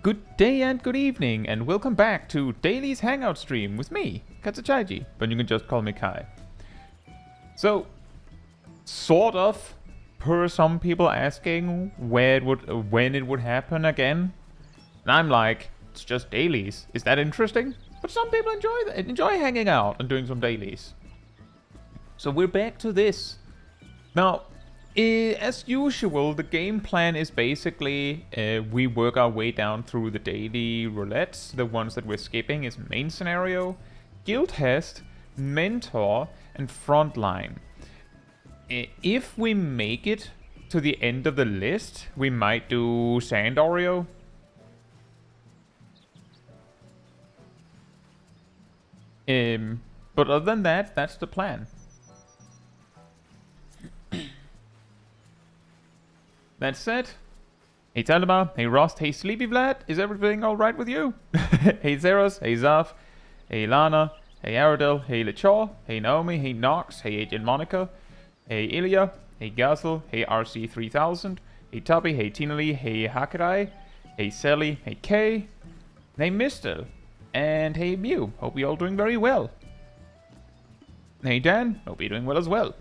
Good day and good evening, and welcome back to Dailies Hangout stream with me, Chaiji, but you can just call me Kai. So, sort of, per some people asking when it would happen again, and I'm like, it's just dailies. Is that interesting? But some people enjoy hanging out and doing some dailies. So we're back to this. Now, as usual, the game plan is basically we work our way down through the daily roulettes. The ones that we're skipping is main scenario, guild test, mentor, and frontline. If we make it to the end of the list, we might do Sand Oreo. But other than that, that's the plan. That said, hey Talima, hey Rost, hey Sleepy Vlad, is everything alright with you? Hey Zeros, hey Zaf, hey Lana, hey Aradel, hey Lechor, hey Naomi, hey Nox, hey Agent Monica, hey Ilya, hey Gazel, hey RC3000, hey Tubby, hey Tina Lee, hey Hakarai, hey Sally, hey Kay, hey Mistel, and hey Mew, hope you're all doing very well. Hey Dan, hope you're doing well as well.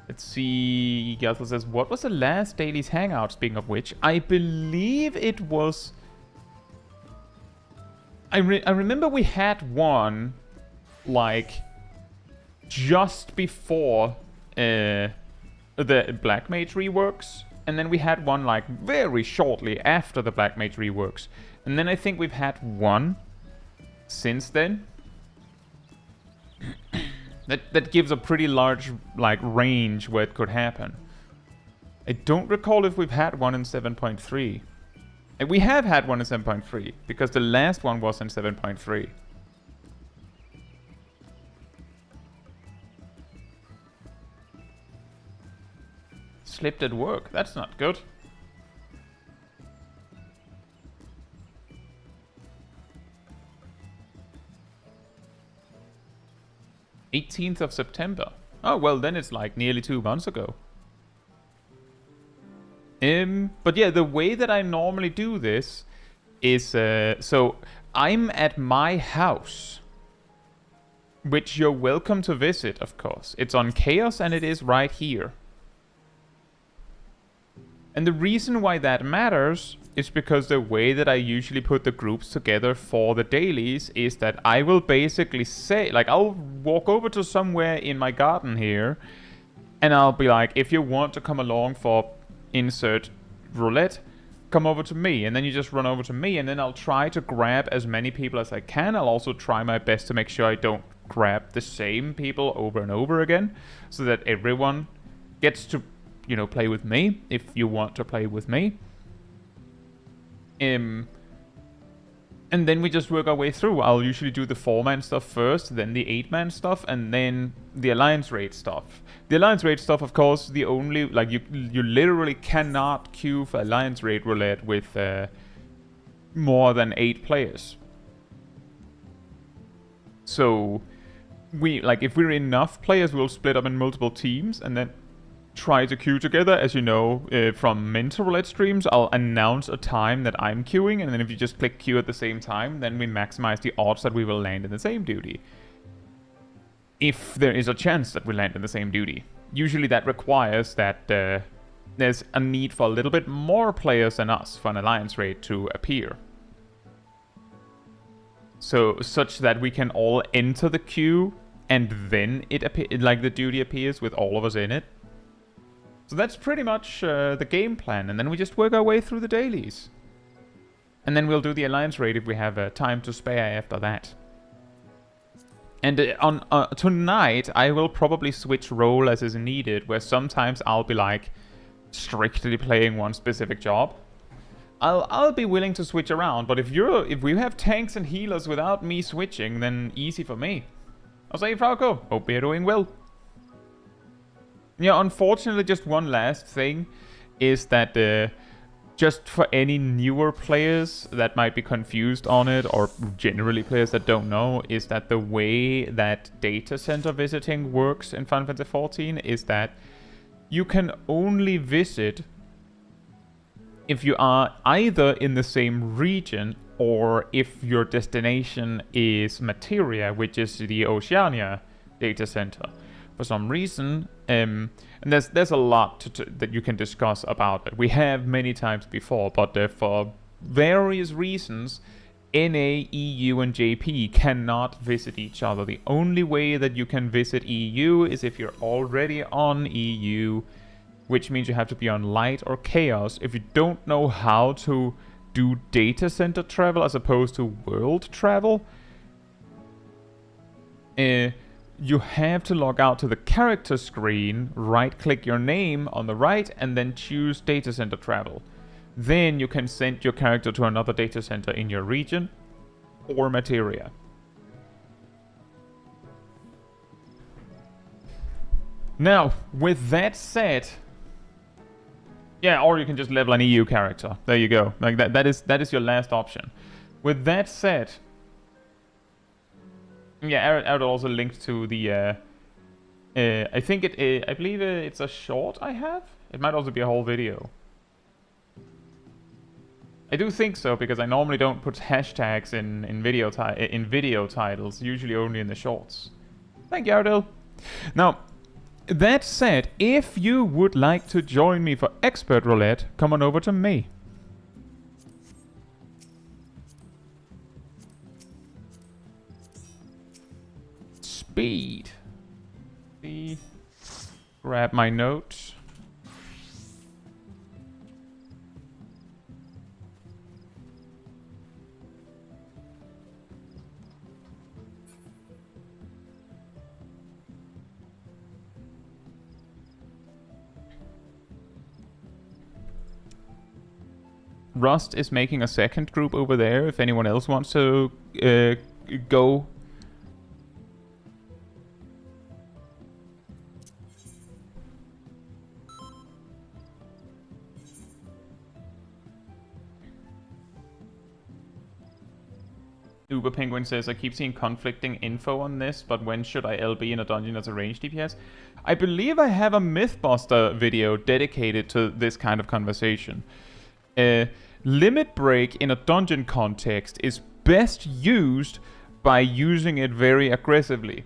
Let's see, Gazel says, what was the last Dailies Hangout, speaking of which? I believe it was... I remember we had one, like, just before the Black Mage reworks, and then we had one, like, very shortly after the Black Mage reworks. And then I think we've had one since then. That gives a pretty large, like, range where it could happen. I don't recall if we've had one in 7.3. We have had one in 7.3, because the last one was in 7.3. Slipped at work. That's not good. '18th of September. Oh, well, then it's like nearly 2 months ago. But yeah, the way that I normally do this is, so I'm at my house, which you're welcome to visit, of course. It's on Chaos and it is right here. And the reason why that matters is because the way that I usually put the groups together for the dailies is that I will basically say, like, I'll walk over to somewhere in my garden here, and I'll be like, if you want to come along for insert roulette, come over to me, and then you just run over to me, and then I'll try to grab as many people as I can. I'll also try my best to make sure I don't grab the same people over and over again, so that everyone gets to, you know, play with me, if you want to play with me. And then we just work our way through. I'll usually do the 4-man stuff first, then the 8-man stuff, and then the alliance raid stuff. The alliance raid stuff, of course, the only, like, you literally cannot queue for alliance raid roulette with more than 8 players. So we, like, if we're enough players, we'll split up in multiple teams and then try to queue together. As you know, from mentor roulette streams, I'll announce a time that I'm queuing, and then if you just click queue at the same time, then we maximize the odds that we will land in the same duty. If there is a chance that we land in the same duty. Usually that requires that there's a need for a little bit more players than us for an alliance raid to appear. So, such that we can all enter the queue, and then like the duty appears with all of us in it. So that's pretty much the game plan, and then we just work our way through the dailies. And then we'll do the alliance raid if we have time to spare after that. And tonight, I will probably switch role as is needed, where sometimes I'll be like strictly playing one specific job. I'll be willing to switch around, but if we have tanks and healers without me switching, then easy for me. I'll say, Frauko, hope you're doing well. Yeah, unfortunately, just one last thing is that just for any newer players that might be confused on it, or generally players that don't know, is that the way that data center visiting works in Final Fantasy XIV is that you can only visit if you are either in the same region or if your destination is Materia, which is the Oceania data center. For some reason, and there's a lot that you can discuss about it. We have many times before, but for various reasons, NA, EU, and JP cannot visit each other. The only way that you can visit EU is if you're already on EU, which means you have to be on Light or Chaos. If you don't know how to do data center travel as opposed to world travel, you have to log out to the character screen, right-click your name on the right, and then choose data center travel. Then you can send your character to another data center in your region or Materia. Now, with that said, yeah, or you can just level an EU character. There you go. Like that is your last option. With that said, yeah, I would also link to the I think I believe it's a short I have. It might also be a whole video. I do think so, because I normally don't put hashtags in video titles, usually only in the shorts. Thank you, Ardell. Now, that said, if you would like to join me for Expert Roulette, come on over to me. Speed. Grab my notes. Rust is making a second group over there if anyone else wants to go. Uber Penguin says, I keep seeing conflicting info on this, but when should I LB in a dungeon as a ranged DPS? I believe I have a Mythbuster video dedicated to this kind of conversation. Limit break in a dungeon context is best used by using it very aggressively.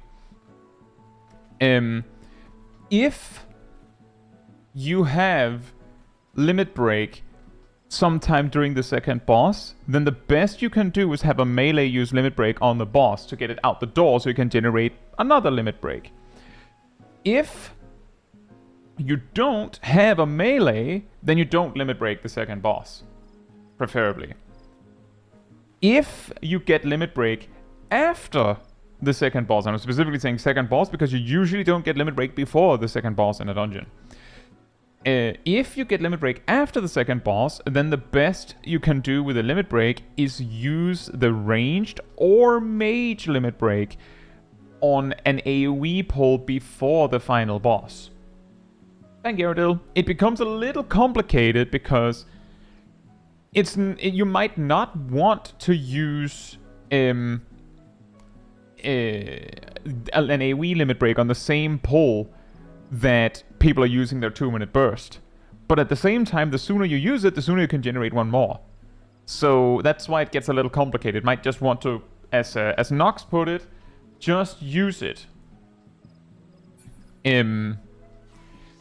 If you have limit break sometime during the second boss, then the best you can do is have a melee use limit break on the boss to get it out the door so you can generate another limit break. If you don't have a melee, then you don't limit break the second boss, preferably. If you get limit break after the second boss, and I'm specifically saying second boss because you usually don't get limit break before the second boss in a dungeon. If you get limit break after the second boss, then the best you can do with a limit break is use the ranged or mage limit break on an AoE pull before the final boss. Thank you, Ardil. It becomes a little complicated because you might not want to use an AoE limit break on the same pull that people are using their 2-minute burst. But at the same time, the sooner you use it, the sooner you can generate one more. So that's why it gets a little complicated. Might just want to, as Nox put it, just use it. There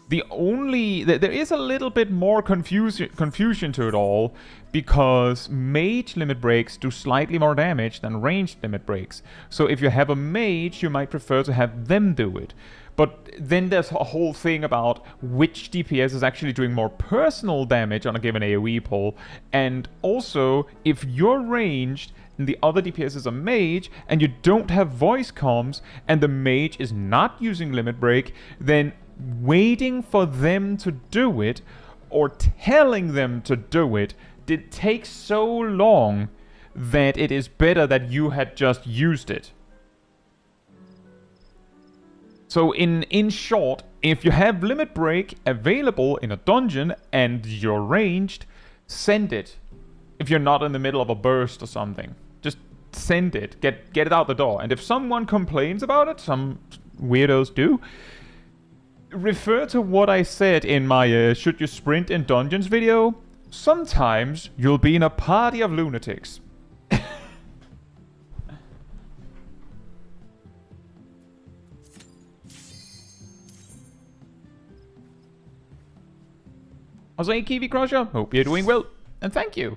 is a little bit more confusion to it all, because mage limit breaks do slightly more damage than ranged limit breaks. So if you have a mage, you might prefer to have them do it. But then there's a whole thing about which DPS is actually doing more personal damage on a given AoE pull. And also, if you're ranged and the other DPS is a mage, and you don't have voice comms, and the mage is not using limit break, then waiting for them to do it, or telling them to do it, did take so long that it is better that you had just used it. So in short, if you have limit break available in a dungeon and you're ranged, send it. If you're not in the middle of a burst or something, just send it. Get it out the door. And if someone complains about it, some weirdos do, refer to what I said in my Should You Sprint in Dungeons video. Sometimes you'll be in a party of lunatics. Also, hey Kiwi Crusher, hope you're doing well, and thank you.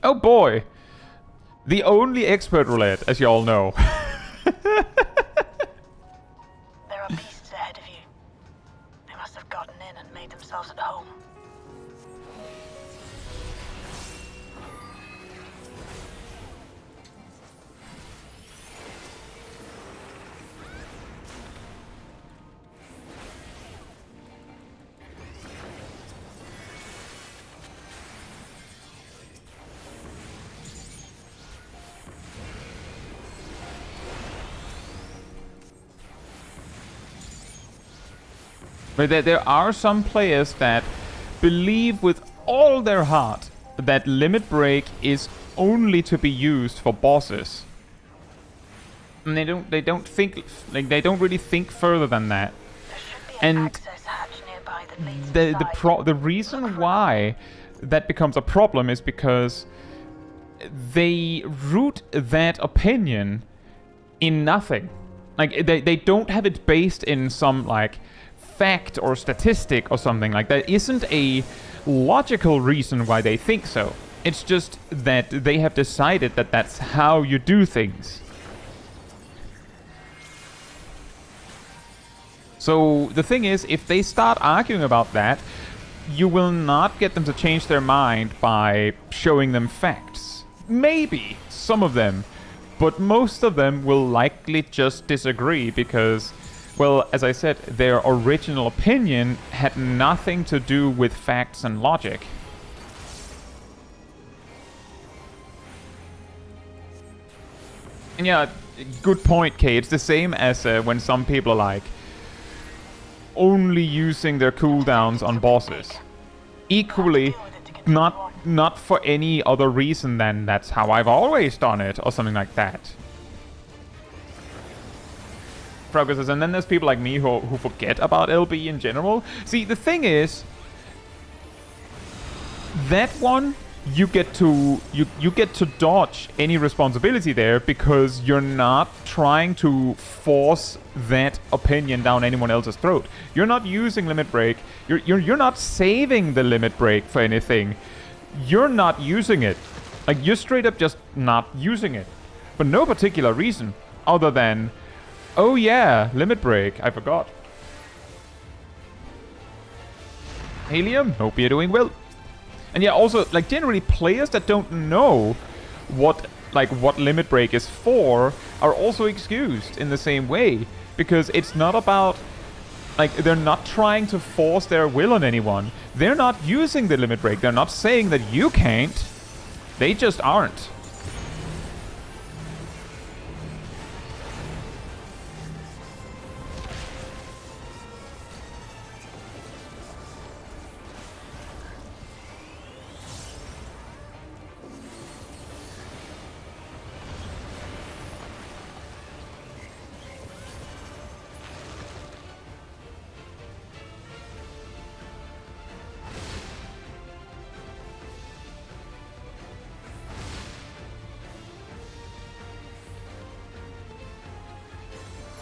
Oh boy, the only expert roulette, as you all know. There are beasts ahead of you. They must have gotten in and made themselves at home. But there are some players that believe with all their heart that Limit Break is only to be used for bosses. And they don't think, like, they don't really think further than that. There should be an access hatch nearby that leads inside. The reason why that becomes a problem is because they root that opinion in nothing. Like, they don't have it based in some, like, fact or statistic or something. Like, there isn't a logical reason why they think so. It's just that they have decided that that's how you do things. So the thing is, if they start arguing about that, you will not get them to change their mind by showing them facts. Maybe some of them, but most of them will likely just disagree because, well, as I said, their original opinion had nothing to do with facts and logic. And yeah, good point, Kay. It's the same as when some people are like, only using their cooldowns on bosses. Equally, not for any other reason than that's how I've always done it, or something like that. Progresses, and then there's people like me who forget about LB in general. See, the thing is, that one you get to dodge any responsibility there because you're not trying to force that opinion down anyone else's throat. You're not using Limit Break. You're not saving the Limit Break for anything. You're not using it. Like, you're straight up just not using it for no particular reason other than, oh yeah, Limit Break, I forgot. Helium, hope you're doing well. And yeah, also, like, generally players that don't know what Limit Break is for are also excused in the same way. Because it's not about, like, they're not trying to force their will on anyone. They're not using the Limit Break. They're not saying that you can't. They just aren't.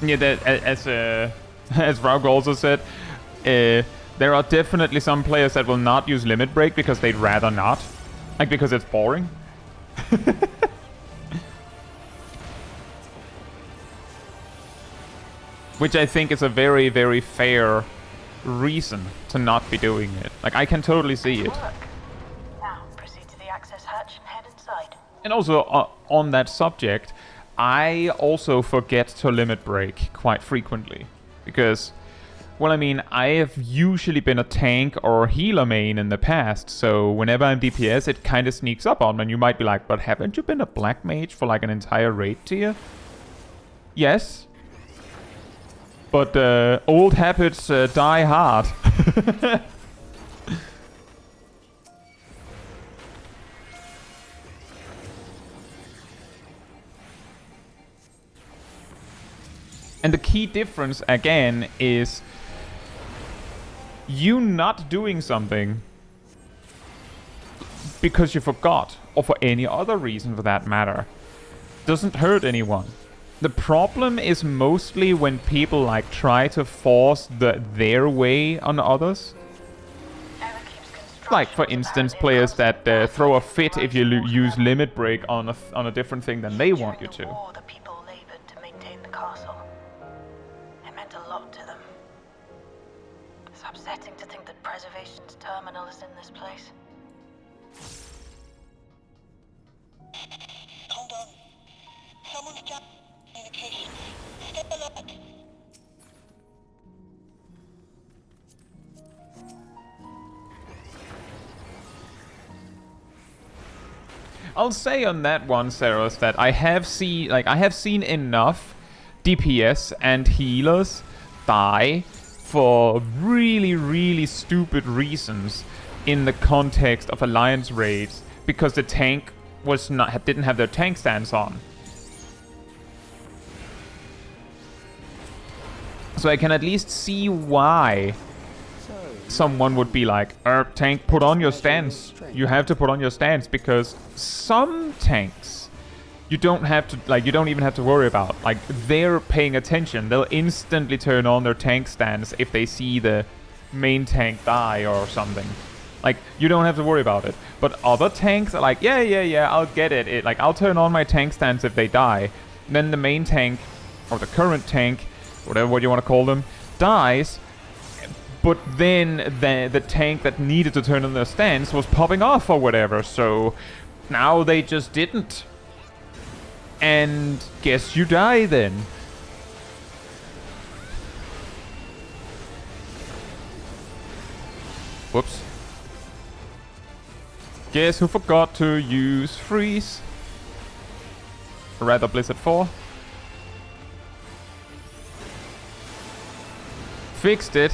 Yeah, that, as Raug also said, there are definitely some players that will not use Limit Break because they'd rather not. Like, because it's boring. Which I think is a very, very fair reason to not be doing it. Like, I can totally see it. Now, proceed to the access hatch and head inside. And also, on that subject, I also forget to Limit Break quite frequently. Because, well, I mean, I have usually been a tank or healer main in the past, so whenever I'm DPS, it kind of sneaks up on me, and you might be like, but haven't you been a black mage for like an entire raid tier? Yes. But old habits die hard. And the key difference, again, is you not doing something because you forgot, or for any other reason for that matter, doesn't hurt anyone. The problem is mostly when people like try to force their way on others. Like, for instance, players that throw a fit if you use limit break on a different thing than they want you to. The people labored to maintain the castle. It meant a lot to them. It's upsetting to think that preservation's terminal is in this place. Hold on. Someone's jammed communication. Stay alert. I'll say on that one, Saros, that I have seen enough DPS and healers die for really, really stupid reasons in the context of Alliance raids because the tank didn't have their tank stance on. So I can at least see why someone would be like, tank, put on your stance. You have to put on your stance, because some tanks you don't even have to worry about. Like, they're paying attention. They'll instantly turn on their tank stance if they see the main tank die or something. Like, you don't have to worry about it. But other tanks are like, yeah, I'll get it. Like, I'll turn on my tank stance if they die. And then the main tank, or the current tank, whatever what you want to call them, dies. But then the tank that needed to turn on their stance was popping off or whatever, so now they just didn't. And guess you die then. Whoops. Guess who forgot to use freeze? Or rather Blizzard 4. Fixed it.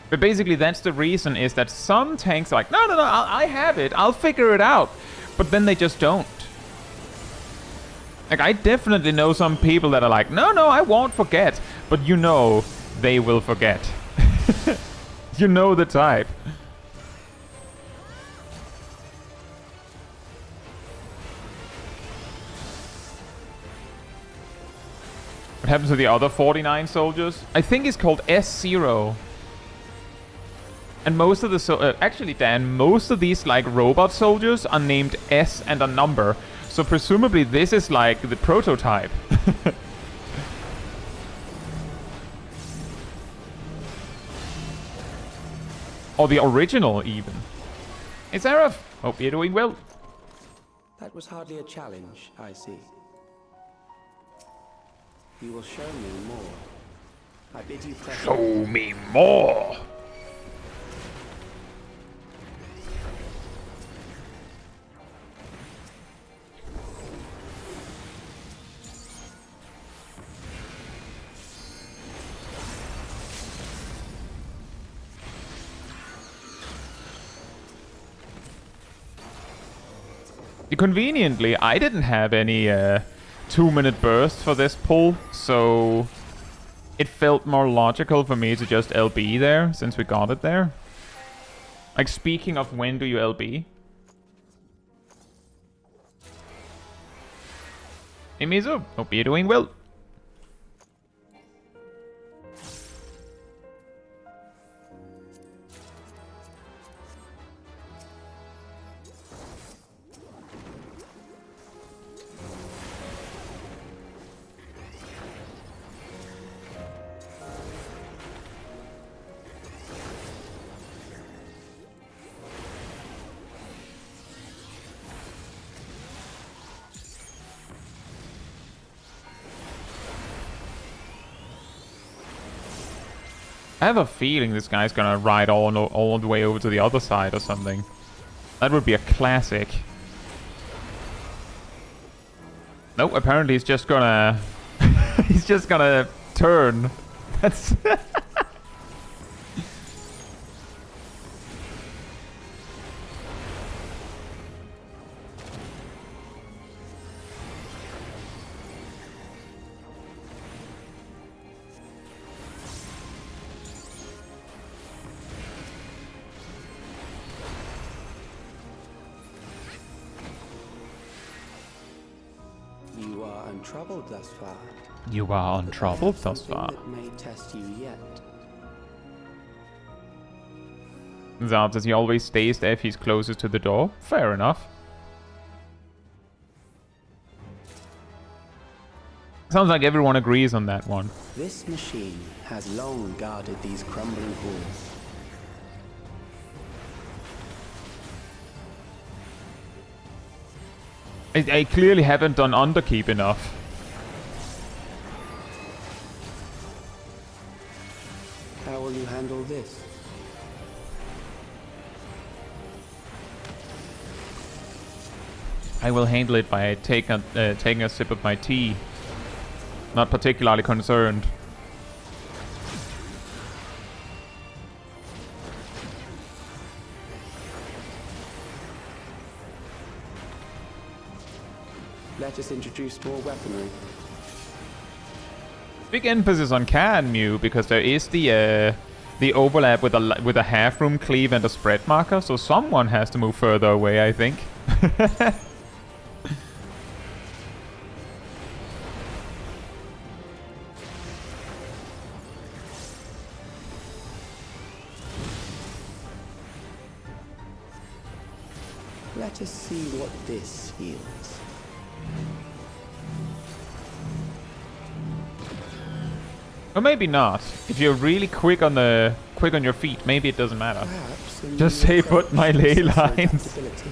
But basically that's the reason, is that some tanks are like, no, I have it, I'll figure it out. But then they just don't. Like, I definitely know some people that are like, no, I won't forget. But you know they will forget. You know the type. What happens to the other 49 soldiers? I think it's called S0. And most of the actually, Dan, most of these like robot soldiers are named S and a number. So presumably this is like the prototype. Or the original even. Hey Seraph, hope you're doing well. That was hardly a challenge, I see. You will show me more. I bid you press. Show me more. Conveniently, I didn't have any 2-minute burst for this pull, so it felt more logical for me to just LB there, since we got it there. Like, speaking of when do you LB? Hey Mizu, hope you're doing well. I have a feeling this guy's gonna ride all the way over to the other side or something. That would be a classic. Nope, apparently he's just gonna... he's just gonna turn. That's... untroubled thus far. You are But untroubled perhaps thus far. something that may test you yet. Zab says he always stays there if he's closest to the door. Fair enough. Sounds like everyone agrees on that one. This machine has long guarded these crumbling halls. I clearly haven't done Underkeep enough. How will you handle this? I will handle it by taking a sip of my tea. Not particularly concerned. Let us introduce more weaponry. Big emphasis on can Mew because there is the overlap with a half room cleave and a spread marker, so someone has to move further away, I think. Let us see what this yields. Or maybe not. If you're really quick on your feet, maybe it doesn't matter. Perhaps a Just new say approach put my to ley sensor lines. adaptability.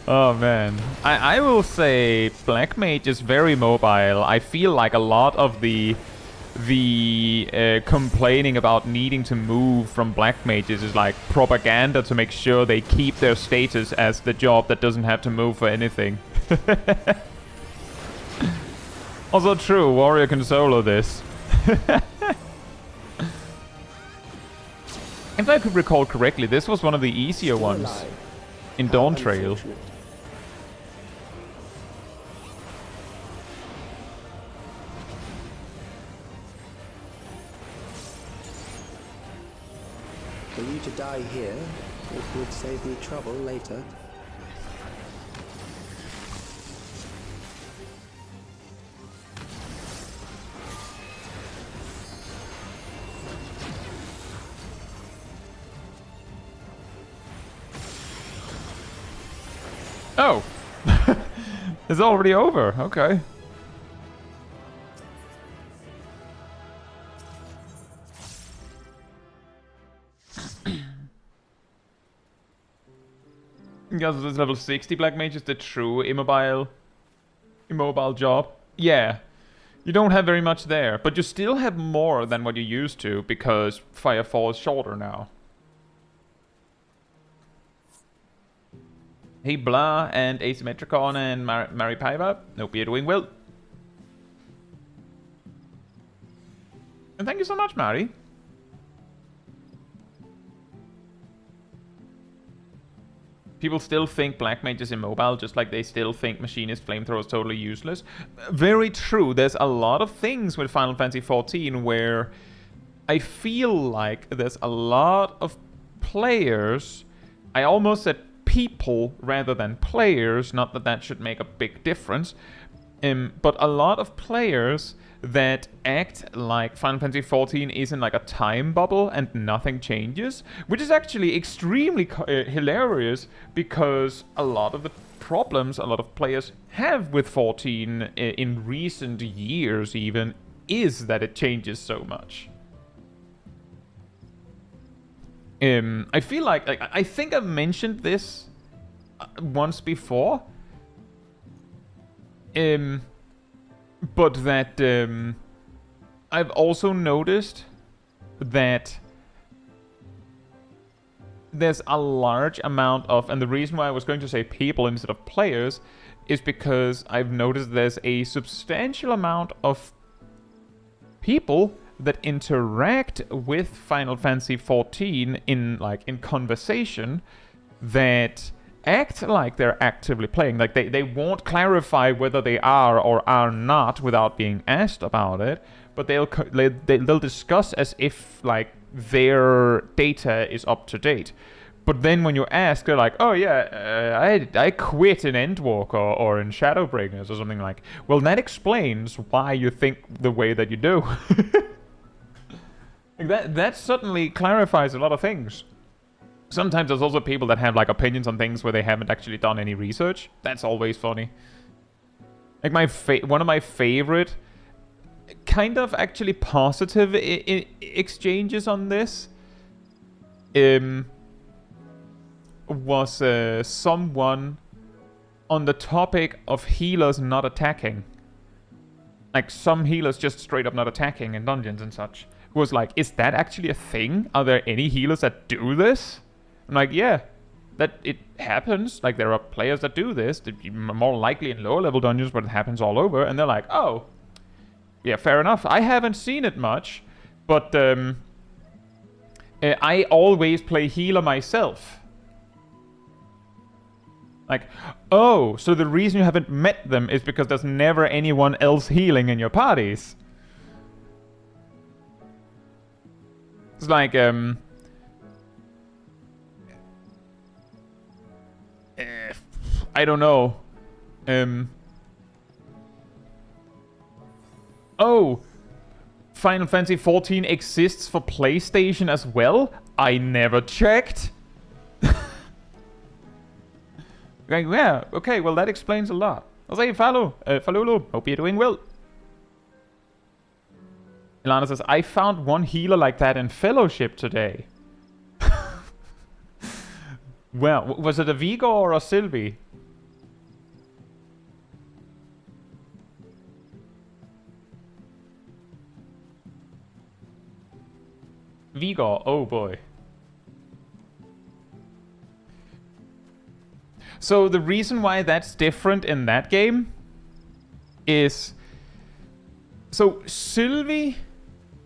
Oh man. I will say Black Mage is very mobile. I feel like a lot of the complaining about needing to move from Black Mages is like propaganda to make sure they keep their status as the job that doesn't have to move for anything. Also true, Warrior can solo this. If I could recall correctly, this was one of the easier Still ones alive. in How Dawntrail. unfortunate. For you to die here, it would save me trouble later. Oh! It's already over, okay. Because this level 60 Black Mage is the true immobile job. Yeah. You don't have very much there, but you still have more than what you used to because Firefall is shorter now. Hey Blah and Asymmetricon and Mary Paiva. Hope you're doing well. And thank you so much, Mary. People still think Black Mage is immobile, just like they still think Machinist Flamethrower is totally useless. Very true. There's a lot of things with Final Fantasy XIV where I feel like there's a lot of players. I almost said people rather than players, not that that should make a big difference, but a lot of players that act like Final Fantasy XIV isn't like a time bubble and nothing changes, which is actually extremely hilarious because a lot of the problems a lot of players have with 14 in recent years even is that it changes so much. I feel like I think I've mentioned this once before, but that I've also noticed that there's a large amount of, and the reason why I was going to say people instead of players is because I've noticed there's a substantial amount of people that interact with Final Fantasy XIV in conversation that act like they're actively playing. Like they won't clarify whether they are or are not without being asked about it, but they'll discuss as if like their data is up to date. But then when you ask, they're like, oh yeah, I quit in Endwalker or in Shadowbringers or something like. Well, that explains why you think the way that you do. Like that certainly clarifies a lot of things. Sometimes there's also people that have like opinions on things where they haven't actually done any research. That's always funny. Like one of my favorite kind of actually positive exchanges on this was someone on the topic of healers not attacking. Like some healers just straight up not attacking in dungeons and such. Was like, is that actually a thing? Are there any healers that do this? I'm like, yeah, that it happens. Like there are players that do this. More likely in lower level dungeons, but it happens all over. And they're like, oh, yeah, fair enough. I haven't seen it much, but I always play healer myself. Like, oh, so the reason you haven't met them is because there's never anyone else healing in your parties. It's like, I don't know. Oh, Final Fantasy XIV exists for PlayStation as well? I never checked. Like, yeah, okay, well that explains a lot. I'll say, Falulu, hope you're doing well. Ilana says, I found one healer like that in Fellowship today. Well, was it a Vigor or a Sylvie? Vigor, oh boy. So the reason why that's different in that game is... So Sylvie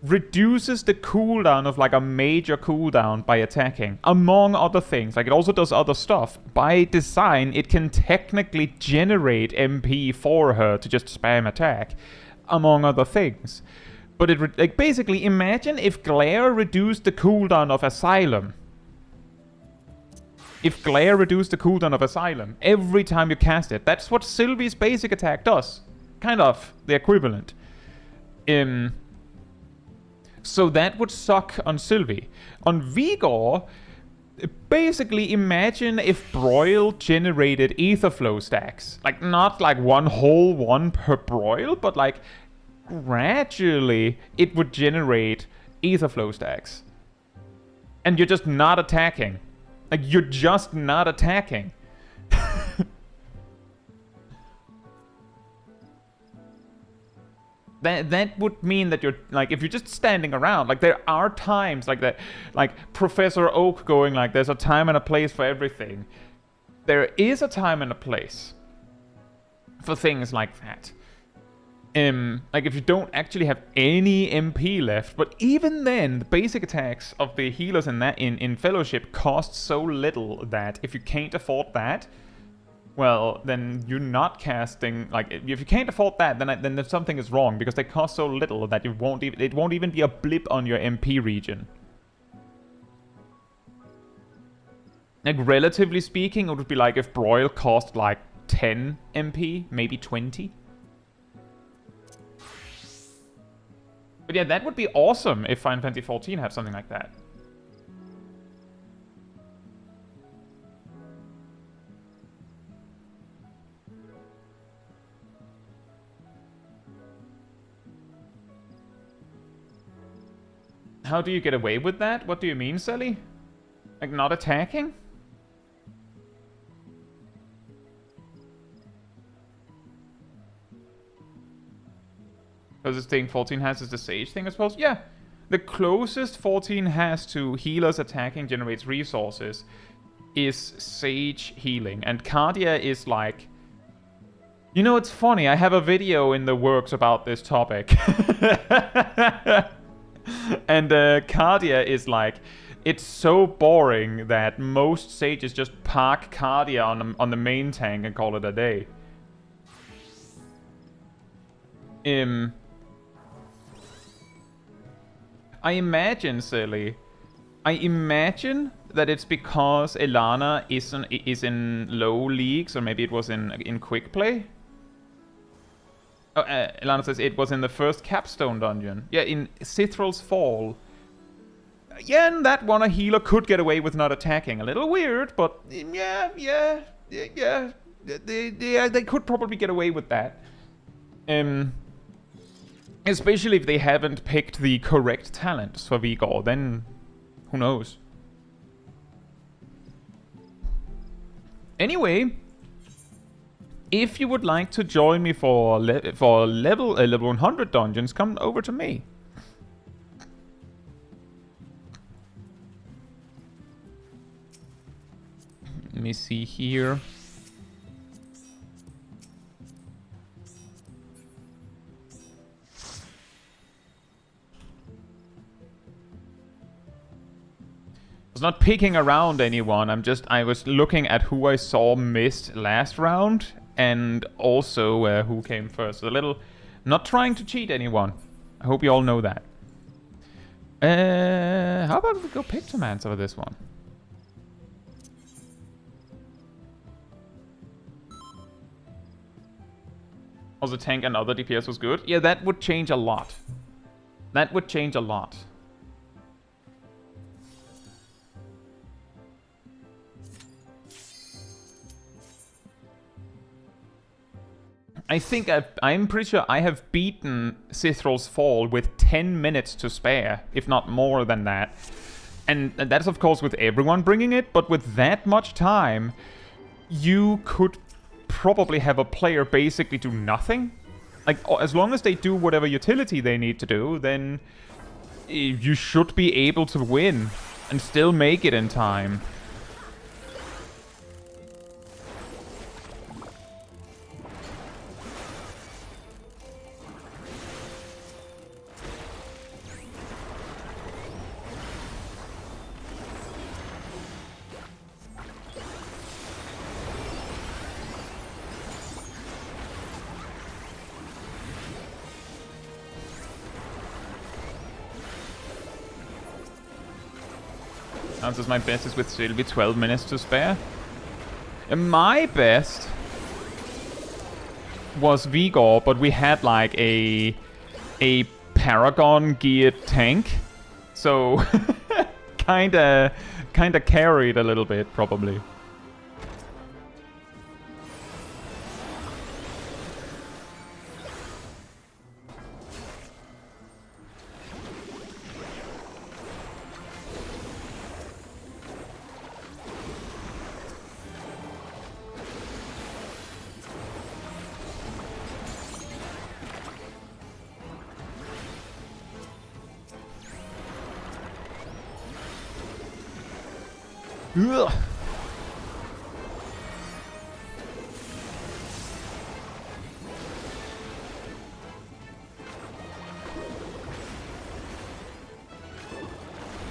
reduces the cooldown of like a major cooldown by attacking, among other things. Like it also does other stuff. By design, it can technically generate MP for her to just spam attack, among other things. But it like basically imagine if Glare reduced the cooldown of Asylum. If Glare reduced the cooldown of Asylum every time you cast it, that's what Sylvie's basic attack does. Kind of the equivalent. So that would suck on Sylvie. On Vigor, basically imagine if Broil generated Aetherflow stacks. Like not like one whole one per Broil, but like gradually it would generate Aetherflow stacks. And you're just not attacking. Like you're just not attacking. That would mean that you're, like, if you're just standing around, like, there are times like that, like, Professor Oak going, like, there's a time and a place for everything. There is a time and a place for things like that. Like, if you don't actually have any MP left, but even then, the basic attacks of the healers in that, in Fellowship cost so little that if you can't afford that, well, then you're not casting, like, if you can't afford that, then there's something is wrong, because they cost so little that it won't even be a blip on your MP region. Like, relatively speaking, it would be like if Broil cost, like, 10 MP, maybe 20. But yeah, that would be awesome if Final Fantasy XIV had something like that. How do you get away with that? What do you mean, Sally? Like, not attacking? Because this thing 14 has is the Sage thing, I suppose? Yeah. The closest 14 has to healers attacking generates resources is Sage healing. And Cardia is like... You know, it's funny. I have a video in the works about this topic. And Cardia is like, it's so boring that most sages just park Cardia on the main tank and call it a day. I imagine, Silly, I imagine that it's because Elana is in low leagues, or maybe it was in quick play. Oh, Elana says it was in the first capstone dungeon. Yeah, in Cithral's Fall. Yeah, in that one a healer could get away with not attacking. A little weird, but yeah. They could probably get away with that. Especially if they haven't picked the correct talents for Vigor, then who knows? Anyway, if you would like to join me for level 100 dungeons, come over to me. Let me see here. I was not picking around anyone. I was looking at who I saw missed last round, and also who came first. A little, not trying to cheat anyone. I hope you all know that. How about we go Pictomancer for this one? Also, tank and other DPS was good. Yeah, that would change a lot. That would change a lot. I think I'm pretty sure I have beaten Cithral's Fall with 10 minutes to spare, if not more than that. And that's of course with everyone bringing it, but with that much time, you could probably have a player basically do nothing. Like, as long as they do whatever utility they need to do, then you should be able to win and still make it in time. Answers my best is with Sylvie, 12 minutes to spare. My best was Vigor, but we had like a Paragon geared tank, so kinda carried a little bit probably. Ugh.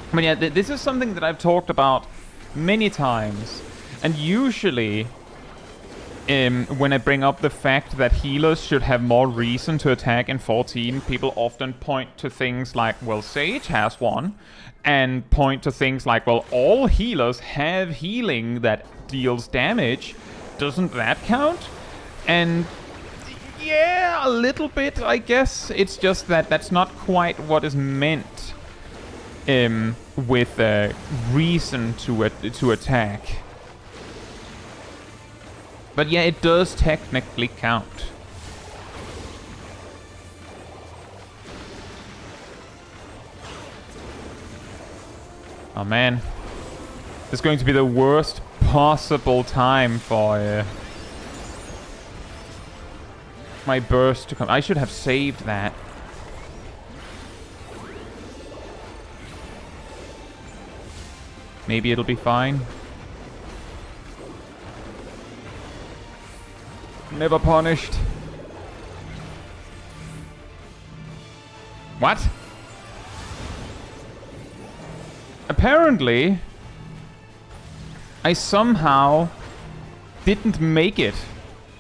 I mean, yeah, this is something that I've talked about many times, and usually when I bring up the fact that healers should have more reason to attack in 14, people often point to things like, well, Sage has one, and point to things like, well, all healers have healing that deals damage. Doesn't that count? And yeah, a little bit, I guess. It's just that that's not quite what is meant with reason to attack. But yeah, it does technically count. Oh man. This is going to be the worst possible time for my burst to come. I should have saved that. Maybe it'll be fine. Never punished. What? Apparently, I somehow didn't make it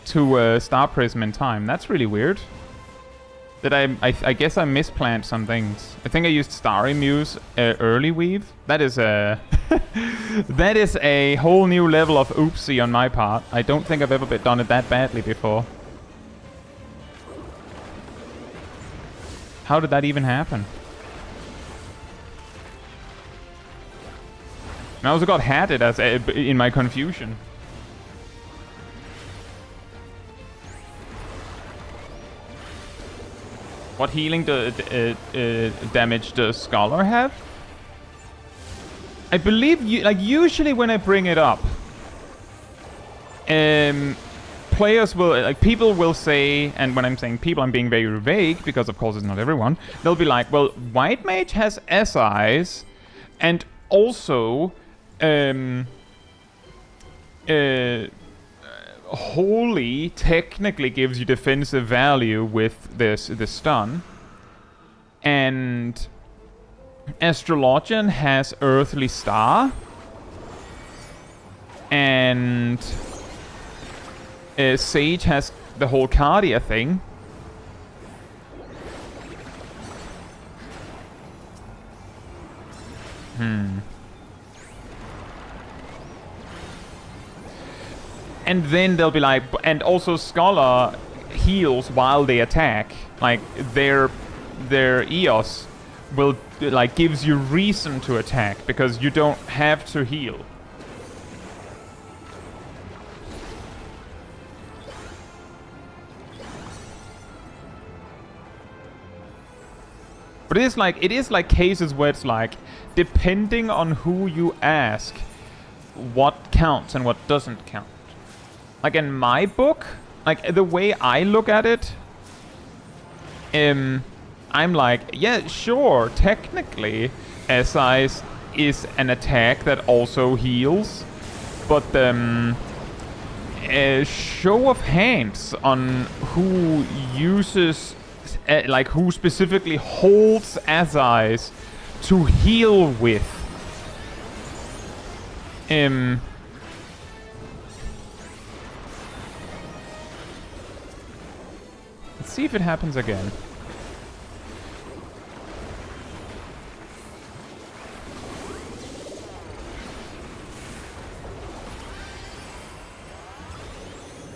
to Star Prism in time. That's really weird. Did I guess I misplant some things. I think I used Starry Muse early weave. That is a... that is a whole new level of oopsie on my part. I don't think I've ever done it that badly before. How did that even happen? I also got hatted as in my confusion. What healing damage does Scholar have? I believe usually when I bring it up, players will people will say, and when I'm saying people, I'm being very vague because of course it's not everyone. They'll be like, well, White Mage has SIs, and also Holy technically gives you defensive value with this stun, and Astrologian has Earthly Star, and Sage has the whole Cardia thing. And then they'll be like, and also Scholar heals while they attack. Like their EOS will gives you reason to attack because you don't have to heal. But it is like cases where it's like, depending on who you ask, what counts and what doesn't count. Like in my book, like the way I look at it, I'm like, yeah, sure, technically, SIs is an attack that also heals, but show of hands on who uses, who specifically holds SIs to heal with. Let's see if it happens again.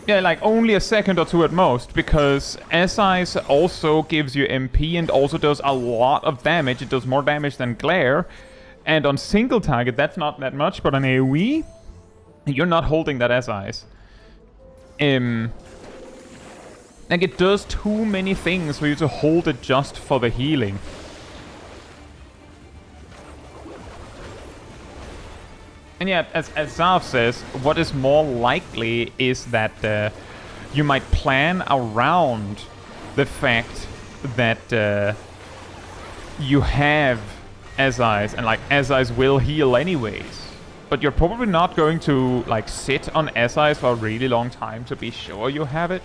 Yeah, like only a second or two at most, because SIs also gives you MP and also does a lot of damage. It does more damage than Glare. And on single target, that's not that much, but on AoE, you're not holding that SIs. Like, it does too many things for you to hold it just for the healing. And yeah, as Zarf says, what is more likely is that you might plan around the fact that you have SIs, and SIs will heal anyways. But you're probably not going to sit on SIs for a really long time to be sure you have it.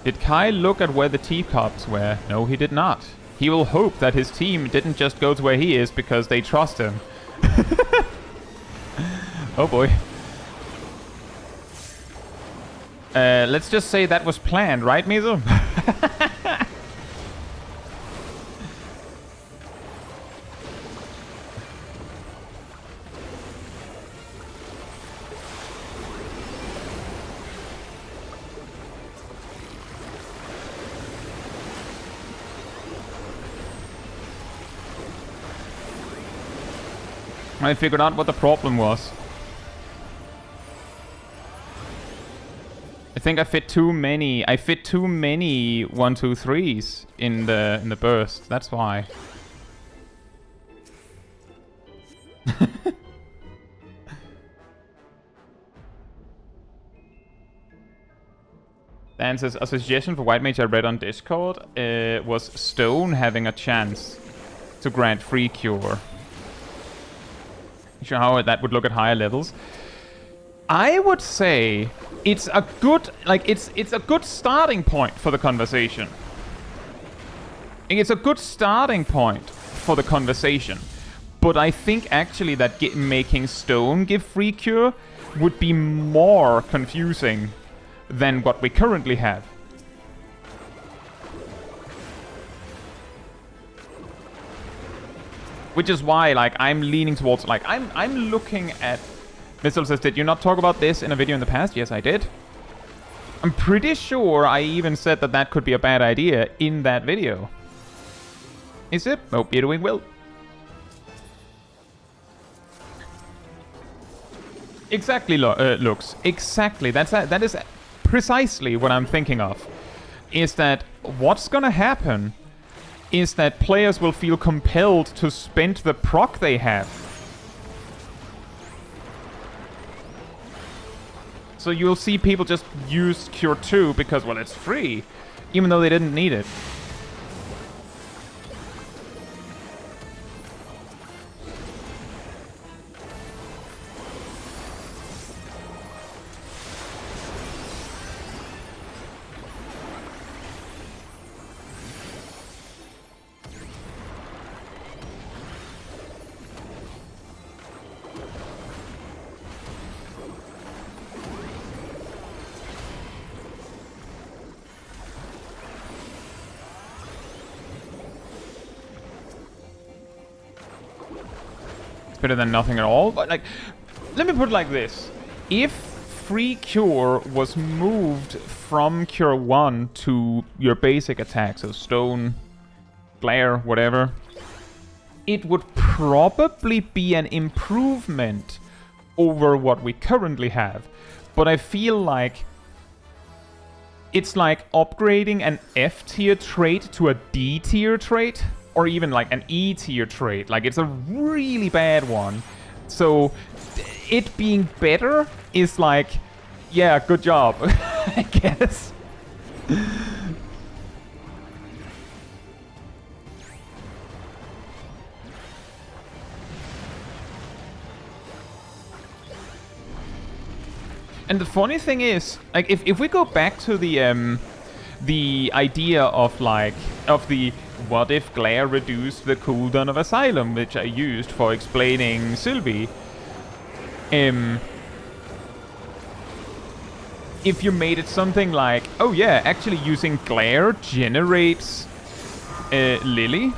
Did Kai look at where the teacups were? No, he did not. He will hope that his team didn't just go to where he is because they trust him. Oh boy. Let's just say that was planned, right, Mizu? I figured out what the problem was. I think I fit too many 1, 2, 3s in the burst. That's why. Dan says, a suggestion for White Mage I read on Discord was Stone having a chance to grant free cure. Not sure how that would look at higher levels. I would say it's a good, like, it's a good starting point for the conversation. It's a good starting point for the conversation. But I think actually that making stone give free cure would be more confusing than what we currently have. Which is why, like, I'm leaning towards, like, I'm looking at... Missile says, did you not talk about this in a video in the past? Yes, I did. I'm pretty sure I even said that that could be a bad idea in that video. Is it? Hope you're doing well. Exactly, looks. Exactly. That is precisely what I'm thinking of. Is that what's gonna happen is that players will feel compelled to spend the proc they have. So you'll see people just use Cure 2 because, well, it's free, even though they didn't need it. Better than nothing at all, but, like, let me put it like this. If free cure was moved from cure 1 to your basic attacks, so stone, glare, whatever, it would probably be an improvement over what we currently have. But I feel like it's like upgrading an F tier trait to a D tier trait. Or even like an E tier trait. Like, it's a really bad one. So it being better is like, yeah, good job, I guess. And the funny thing is, like, if we go back to the idea of, like, of the what if glare reduced the cooldown of Asylum, which I used for explaining Sylvie. If you made it something like, oh yeah, actually using glare generates Lily.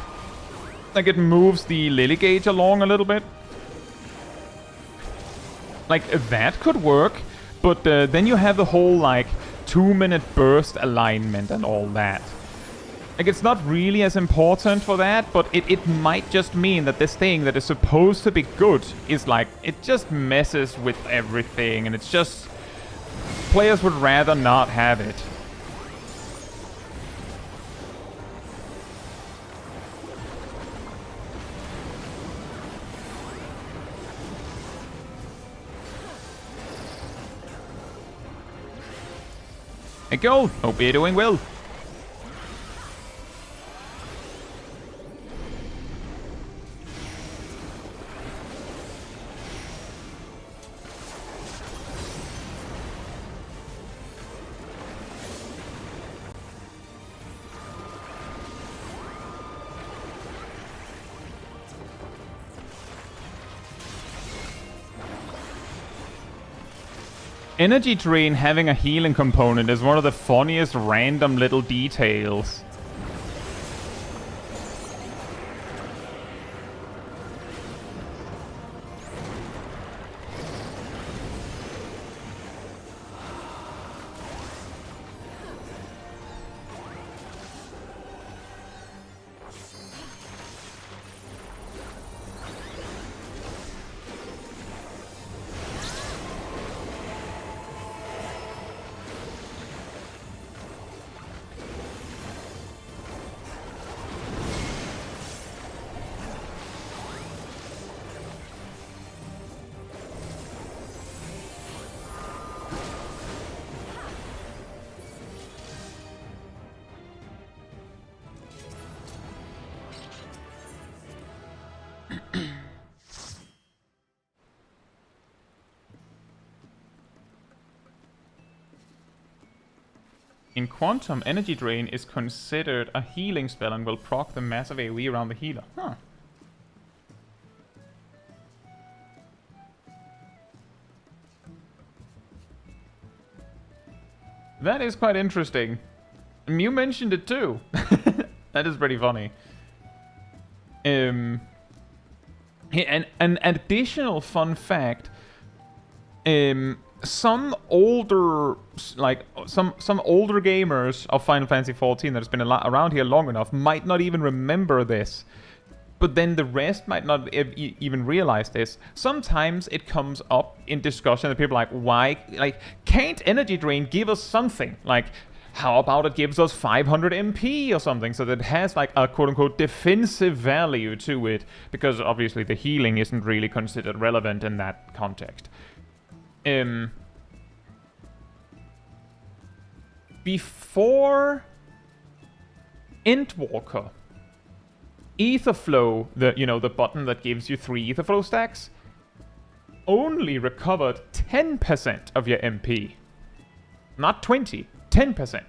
Like, it moves the Lily gauge along a little bit. Like, that could work, but then you have the whole, like, 2-minute burst alignment and all that. Like, it's not really as important for that, but it might just mean that this thing that is supposed to be good is, like, it just messes with everything, and it's just... Players would rather not have it. Hey, Gold! Hope you're doing well. Energy Drain having a healing component is one of the funniest random little details. In Quantum, Energy Drain is considered a healing spell and will proc the massive AoE around the healer. Huh. That is quite interesting. You mentioned it too. That is pretty funny. An additional fun fact. Some older, like some older gamers of Final Fantasy XIV that has been around here long enough might not even remember this. But then the rest might not even realize this. Sometimes it comes up in discussion that people are like, why? Like, can't Energy Drain give us something? Like, how about it gives us 500 MP or something? So that it has like a quote-unquote defensive value to it. Because obviously the healing isn't really considered relevant in that context. Before Endwalker, Etherflow, the button that gives you 3 Etherflow stacks, only recovered 10% of your MP. Not 20, 10%.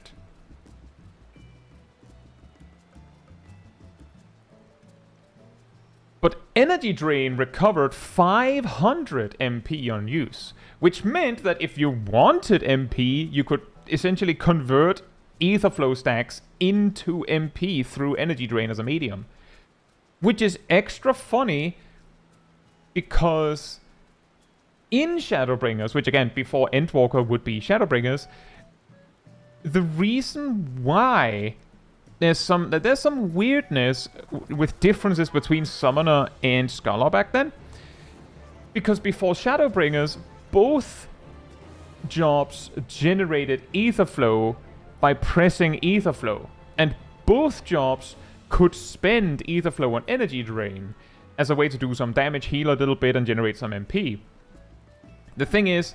But Energy Drain recovered 500 MP on use, which meant that if you wanted MP, you could essentially convert Etherflow stacks into MP through Energy Drain as a medium. Which is extra funny because in Shadowbringers, which again, before Endwalker would be Shadowbringers, the reason why there's some weirdness with differences between Summoner and Scholar back then. Because before Shadowbringers, both jobs generated Etherflow by pressing Etherflow. And both jobs could spend Etherflow on Energy Drain as a way to do some damage, heal a little bit, and generate some MP. The thing is,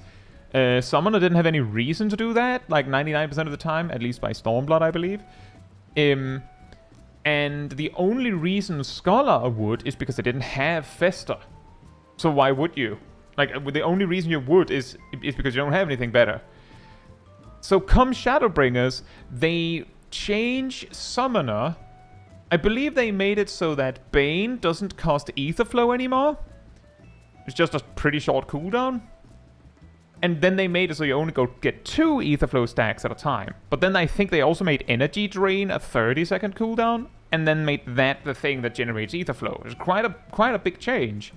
Summoner didn't have any reason to do that, like 99% of the time, at least by Stormblood, I believe. And the only reason Scholar would is because they didn't have Fester. So why would you? Like, the only reason you would is because you don't have anything better. So come Shadowbringers, they change Summoner. I believe they made it so that Bane doesn't cost Etherflow anymore. It's just a pretty short cooldown. And then they made it so you only get 2 Etherflow stacks at a time. But then I think they also made Energy Drain a 30-second cooldown, and then made that the thing that generates Etherflow. It's quite a big change.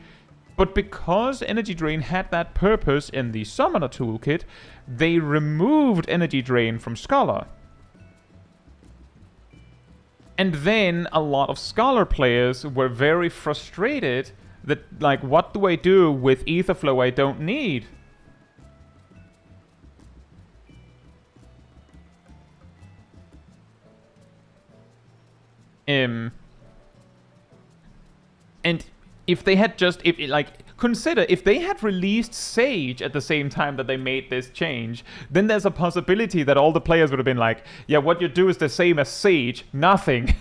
But because Energy Drain had that purpose in the Summoner toolkit, they removed Energy Drain from Scholar. And then a lot of Scholar players were very frustrated that, like, what do I do with Etherflow I don't need? And if they had just, consider if they had released Sage at the same time that they made this change, then there's a possibility that all the players would have been like, yeah, what you do is the same as Sage, nothing.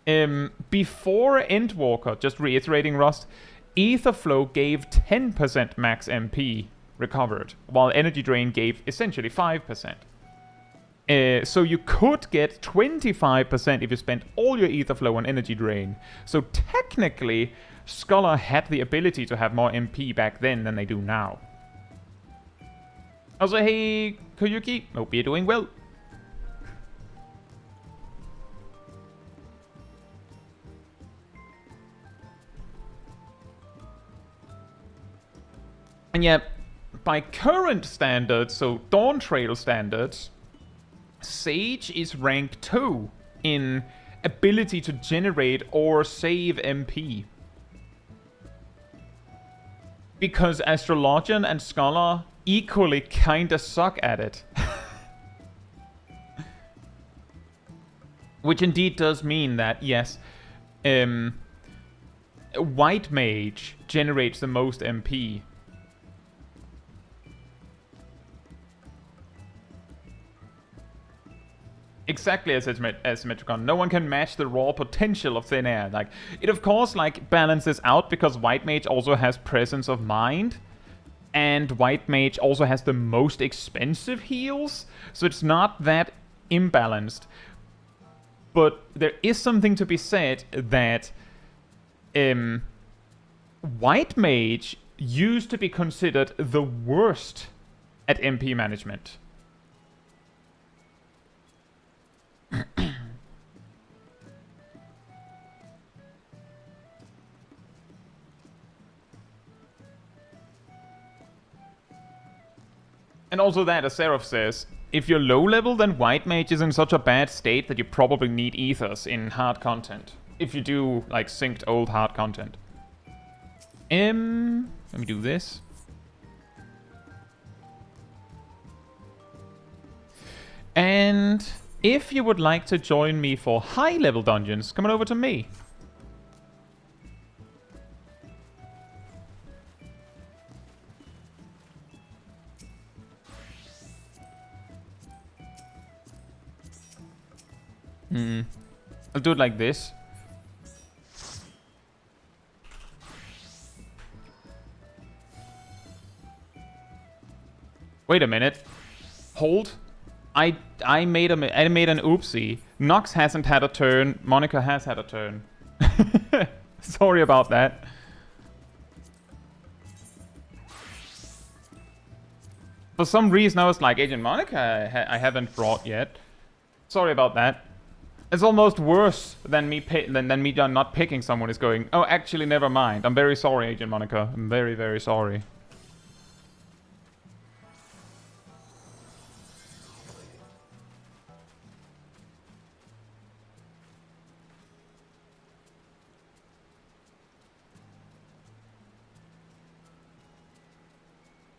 Before Endwalker, just reiterating Rust, Etherflow gave 10% max MP recovered, while Energy Drain gave essentially 5%. So you could get 25% if you spent all your Etherflow on Energy Drain. So technically, Scholar had the ability to have more MP back then than they do now. Also, hey, Koyuki, hope you're doing well. And yeah, by current standards, so Dawntrail standards, Sage is rank 2 in ability to generate or save MP. Because Astrologian and Scholar equally kinda suck at it. Which indeed does mean that, yes, White Mage generates the most MP. Exactly as Symmetricon. No one can match the raw potential of Thin Air. Like, it of course, like, balances out because White Mage also has Presence of Mind. and White Mage also has the most expensive heals, so it's not that imbalanced. But there is something to be said that White Mage used to be considered the worst at MP management. And also that, as Seraph says, if you're low level, then White Mage is in such a bad state that you probably need ethers in hard content. If you do, like, synced old hard content. Let me do this. And if you would like to join me for high level dungeons, come on over to me. I'll do it like this. Wait a minute. Hold. I made an oopsie. Nox hasn't had a turn. Monica has had a turn. Sorry about that. For some reason I was like, Agent Monica I haven't brought yet. Sorry about that. It's almost worse than me not picking someone is going, oh, actually, never mind. I'm very sorry, Agent Monica. I'm very, very sorry.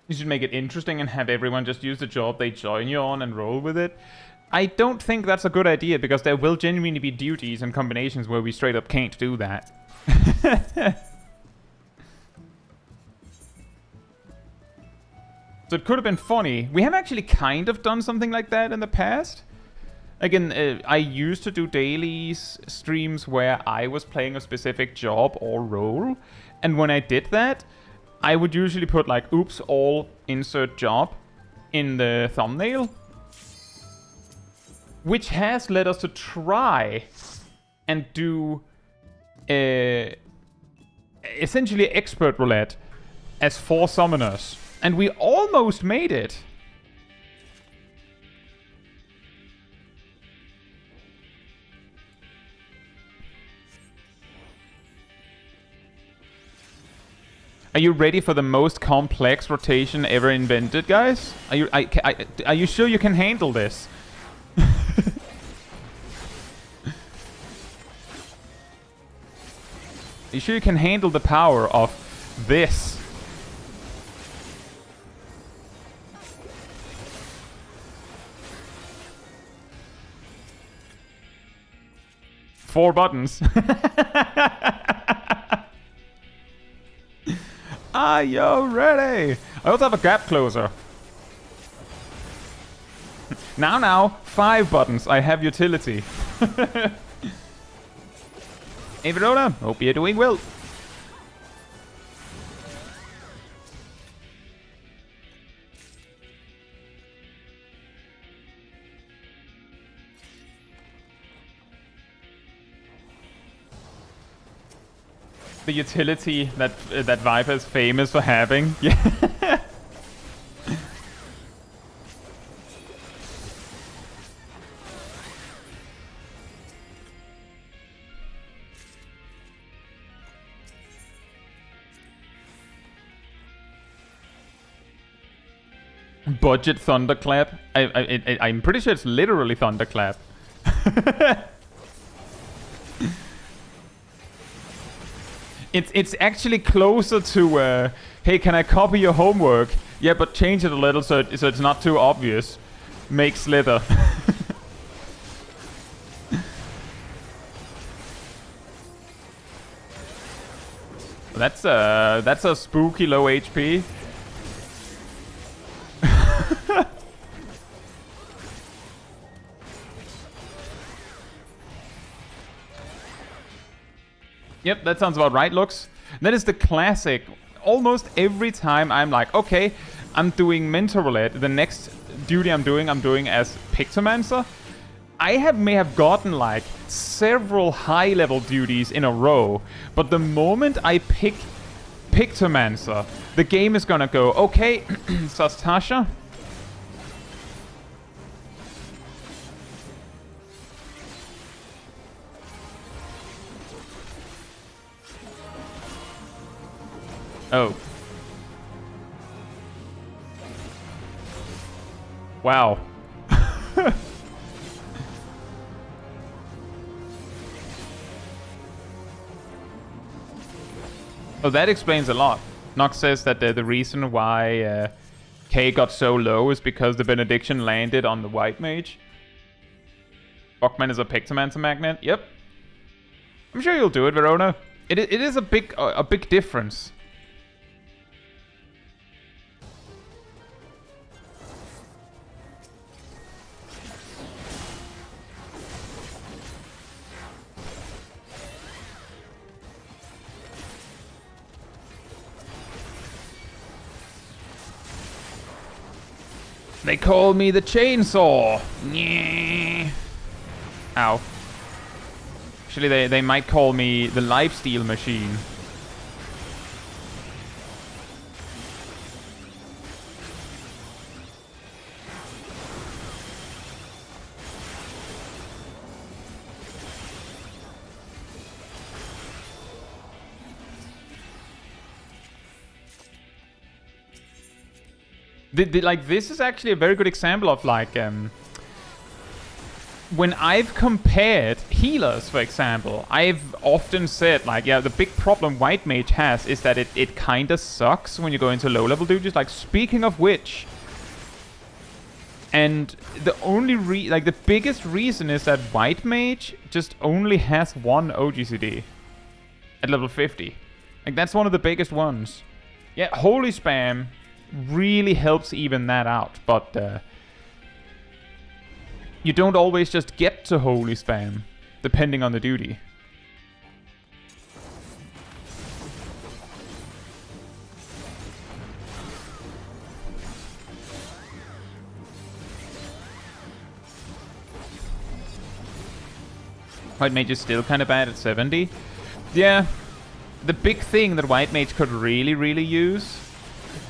You should make it interesting and have everyone just use the job they join you on and roll with it. I don't think that's a good idea, because there will genuinely be duties and combinations where we straight up can't do that. So it could have been funny. We have actually kind of done something like that in the past. Again, I used to do dailies streams where I was playing a specific job or role. And when I did that, I would usually put like, oops, all insert job in the thumbnail. Which has led us to try and do essentially expert roulette as 4 summoners. And we almost made it. Are you ready for the most complex rotation ever invented, guys? Are you sure you can handle this? Are you sure you can handle the power of this? Four buttons. Are you ready? I also have a gap closer. Now, 5 buttons. I have utility. Hey Verona, hope you're doing well. The utility that Viper is famous for having. Yeah. Budget thunderclap. I'm pretty sure it's literally thunderclap. It's actually closer to hey, can I copy your homework? Yeah, but change it a little so it's not too obvious. Make slither. That's a spooky low HP. Yep, that sounds about right, Lux. That is the classic almost every time I'm like, okay, I'm doing Mentor Roulette. The next duty I'm doing as Pictomancer. I may have gotten like several high-level duties in a row, but the moment I pick Pictomancer, the game is gonna go, okay, Sastasha. Oh. Wow. Oh, that explains a lot. Nox says that the reason why K got so low is because the Benediction landed on the White Mage. Buckman is a Pictomancer magnet. Yep. I'm sure you'll do it, Verona. It is a big difference. They call me the chainsaw. Ow. Actually, they might call me the lifesteal machine. Like, this is actually a very good example of, like, when I've compared healers, for example, I've often said, like, yeah, the big problem White Mage has is that it kind of sucks when you go into low-level duties. Like, speaking of which, and the only the biggest reason is that White Mage just only has one OGCD at level 50. Like, that's one of the biggest ones. Yeah, Holy Spam really helps even that out, but you don't always just get to Holy Spam, depending on the duty. White Mage is still kind of bad at 70. Yeah, the big thing that White Mage could really use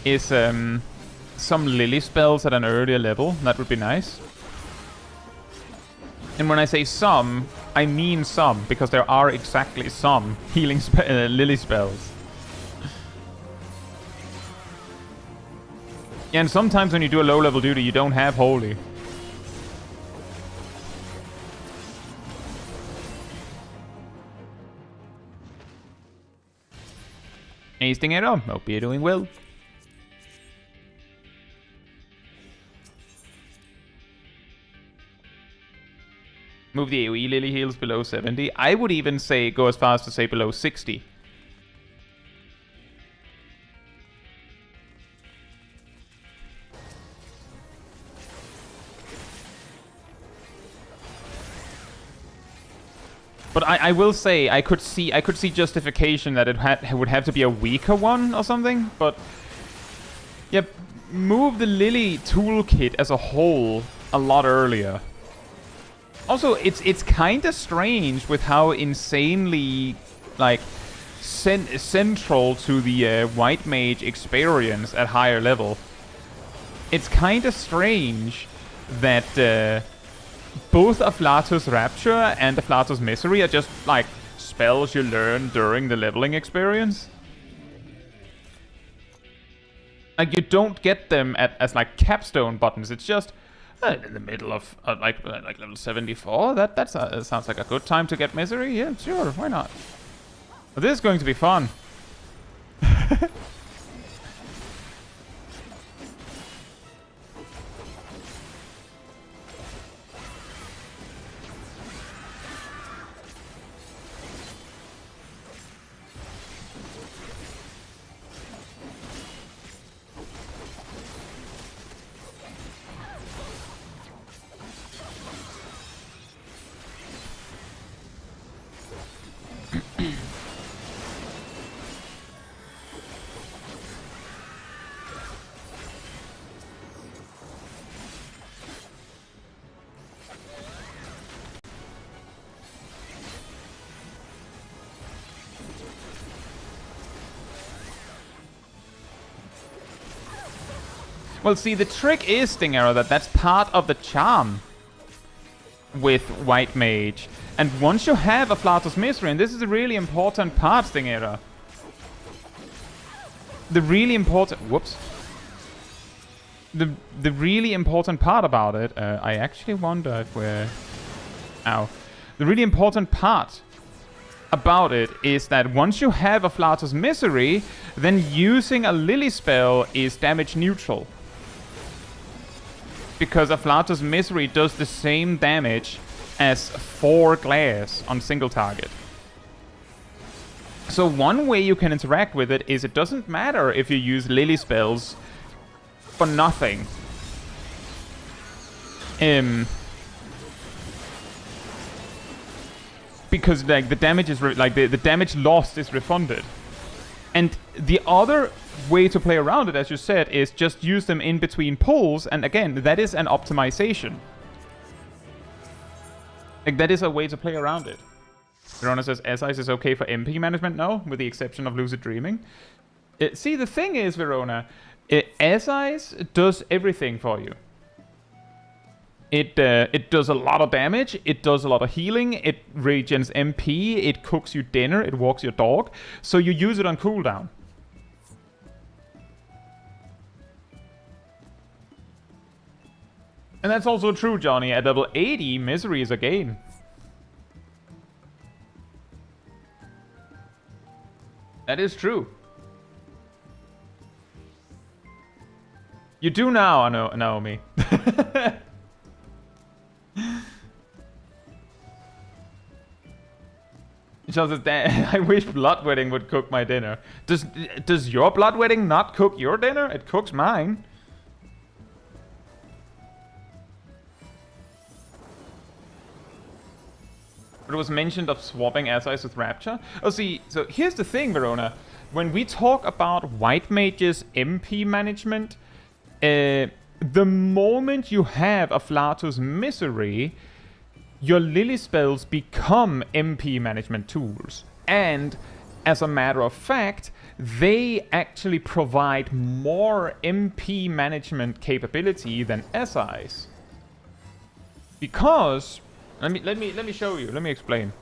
is some Lily spells at an earlier level. That would be nice. And when I say some, I mean some, because there are exactly some healing Lily spells. Yeah, and sometimes when you do a low-level duty, you don't have Holy. Tasting it up. Hope you're doing well. Move the AoE Lily heals below 70. I would even say go as far as to say below 60. But I will say I could see justification that it would have to be a weaker one or something. But yeah, move the Lily toolkit as a whole a lot earlier. Also, it's kind of strange with how insanely, like, central to the White Mage experience at higher level. It's kind of strange that both Afflatus Rapture and Afflatus Misery are just, like, spells you learn during the leveling experience. Like, you don't get them as, like, capstone buttons. It's just in the middle of like level 74. That sounds like a good time to get Misery. Yeah, sure, why not? But this is going to be fun. Well, see, the trick is, Sting Arrow, that's part of the charm with White Mage. And once you have a Afflatus Misery, and this is a really important part, Sting Arrow. The really important... Whoops. The really important part about it... I actually wonder if we're... Ow. The really important part about it is that once you have a Afflatus Misery, then using a Lily spell is damage neutral. Because Afflatus Misery does the same damage as 4 glares on single target. So one way you can interact with it is it doesn't matter if you use Lily spells for nothing. Because like the damage is the damage lost is refunded. And the other way to play around it, as you said, is just use them in between pulls, and again, that is an optimization. Like, that is a way to play around it. Verona says, S-Ice is okay for MP management? No, with the exception of Lucid Dreaming. See, the thing is, Verona, S-Ice does everything for you. It does a lot of damage, it does a lot of healing, it regens MP, it cooks you dinner, it walks your dog, so you use it on cooldown. And that's also true, Johnny. At level 80, Misery is a gain. That is true. You do now, Naomi. Just I wish Bloodwedding would cook my dinner. Does your Bloodwedding not cook your dinner? It cooks mine. It was mentioned of swapping S-Ice with Rapture. Oh, see, so here's the thing, Verona. When we talk about White Mage's MP management, the moment you have Afflatus Misery, your Lily spells become MP management tools. And, as a matter of fact, they actually provide more MP management capability than S-Ice. Because... Let me show you. Let me explain.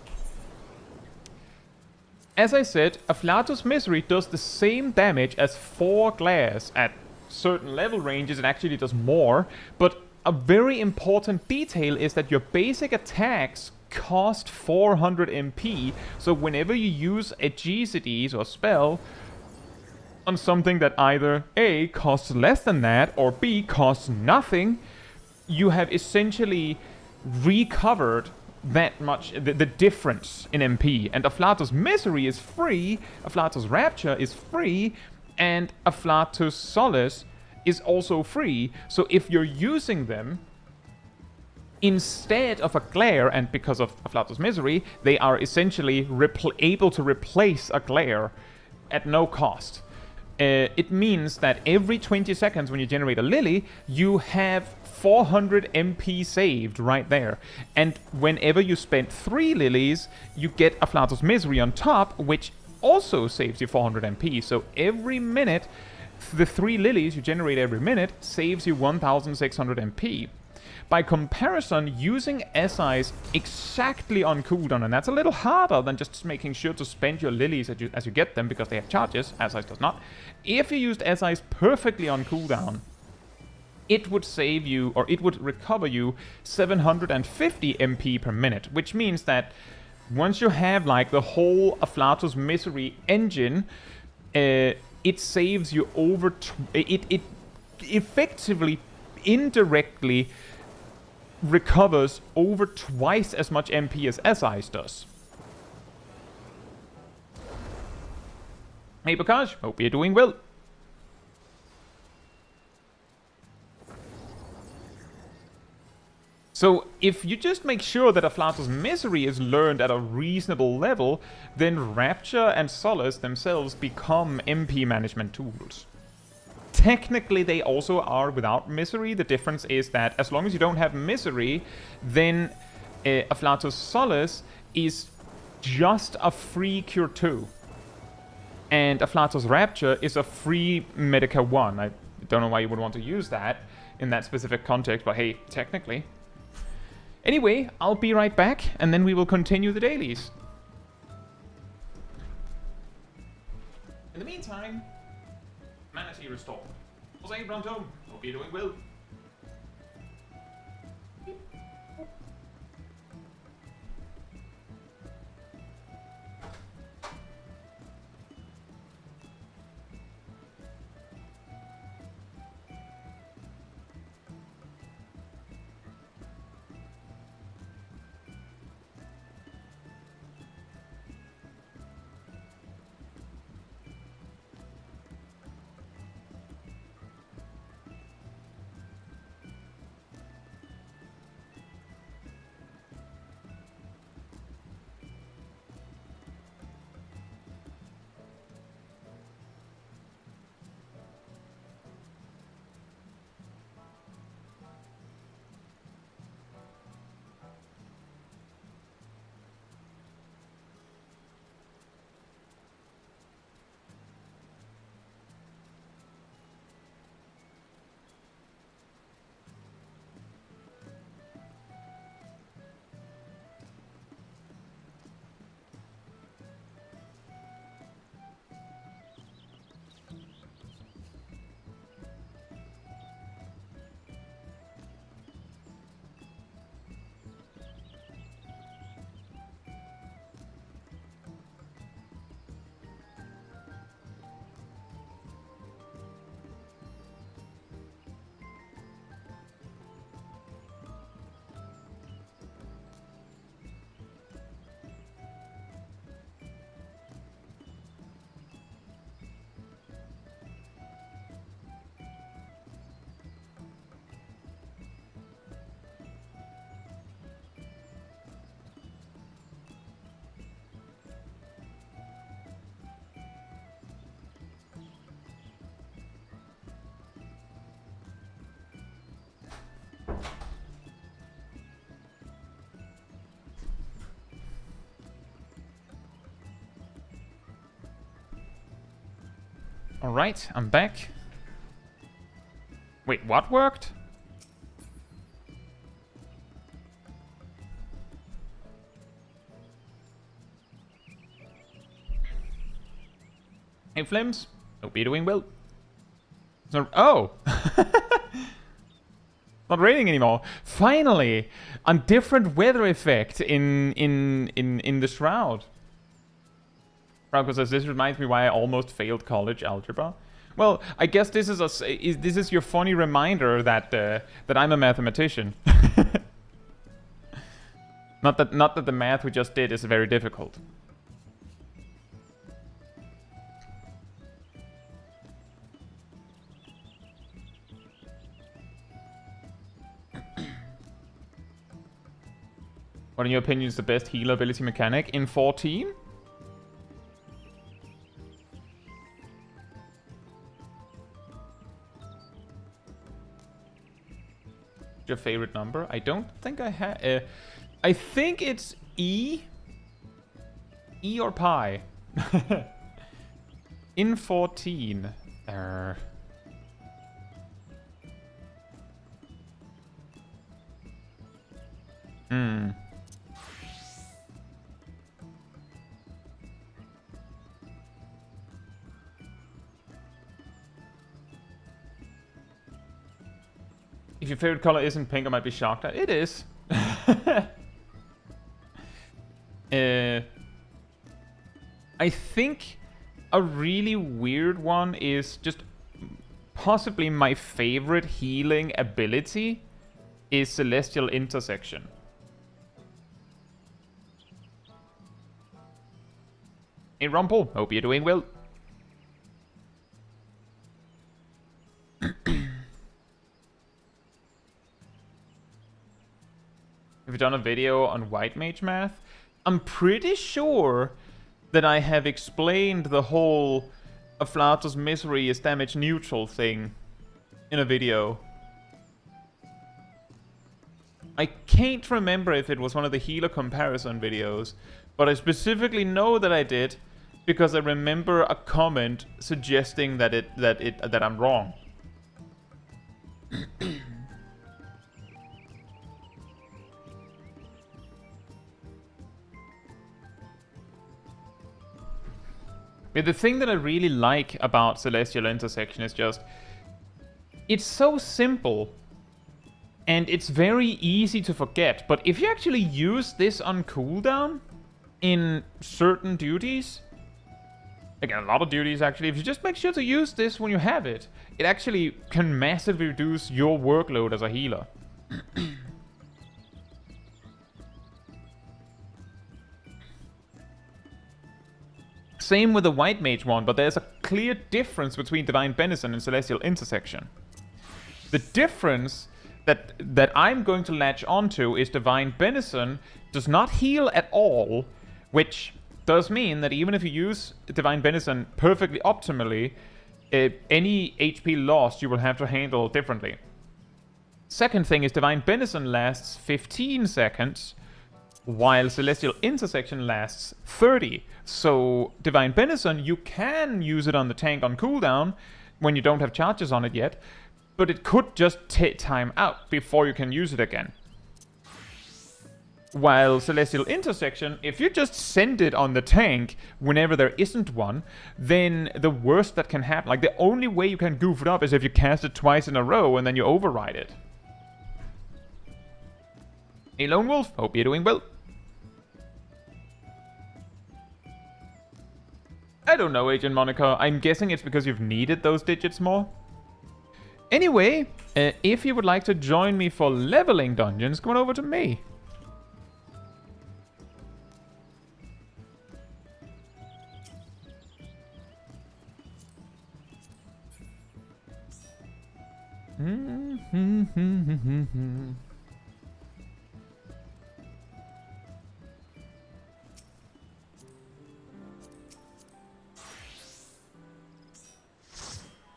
As I said, Afflatus Misery does the same damage as 4 glares. At certain level ranges, it actually does more. But a very important detail is that your basic attacks cost 400 MP. So whenever you use a G-Cities or spell on something that either A, costs less than that, or B, costs nothing, you have essentially recovered that much, the difference in MP. And Afflatus Misery is free, Afflatus Rapture is free, and Afflatus Solace is also free. So if you're using them instead of a glare, and because of Afflatus Misery, they are essentially able to replace a glare at no cost. It means that every 20 seconds when you generate a Lily, you have 400 MP saved right there. And whenever you spend 3 Lilies, you get Afflatus Misery on top, which also saves you 400 MP. So every minute, the 3 Lilies you generate every minute saves you 1600 MP. By comparison, using S-Ice exactly on cooldown, and that's a little harder than just making sure to spend your Lilies as you get them, because they have charges, S-Ice does not. If you used S-Ice perfectly on cooldown, it would save you, or it would recover you 750 MP per minute, which means that once you have like the whole Afflatus Misery engine, it saves you over... It effectively, indirectly recovers over twice as much MP as S-Ice does. Hey Bakash, hope you're doing well. So if you just make sure that Afflatus Misery is learned at a reasonable level, then Rapture and Solace themselves become MP management tools. Technically, they also are without Misery. The difference is that as long as you don't have Misery, then Afflatus Solace is just a free Cure 2. And Afflatus Rapture is a free Medica 1. Don't know why you would want to use that in that specific context, but hey, technically. Anyway, I'll be right back, and then we will continue the dailies. In the meantime, Manatee restored. Jose Brandon, hope you're doing well. Alright, I'm back. Wait, what worked? Hey, Flims. Hope you're doing well. It's not, oh! Not raining anymore. Finally! A different weather effect in the Shroud. Franco says, this reminds me why I almost failed college algebra. Well, I guess this is this is your funny reminder that that I'm a mathematician. Not that the math we just did is very difficult. What in your opinion is the best healer ability mechanic in 14? Your favorite number? I don't think I have. I think it's E. E or pi. In 14. If your favorite color isn't pink, I might be shocked. It is. I think a really weird one is just possibly my favorite healing ability is Celestial Intersection. Hey Rumple, hope you're doing well. Have you done a video on White Mage Math? I'm pretty sure that I have explained the whole Aflato's Misery is damage neutral thing in a video. I can't remember if it was one of the healer comparison videos, but I specifically know that I did because I remember a comment suggesting that I'm wrong. But the thing that I really like about Celestial Intersection is just... it's so simple. And it's very easy to forget. But if you actually use this on cooldown in certain duties... again, a lot of duties actually. If you just make sure to use this when you have it, it actually can massively reduce your workload as a healer. Same with the White Mage one, but there's a clear difference between Divine Benison and Celestial Intersection. The difference that I'm going to latch onto is Divine Benison does not heal at all, which does mean that even if you use Divine Benison perfectly optimally, any HP lost you will have to handle differently. Second thing is Divine Benison lasts 15 seconds, while Celestial Intersection lasts 30. So Divine Benison, you can use it on the tank on cooldown when you don't have charges on it yet, but it could just take time out before you can use it again. While Celestial Intersection, if you just send it on the tank whenever there isn't one, then the worst that can happen, like the only way you can goof it up is if you cast it twice in a row and then you override it. Hey Lone Wolf, hope you're doing well. I don't know, Agent Monica. I'm guessing it's because you've needed those digits more. Anyway, if you would like to join me for leveling dungeons, come on over to me.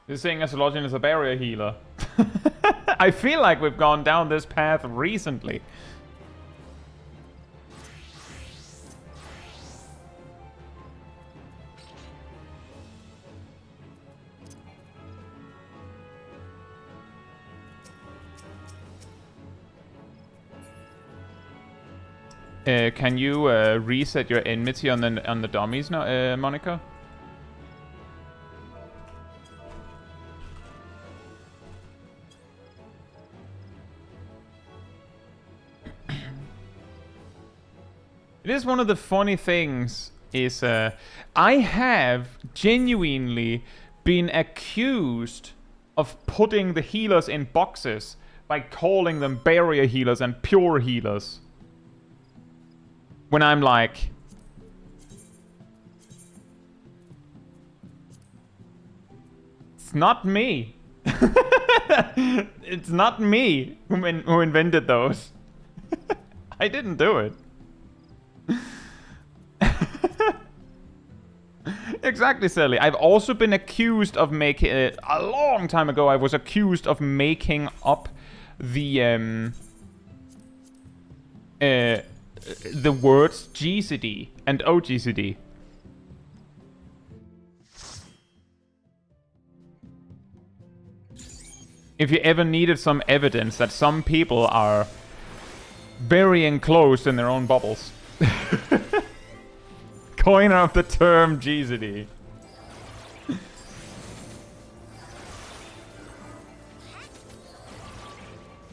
You're saying Astrologian is a barrier healer. I feel like we've gone down this path recently. Can you reset your enmity on the dummies now, Monica? It is one of the funny things is I have genuinely been accused of putting the healers in boxes by calling them barrier healers and pure healers. When I'm like... it's not me. It's not me who invented those. I didn't do it. Exactly, Sally. I've also been accused of making... a long time ago, I was accused of making up the words GCD and OGCD. If you ever needed some evidence that some people are very enclosed in their own bubbles. Coiner of the term GCD.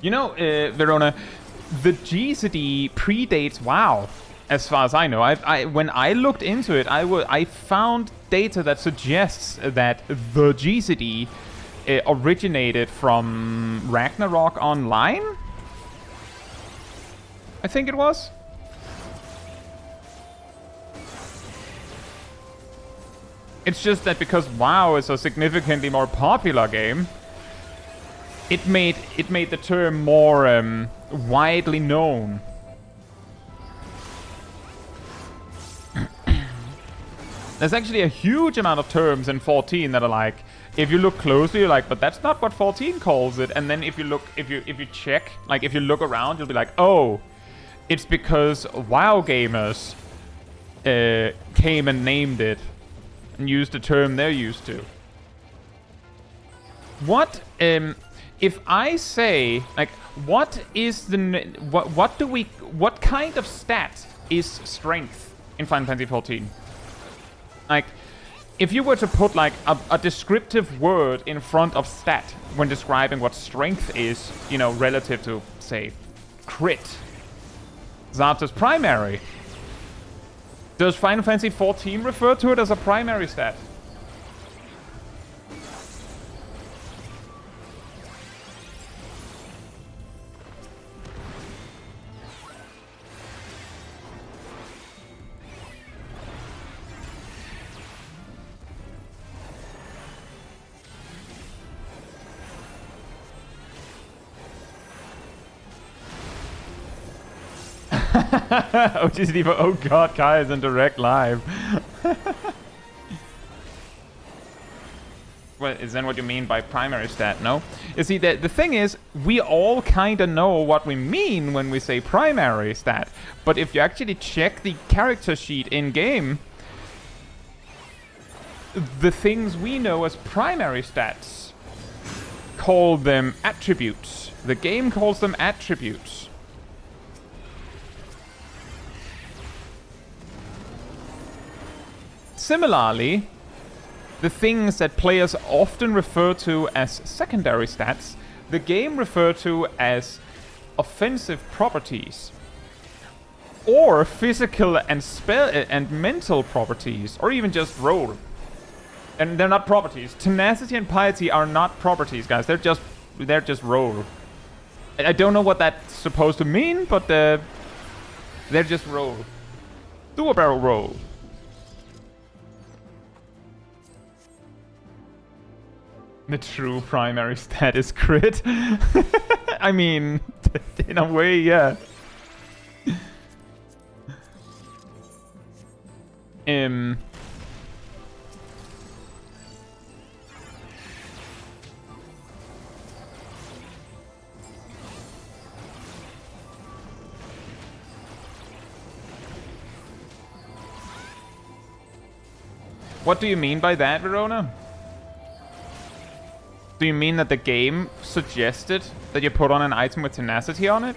You know, Verona, the GCD predates WoW, as far as I know. When I looked into it, I found data that suggests that the GCD originated from Ragnarok Online? I think it was. It's just that because WoW is a significantly more popular game, it made the term more widely known. There's actually a huge amount of terms in 14 that are like, if you look closely, you're like, but that's not what 14 calls it. And then if you check, like if you look around, you'll be like, oh, it's because WoW gamers came and named it and used the term they're used to. What? if I say, like, what is the... What kind of stat is strength in Final Fantasy XIV? Like, if you were to put, like, a descriptive word in front of stat when describing what strength is, you know, relative to, say, crit, that's as primary. Does Final Fantasy XIV refer to it as a primary stat? Oh god, Kai is in direct live. Well, is that what you mean by primary stat? No? You see, the thing is, we all kind of know what we mean when we say primary stat. But if you actually check the character sheet in-game, the things we know as primary stats call them attributes. The game calls them attributes. Similarly, the things that players often refer to as secondary stats, the game refer to as offensive properties, or physical and spell and mental properties, or even just roll. And they're not properties. Tenacity and piety are not properties, guys. They're just roll. I don't know what that's supposed to mean, but they're just roll. Do a barrel roll. The true primary stat is crit. I mean, in a way, yeah. What do you mean by that, Verona? Do you mean that the game suggested that you put on an item with tenacity on it?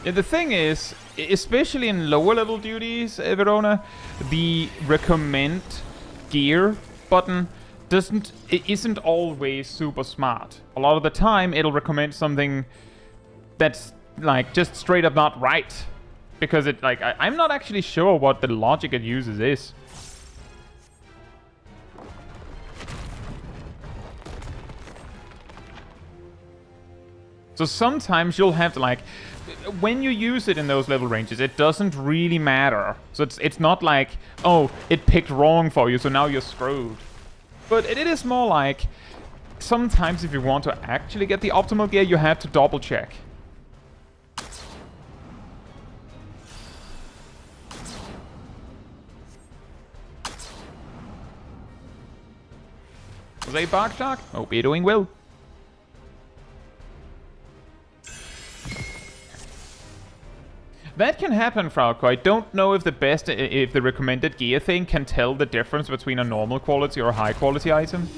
Yeah, the thing is, especially in lower level duties, Verona, the recommend gear button isn't always super smart. A lot of the time, it'll recommend something that's like just straight up not right, because it like I'm not actually sure what the logic it uses is. So sometimes you'll have to, like, when you use it in those level ranges, it doesn't really matter. So it's not like, oh, it picked wrong for you, so now you're screwed. But it is more like, sometimes if you want to actually get the optimal gear, you have to double check. Was a bark shark? Hope you're doing well. That can happen, Frauko. I don't know if the recommended gear thing can tell the difference between a normal quality or a high quality item.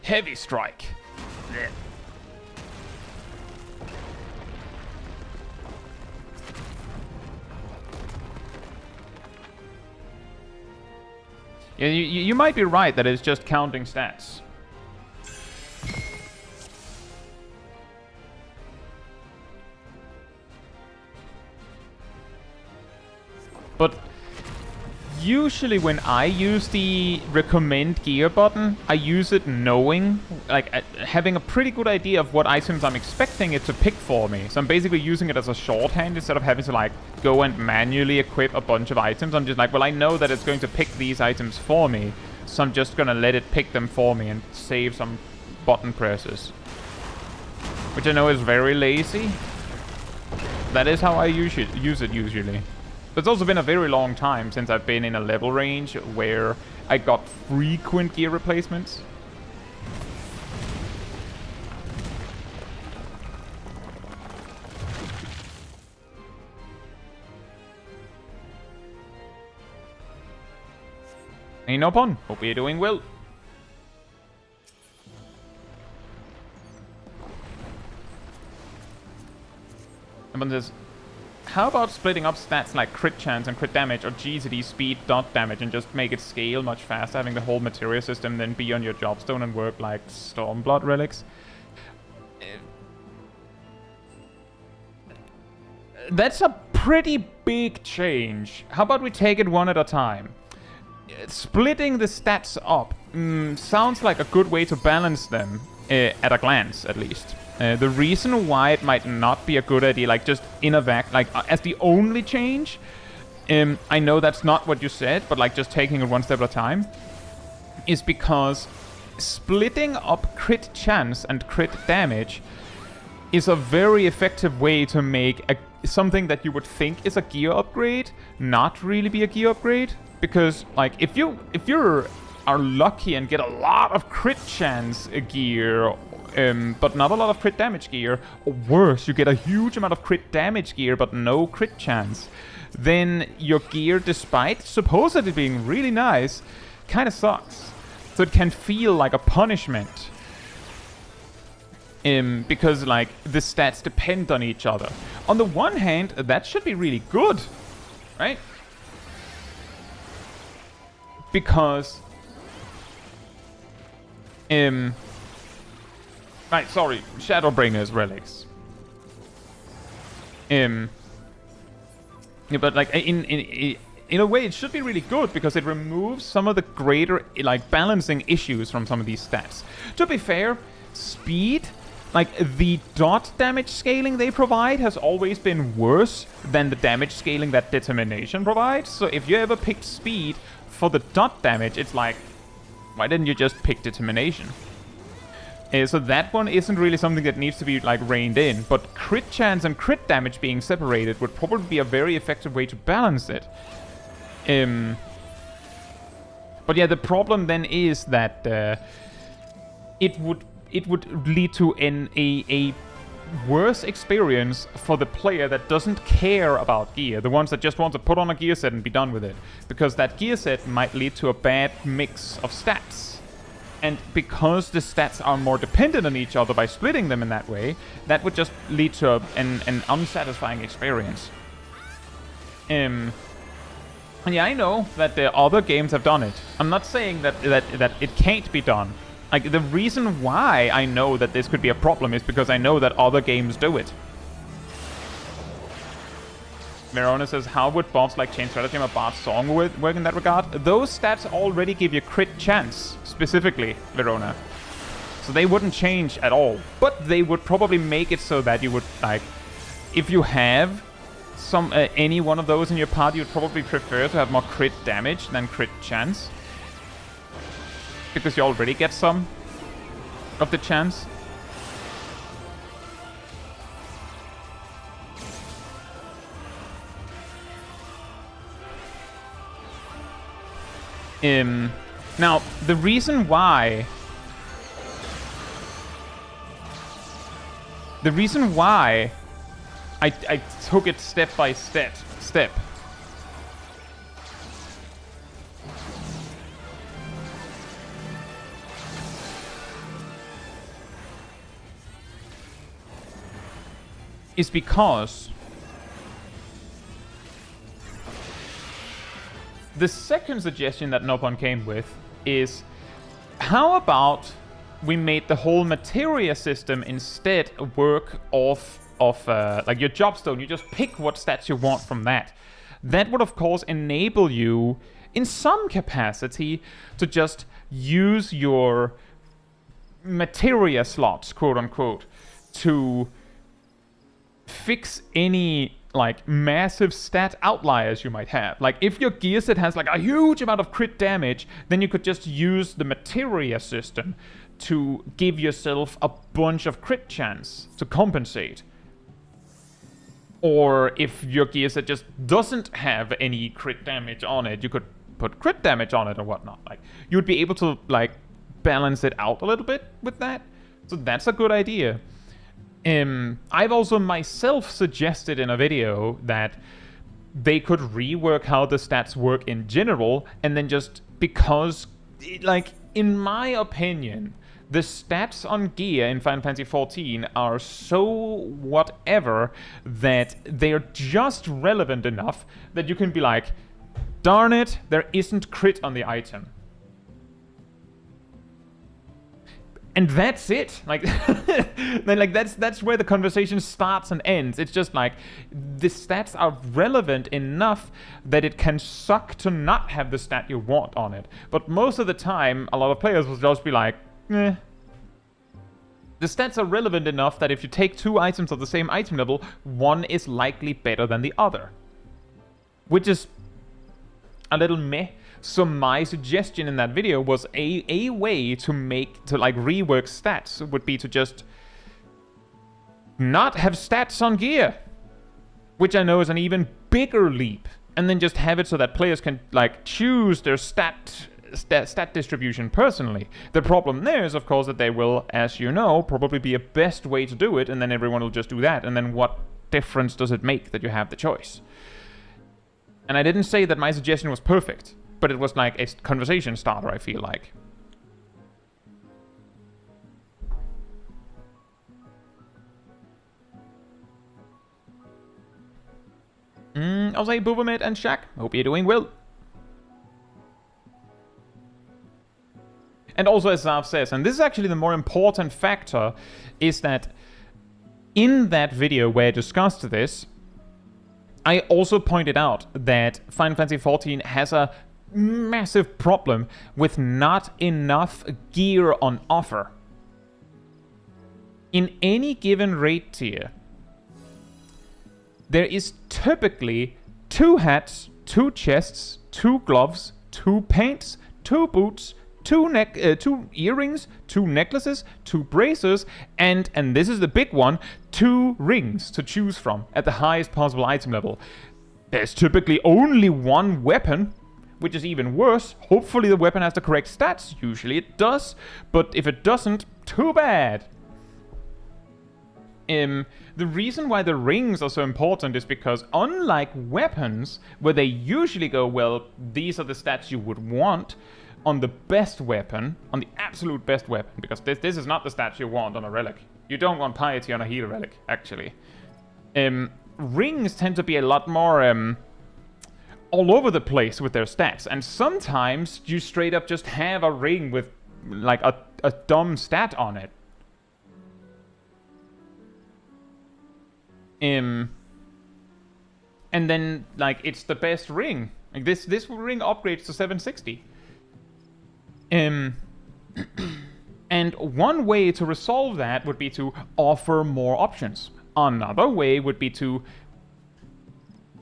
Heavy strike. Blech. Yeah, you might be right that it's just counting stats. But usually when I use the recommend gear button, I use it knowing, like having a pretty good idea of what items I'm expecting it to pick for me. So I'm basically using it as a shorthand instead of having to like go and manually equip a bunch of items. I'm just like, well, I know that it's going to pick these items for me, so I'm just gonna let it pick them for me and save some button presses. Which I know is very lazy. That is how I use it usually. It's also been a very long time since I've been in a level range where I got frequent gear replacements. Ain't no pun. Hope you're doing well. Someone says, how about splitting up stats like crit chance and crit damage or GCD speed dot damage and just make it scale much faster, having the whole materia system then be on your jobstone and work like Stormblood relics? That's a pretty big change. How about we take it one at a time? Splitting the stats up sounds like a good way to balance them, at a glance at least. The reason why it might not be a good idea, like just in a vac, like as the only change, I know that's not what you said, but like just taking it one step at a time, is because splitting up crit chance and crit damage is a very effective way to make something that you would think is a gear upgrade not really be a gear upgrade. Because like if you are lucky and get a lot of crit chance gear, but not a lot of crit damage gear, or worse, you get a huge amount of crit damage gear but no crit chance, then your gear, despite supposedly being really nice, kind of sucks. So it can feel like a punishment. Because like the stats depend on each other. On the one hand, that should be really good, right? Because right, sorry, Shadowbringer's relics. Yeah, but like in a way it should be really good because it removes some of the greater like balancing issues from some of these stats. To be fair, speed, like the dot damage scaling they provide has always been worse than the damage scaling that Determination provides. So if you ever picked speed for the dot damage, it's like, why didn't you just pick Determination? So that one isn't really something that needs to be like reined in, but crit chance and crit damage being separated would probably be a very effective way to balance it. But yeah, the problem then is that it would lead to a worse experience for the player that doesn't care about gear, the ones that just want to put on a gear set and be done with it, because that gear set might lead to a bad mix of stats. And because the stats are more dependent on each other by splitting them in that way, that would just lead to an unsatisfying experience. And yeah, I know that the other games have done it. I'm not saying that it can't be done. Like, the reason why I know that this could be a problem is because I know that other games do it. Verona says, how would buffs like Chain Stratagem or Bard's Song work in that regard? Those stats already give you crit chance, specifically, Verona. So they wouldn't change at all. But they would probably make it so that you would, like, if you have any one of those in your party, you'd probably prefer to have more crit damage than crit chance. Because you already get some of the chance. Now, the reason why I took it step by step is because the second suggestion that Nopon came with is, how about we made the whole materia system instead work off of like your jobstone? You just pick what stats you want from that. That would of course enable you in some capacity to just use your materia slots, quote unquote, to fix any like massive stat outliers you might have. Like if your gear set has like a huge amount of crit damage, then you could just use the materia system to give yourself a bunch of crit chance to compensate. Or if your gear set just doesn't have any crit damage on it, you could put crit damage on it or whatnot. Like you'd be able to like balance it out a little bit with that. So that's a good idea. I've also myself suggested in a video that they could rework how the stats work in general, and then just because, like, in my opinion, the stats on gear in Final Fantasy XIV are so whatever that they're just relevant enough that you can be like, darn it, there isn't crit on the item. And that's it. Like, then like that's where the conversation starts and ends. It's just like the stats are relevant enough that it can suck to not have the stat you want on it. But most of the time, a lot of players will just be like, eh. The stats are relevant enough that if you take two items of the same item level, one is likely better than the other. Which is a little meh. So my suggestion in that video was a way to like rework stats would be to just not have stats on gear, which I know is an even bigger leap, and then just have it so that players can like choose their stat distribution personally. The problem there is of course that they will, as you know, probably be a best way to do it, and then everyone will just do that, and then what difference does it make that you have the choice? And I didn't say that my suggestion was perfect, but it was like a conversation starter, I feel like. I'll say Boobermid and Shaq, hope you're doing well. And also as Zav says, and this is actually the more important factor, is that in that video where I discussed this, I also pointed out that Final Fantasy XIV has a massive problem with not enough gear on offer. In any given raid tier, there is typically 2 hats, 2 chests, 2 gloves, 2 paints, 2 boots, 2 earrings, 2 necklaces, 2 bracers, and this is the big one, 2 rings to choose from at the highest possible item level. There's typically only 1 weapon, which is even worse. Hopefully the weapon has the correct stats. Usually it does, but if it doesn't, too bad. The reason why the rings are so important is because unlike weapons, where they usually go, well, these are the stats you would want on the best weapon, on the absolute best weapon, because this is not the stats you want on a relic. You don't want piety on a healer relic, actually. Rings tend to be a lot more all over the place with their stats, and sometimes you straight up just have a ring with like a dumb stat on it. And then like it's the best ring. Like this ring upgrades to 760. And one way to resolve that would be to offer more options. Another way would be to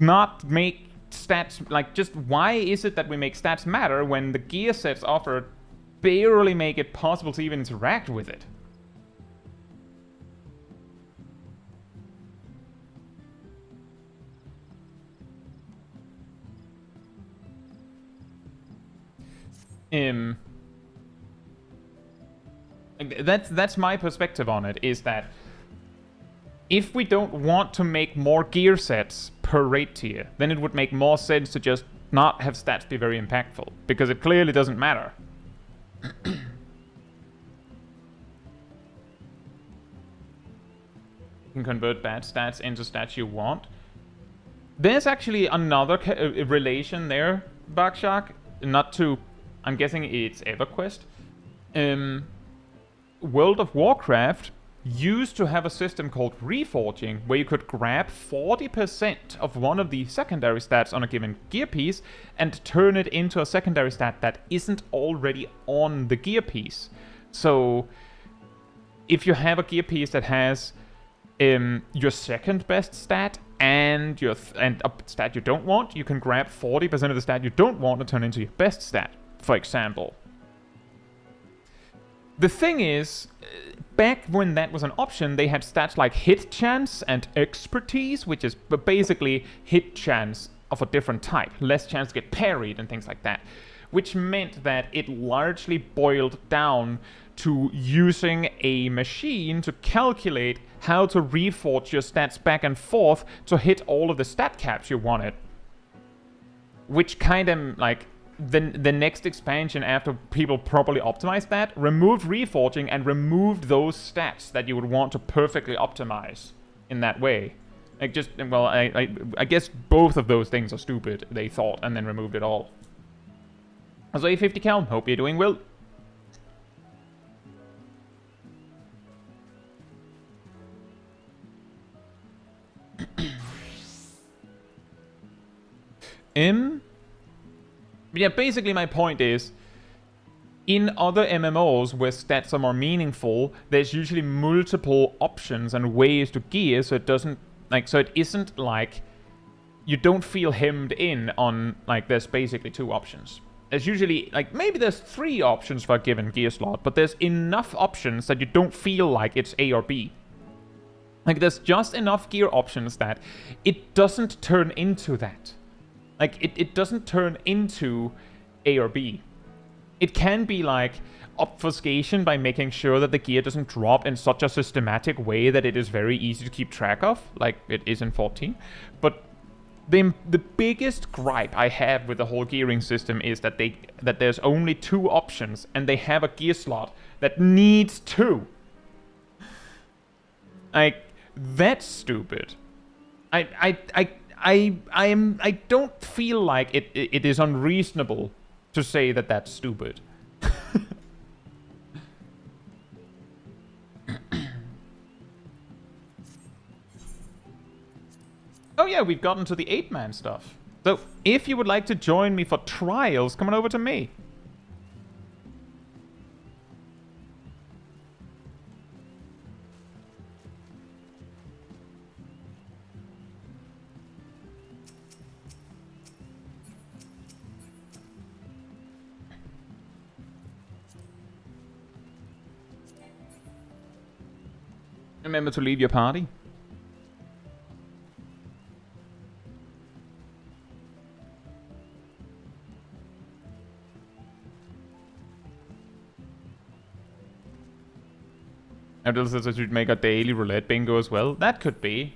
not make stats, like, just why is it that we make stats matter when the gear sets offered barely make it possible to even interact with it? That's my perspective on it, is that if we don't want to make more gear sets per raid tier, then it would make more sense to just not have stats be very impactful, because it clearly doesn't matter. You can convert bad stats into stats you want. There's actually another relation there, Bakshark. Not to... I'm guessing it's EverQuest. World of Warcraft used to have a system called Reforging, where you could grab 40% of one of the secondary stats on a given gear piece and turn it into a secondary stat that isn't already on the gear piece. So, if you have a gear piece that has your second best stat and and a stat you don't want, you can grab 40% of the stat you don't want and turn into your best stat, for example. The thing is, back when that was an option, they had stats like hit chance and expertise, which is basically hit chance of a different type, less chance to get parried and things like that, which meant that it largely boiled down to using a machine to calculate how to reforge your stats back and forth to hit all of the stat caps you wanted. Which kind of, like, the next expansion after people properly optimized that, removed reforging and removed those stats that you would want to perfectly optimize in that way. Like, just, well, I guess both of those things are stupid, they thought, and then removed it all. So A50 Cal, hope you're doing well. Yeah, basically my point is, in other MMOs where stats are more meaningful, there's usually multiple options and ways to gear, so it doesn't, like, so it isn't like you don't feel hemmed in on, like, there's basically 2 options. There's usually, like, maybe there's 3 options for a given gear slot, but there's enough options that you don't feel like it's A or B. Like, there's just enough gear options that it doesn't turn into that. Like, it doesn't turn into A or B. It can be, like, obfuscation by making sure that the gear doesn't drop in such a systematic way that it is very easy to keep track of, like it is in 14. But the biggest gripe I have with the whole gearing system is that there's only 2 options, and they have a gear slot that needs 2. Like, that's stupid. I don't feel like it is unreasonable to say that that's stupid. Oh yeah, we've gotten to the 8-man stuff. So, if you would like to join me for trials, come on over to me. Remember to leave your party. Abdul says I should make a daily roulette bingo as well. That could be.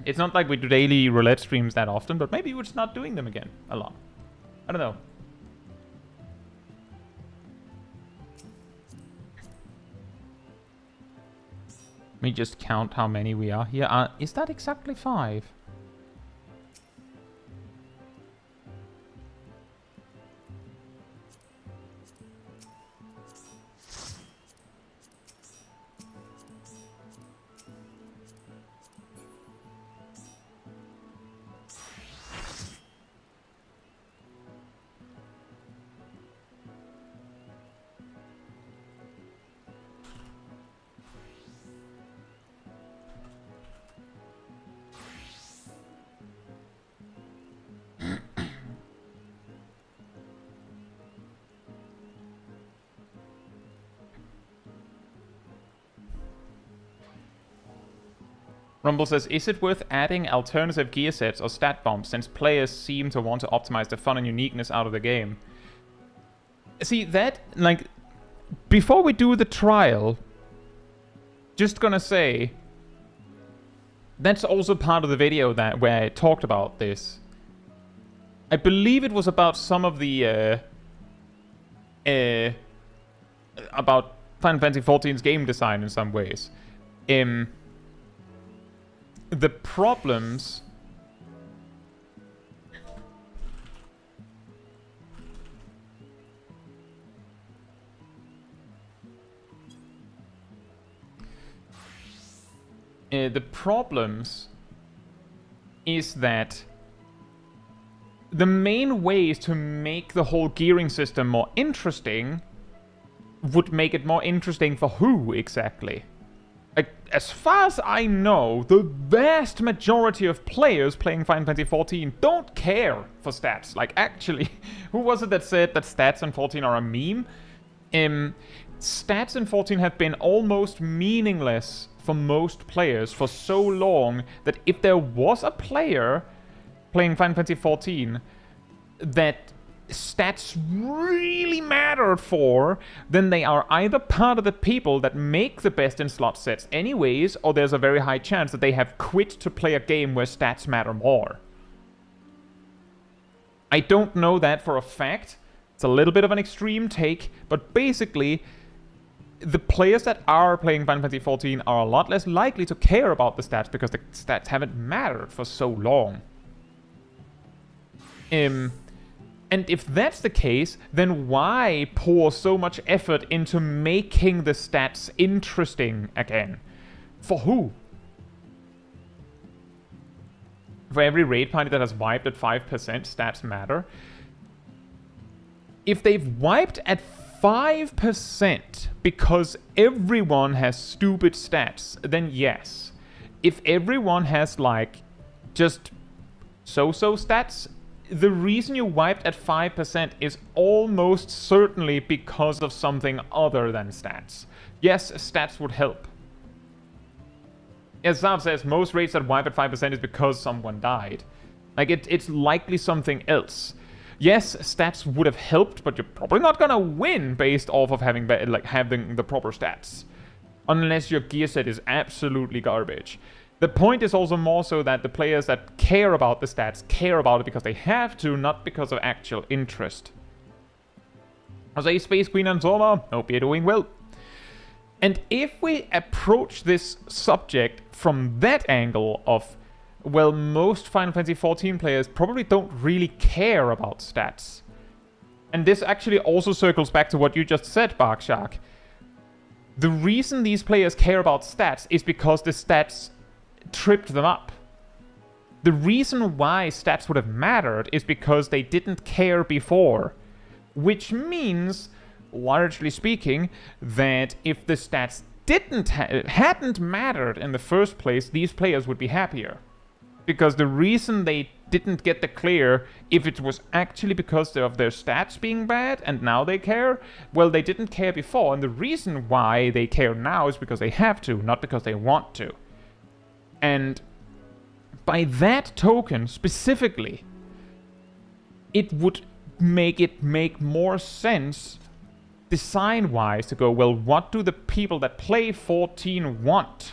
It's not like we do daily roulette streams that often, but maybe we're just not doing them again a lot. I don't know. Let me just count how many we are here. Is that exactly 5? Rumble says, is it worth adding alternative gear sets or stat bumps since players seem to want to optimize the fun and uniqueness out of the game? See, that, like, before we do the trial, just gonna say, that's also part of the video that where I talked about this. I believe it was about some of the, about Final Fantasy XIV's game design in some ways. the problems is that the main ways to make the whole gearing system more interesting would make it more interesting for who exactly? Like, as far as I know, the vast majority of players playing Final Fantasy XIV don't care for stats. Like, actually, who was it that said that stats in 14 are a meme? Stats in 14 have been almost meaningless for most players for so long that if there was a player playing Final Fantasy XIV that stats really mattered for, then they are either part of the people that make the best in slot sets anyways, or there's a very high chance that they have quit to play a game where stats matter more. I don't know that for a fact. It's a little bit of an extreme take, but basically, the players that are playing Final Fantasy XIV are a lot less likely to care about the stats because the stats haven't mattered for so long. And if that's the case, then why pour so much effort into making the stats interesting again? For who? For every raid party that has wiped at 5%, stats matter. If they've wiped at 5% because everyone has stupid stats, then yes. If everyone has, like, just so-so stats, the reason you wiped at 5% is almost certainly because of something other than stats. Yes, stats would help. As Zav says, most raids that wipe at 5% is because someone died. Like, it's likely something else. Yes, stats would have helped, but you're probably not gonna win based off of having the proper stats. Unless your gear set is absolutely garbage. The point is also more so that the players that care about the stats care about it because they have to, not because of actual interest. Jose, Space Queen and Zoma, hope you're doing well. And if we approach this subject from that angle of, well, most Final Fantasy XIV players probably don't really care about stats. And this actually also circles back to what you just said, Barkshark. The reason these players care about stats is because the stats tripped them up. The reason why stats would have mattered is because they didn't care before. Which means, largely speaking, that if the stats hadn't mattered in the first place, these players would be happier. Because the reason they didn't get the clear, if it was actually because of their stats being bad and now they care, well, they didn't care before. And the reason why they care now is because they have to, not because they want to. And by that token, specifically, it would make more sense design-wise to go, well, what do the people that play 14 want?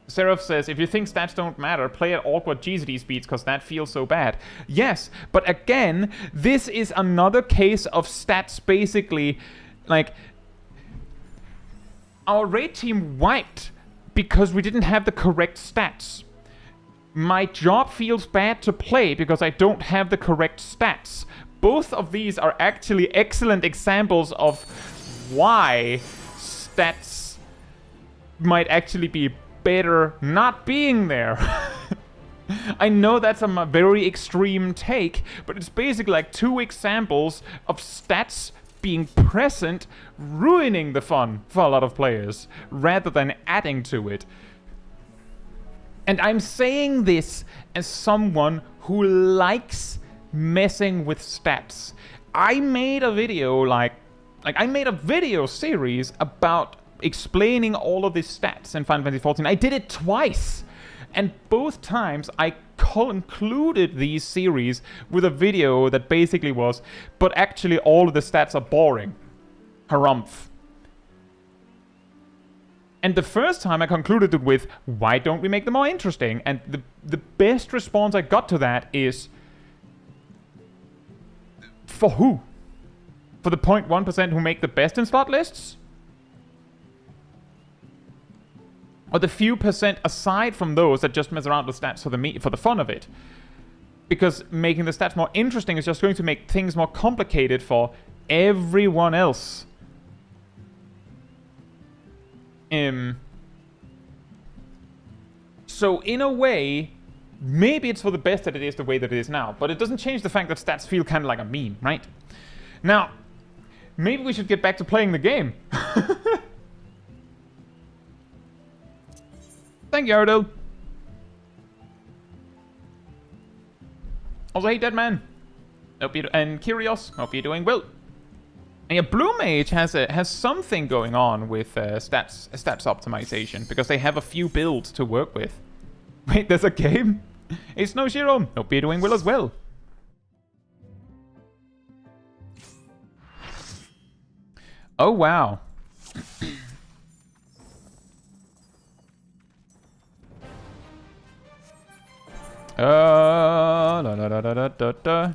Seraph says, if you think stats don't matter, play at awkward GZD speeds because that feels so bad. Yes, but again, this is another case of stats basically, like, our raid team wiped because we didn't have the correct stats. My job feels bad to play because I don't have the correct stats. Both of these are actually excellent examples of why stats might actually be better not being there. I know that's a very extreme take, but it's basically like two examples of stats being present, ruining the fun for a lot of players, rather than adding to it. And I'm saying this as someone who likes messing with stats. I made a video I made a video series about explaining all of these stats in Final Fantasy XIV. I did it twice. And both times I concluded these series with a video that basically was, but actually all of the stats are boring. Harumph. And the first time I concluded it with, why don't we make them more interesting? And the best response I got to that is, for who? For the 0.1% who make the best in slot lists? or the few percent aside from those that just mess around with stats for the fun of it. Because making the stats more interesting is just going to make things more complicated for everyone else. So in a way, maybe it's for the best that it is the way that it is now, but it doesn't change the fact that stats feel kind of like a meme, right? Now, maybe we should get back to playing the game. Thank you, Ardell. Also, hey, Deadman. And Kyrios, hope you're doing well. And yeah, Blue Mage has something going on with stats optimization, because they have a few builds to work with. Wait, there's a game? Hey, Snow Shiro, hope you're doing well as well. Oh, wow.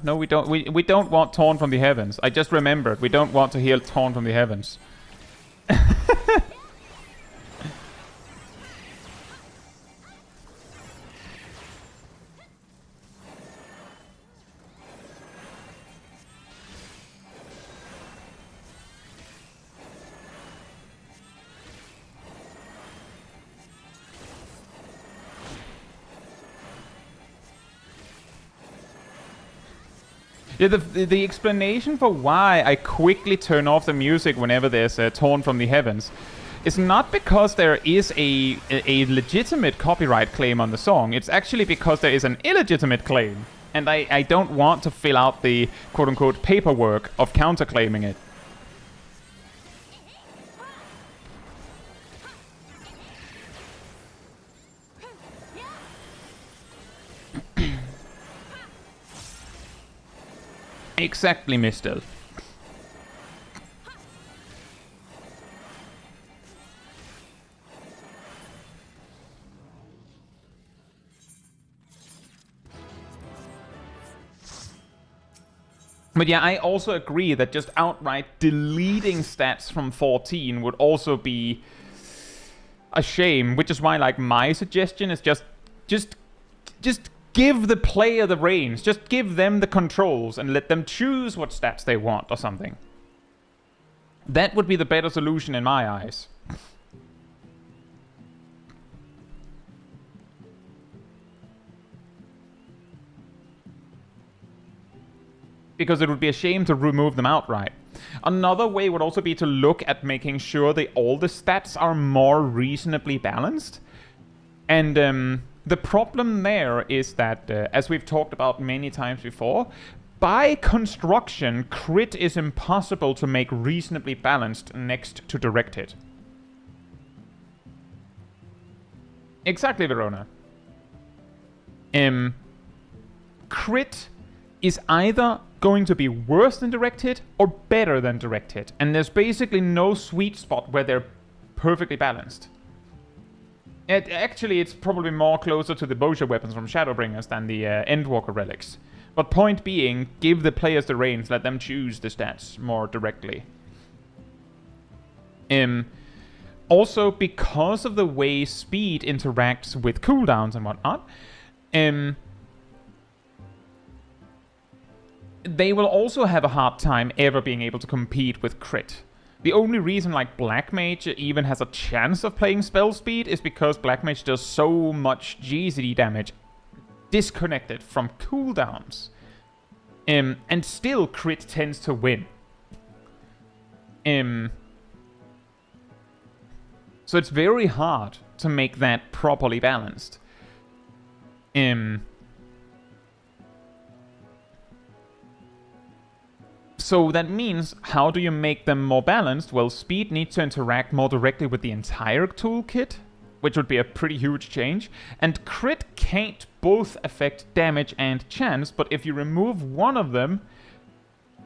No, we don't. We don't want Torn from the Heavens. I just remembered. We don't want to hear Torn from the Heavens. Yeah, the explanation for why I quickly turn off the music whenever there's Torn from the Heavens is not because there is a legitimate copyright claim on the song. It's actually because there is an illegitimate claim. And I don't want to fill out the quote-unquote paperwork of counterclaiming it. Exactly, Mister. But yeah, I also agree that just outright deleting stats from 14 would also be a shame, which is why, like, my suggestion is just give the player the reins. Just give them the controls and let them choose what stats they want or something. That would be the better solution in my eyes. Because it would be a shame to remove them outright. Another way would also be to look at making sure that all the stats are more reasonably balanced. And the problem there is that, as we've talked about many times before, by construction, crit is impossible to make reasonably balanced next to directed. Exactly, Verona. Crit is either going to be worse than directed or better than directed. And there's basically no sweet spot where they're perfectly balanced. Actually, it's probably more closer to the Bosha weapons from Shadowbringers than the Endwalker relics. But point being, give the players the reins, let them choose the stats more directly. Also, because of the way speed interacts with cooldowns and whatnot, they will also have a hard time ever being able to compete with crit. The only reason, like, Black Mage even has a chance of playing spell speed is because Black Mage does so much GCD damage disconnected from cooldowns. And still crit tends to win. So it's very hard to make that properly balanced. So that means, how do you make them more balanced? Well, speed needs to interact more directly with the entire toolkit, which would be a pretty huge change. And crit can't both affect damage and chance, but if you remove one of them,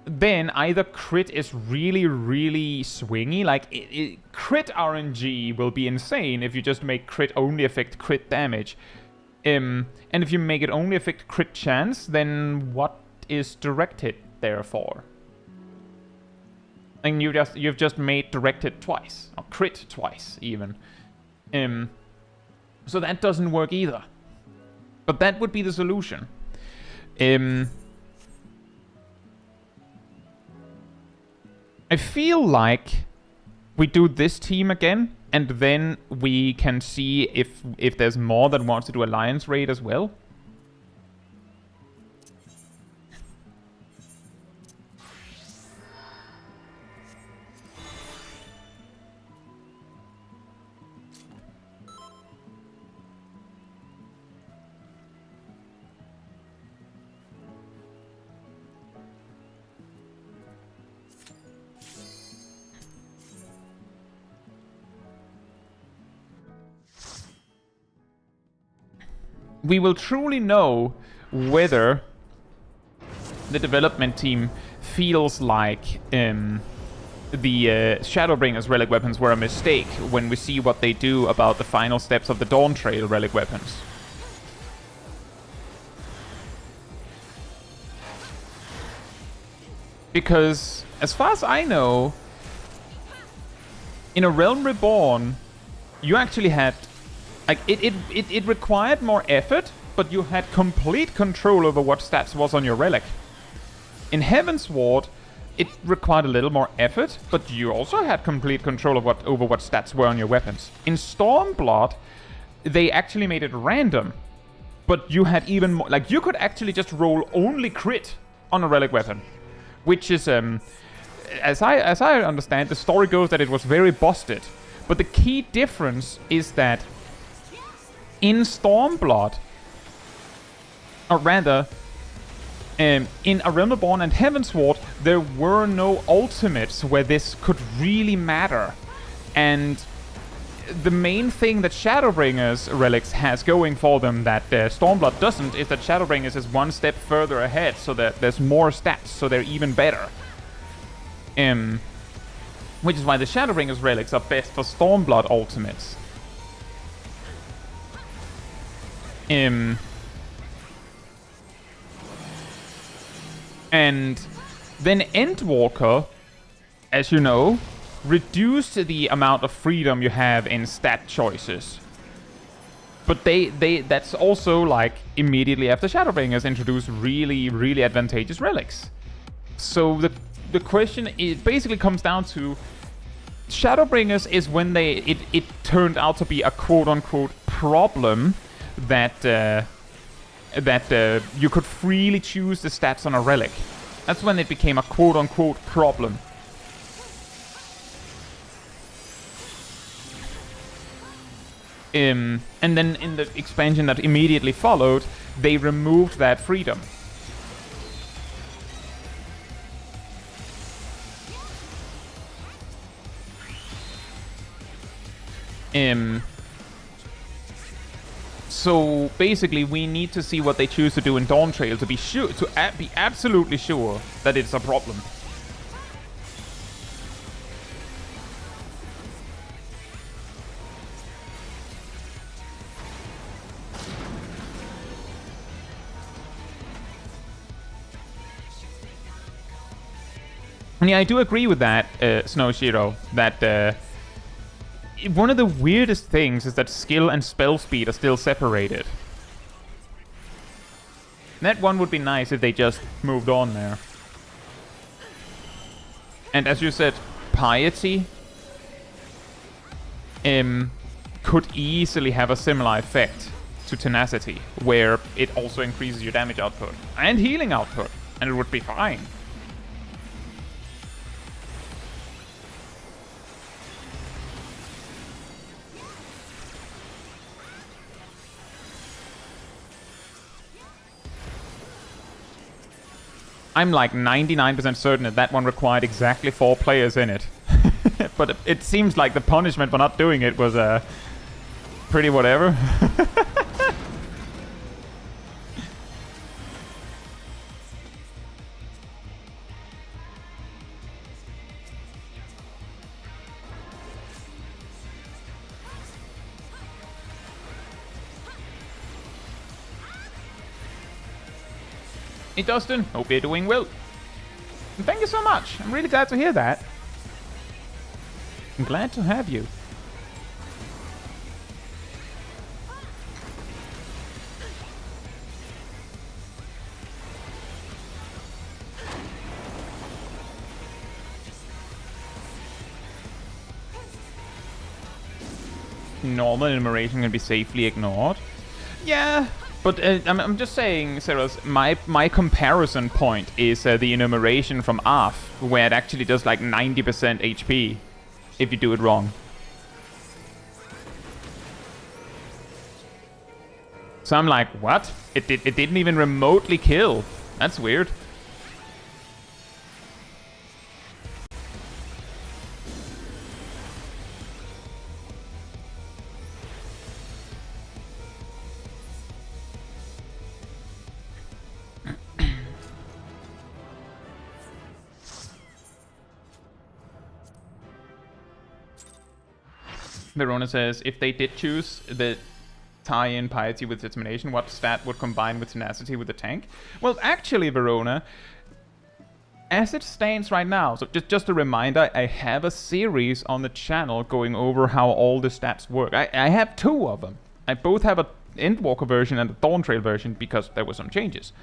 then either crit is really, really swingy. Like, crit RNG will be insane if you just make crit only affect crit damage. And if you make it only affect crit chance, then what is directed there for? And you've just made directed twice, or crit twice even. So that doesn't work either. But that would be the solution. I feel like we do this team again, and then we can see if there's more that wants to do Alliance Raid as well. We will truly know whether the development team feels like the Shadowbringers relic weapons were a mistake when we see what they do about the final steps of the Dawntrail relic weapons. Because, as far as I know, in A Realm Reborn, you actually had... Like, it required more effort, but you had complete control over what stats was on your relic. In Heavensward, it required a little more effort, but you also had complete control of over what stats were on your weapons. In Stormblood, they actually made it random, but you had even more... Like, you could actually just roll only crit on a relic weapon, which is, as I understand, the story goes that it was very busted. But the key difference is that in Stormblood, or rather, in A Realm Reborn and Heavensward, there were no ultimates where this could really matter. And the main thing that Shadowbringers relics has going for them that Stormblood doesn't is that Shadowbringers is one step further ahead, so that there's more stats, so they're even better. Which is why the Shadowbringers relics are best for Stormblood ultimates. And then Endwalker, as you know, reduced the amount of freedom you have in stat choices. But that's also like immediately after Shadowbringers introduced really, really advantageous relics. So the question, it basically comes down to Shadowbringers is when it turned out to be a quote-unquote problem that you could freely choose the stats on a relic. That's when it became a quote-unquote problem. And then in the expansion that immediately followed, they removed that freedom. So basically, we need to see what they choose to do in Dawntrail to be sure, be absolutely sure that it's a problem. And yeah, I do agree with that, Snowshiro, that one of the weirdest things is that skill and spell speed are still separated. That one would be nice if they just moved on there. And as you said, Piety could easily have a similar effect to Tenacity, where it also increases your damage output and healing output, and it would be fine. I'm like 99% certain that one required exactly 4 players in it. But it seems like the punishment for not doing it was pretty whatever. Hey Dustin, hope you're doing well. And thank you so much. I'm really glad to hear that. I'm glad to have you. normal enumeration can be safely ignored. Yeah, but I'm just saying, Ceros, my comparison point is the enumeration from AF, where it actually does like 90% HP if you do it wrong. So I'm like, what? It didn't even remotely kill. That's weird. Verona says, if they did choose the tie-in piety with determination, what stat would combine with tenacity with the tank? Well, actually, Verona, as it stands right now, so just a reminder, I have a series on the channel going over how all the stats work. I have 2 of them. I both have a Endwalker version and a Dawntrail version because there were some changes.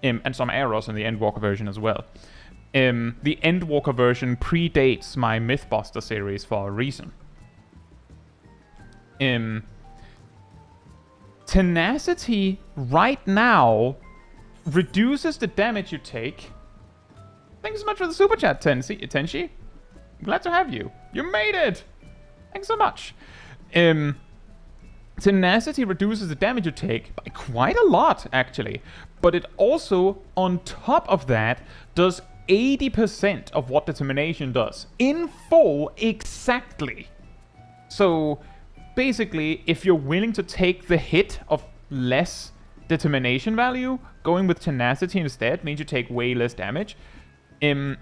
And some errors in the Endwalker version as well. The Endwalker version predates my Mythbuster series for a reason. Tenacity right now reduces the damage you take. Thanks so much for the super chat, Tenshi. Glad to have you. You made it! Thanks so much. Tenacity reduces the damage you take by quite a lot, actually. But it also, on top of that, does 80% of what determination does. In full, exactly. So basically, if you're willing to take the hit of less determination value, going with tenacity instead means you take way less damage. One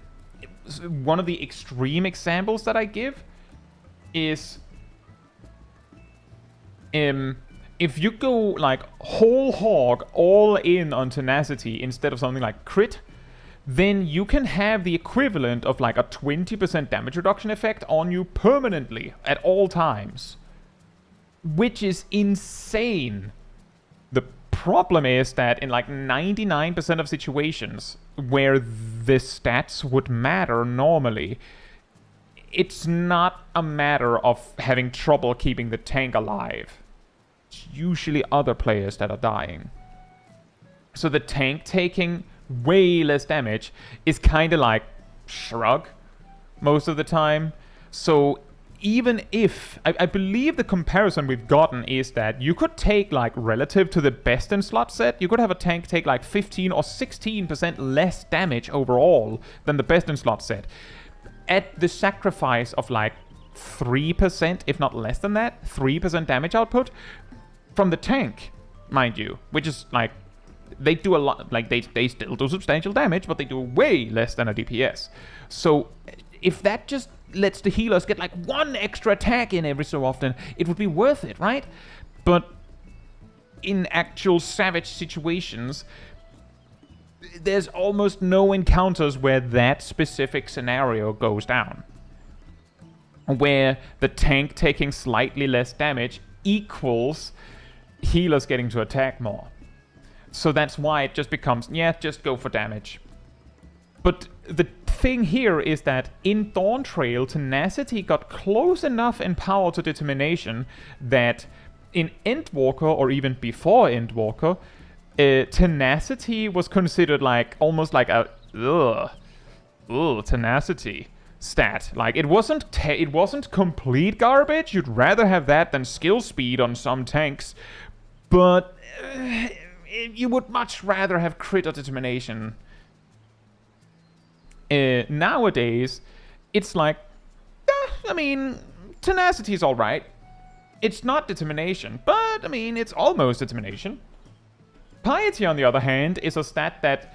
of the extreme examples that I give is if you go like whole hog all in on tenacity instead of something like crit, then you can have the equivalent of like a 20% damage reduction effect on you permanently at all times. Which is insane. The problem is that in like 99% of situations where the stats would matter normally, it's not a matter of having trouble keeping the tank alive. It's usually other players that are dying. So the tank taking way less damage is kind of like shrug most of the time. So even if, I believe the comparison we've gotten is that you could take, like, relative to the best in slot set, you could have a tank take, like, 15 or 16% less damage overall than the best in slot set. At the sacrifice of, like, 3%, if not less than that, 3% damage output from the tank, mind you. Which is, like, they do a lot, like, they still do substantial damage, but they do way less than a DPS. So if that just lets the healers get like one extra attack in every so often, it would be worth it, right? But in actual savage situations, there's almost no encounters where that specific scenario goes down. Where the tank taking slightly less damage equals healers getting to attack more. So that's why it just becomes, yeah, just go for damage. But the thing here is that in Dawntrail, tenacity got close enough in power to determination that in Endwalker, or even before Endwalker, tenacity was considered like almost like a tenacity stat. Like it wasn't complete garbage. You'd rather have that than skill speed on some tanks, but you would much rather have crit or determination. Nowadays, it's like, I mean, tenacity is alright. It's not determination, but, I mean, it's almost determination. Piety, on the other hand, is a stat that,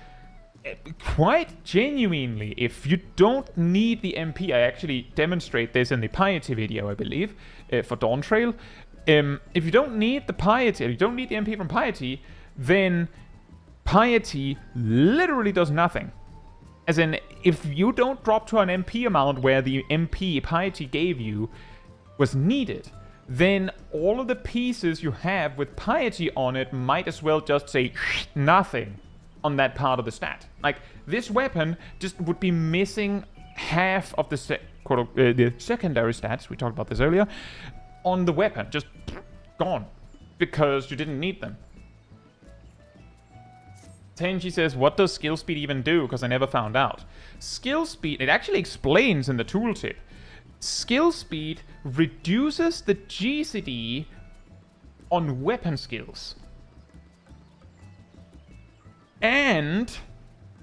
quite genuinely, if you don't need the MP, I actually demonstrate this in the Piety video, I believe, for Dawntrail. If you don't need the Piety, if you don't need the MP from Piety, then Piety literally does nothing. As in, if you don't drop to an MP amount where the MP Piety gave you was needed, then all of the pieces you have with Piety on it might as well just say nothing on that part of the stat. Like, this weapon just would be missing half of the, the secondary stats, we talked about this earlier, on the weapon. Just gone. Because you didn't need them. Tenji says, what does skill speed even do? Because I never found out. Skill speed, it actually explains in the tooltip. Skill speed reduces the GCD on weapon skills. And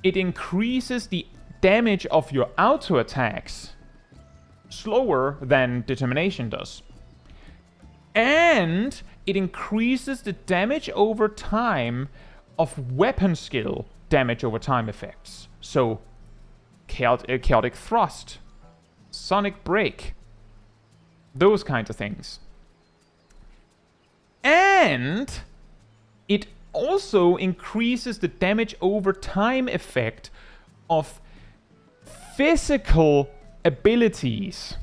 it increases the damage of your auto attacks slower than determination does. And it increases the damage over time of weapon skill damage over time effects. So, chaotic thrust, sonic break, those kinds of things. And it also increases the damage over time effect of physical abilities.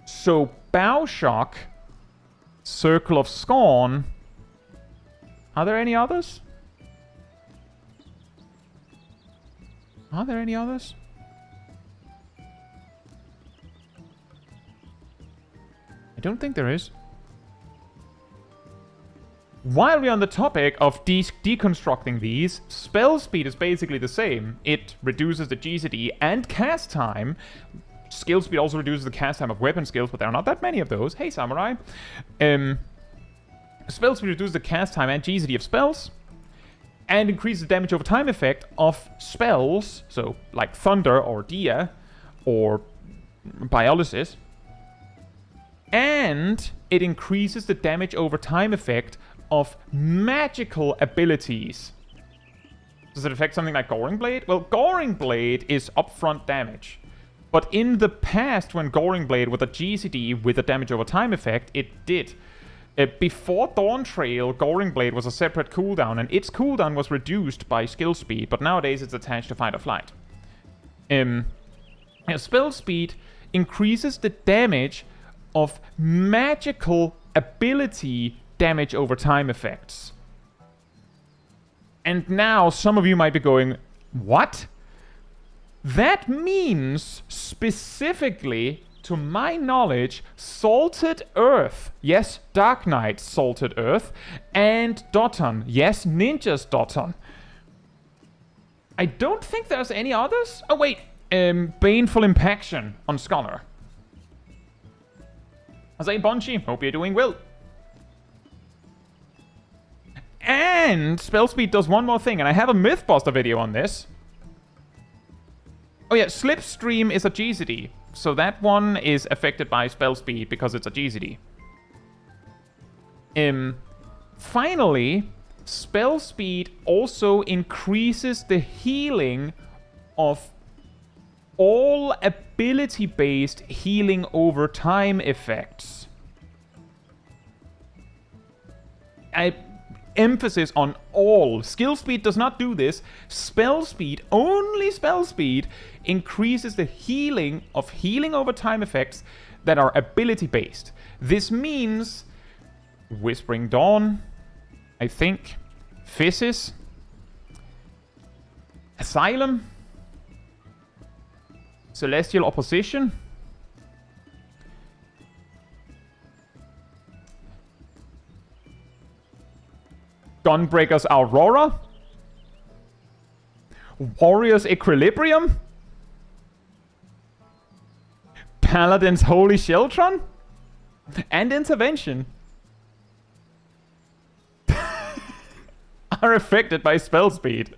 So, Bow Shock, Circle of Scorn. Are there any others? Are there any others? I don't think there is. While we're on the topic of deconstructing these, spell speed is basically the same. It reduces the GCD and cast time. Skill speed also reduces the cast time of weapon skills, but there are not that many of those. Hey, Samurai. Spell speed reduces the cast time and GCD of spells, and increases the damage over time effect of spells, so like Thunder or Dia or Biolysis. And it increases the damage over time effect of magical abilities. Does it affect something like Goring Blade? Well, Goring Blade is upfront damage. But in the past, when Goring Blade with a GCD with a damage over time effect, it did. Before Dawntrail, Goring Blade was a separate cooldown, and its cooldown was reduced by skill speed, but nowadays it's attached to fight or flight. Spell speed increases the damage of magical ability damage over time effects. And now some of you might be going, what? That means, specifically, to my knowledge, Salted Earth, yes, Dark Knight Salted Earth, and Doton, yes, Ninja's Doton. I don't think there's any others. Oh wait, Baneful Impaction on Scholar. Azay Bonchi, hope you're doing well. And spell speed does one more thing, and I have a Mythbuster video on this. Oh yeah, Slipstream is a GCD, so that one is affected by spell speed because it's a GCD. Finally, spell speed also increases the healing of all ability-based healing over time effects. Emphasis on all. Skill speed does not do this. Spell speed, only spell speed, increases the healing over time effects that are ability based. This means Whispering Dawn, I think, Physis, Asylum, Celestial Opposition, Gunbreaker's Aurora, Warrior's Equilibrium, Paladin's Holy Sheltron, and Intervention are affected by spell speed.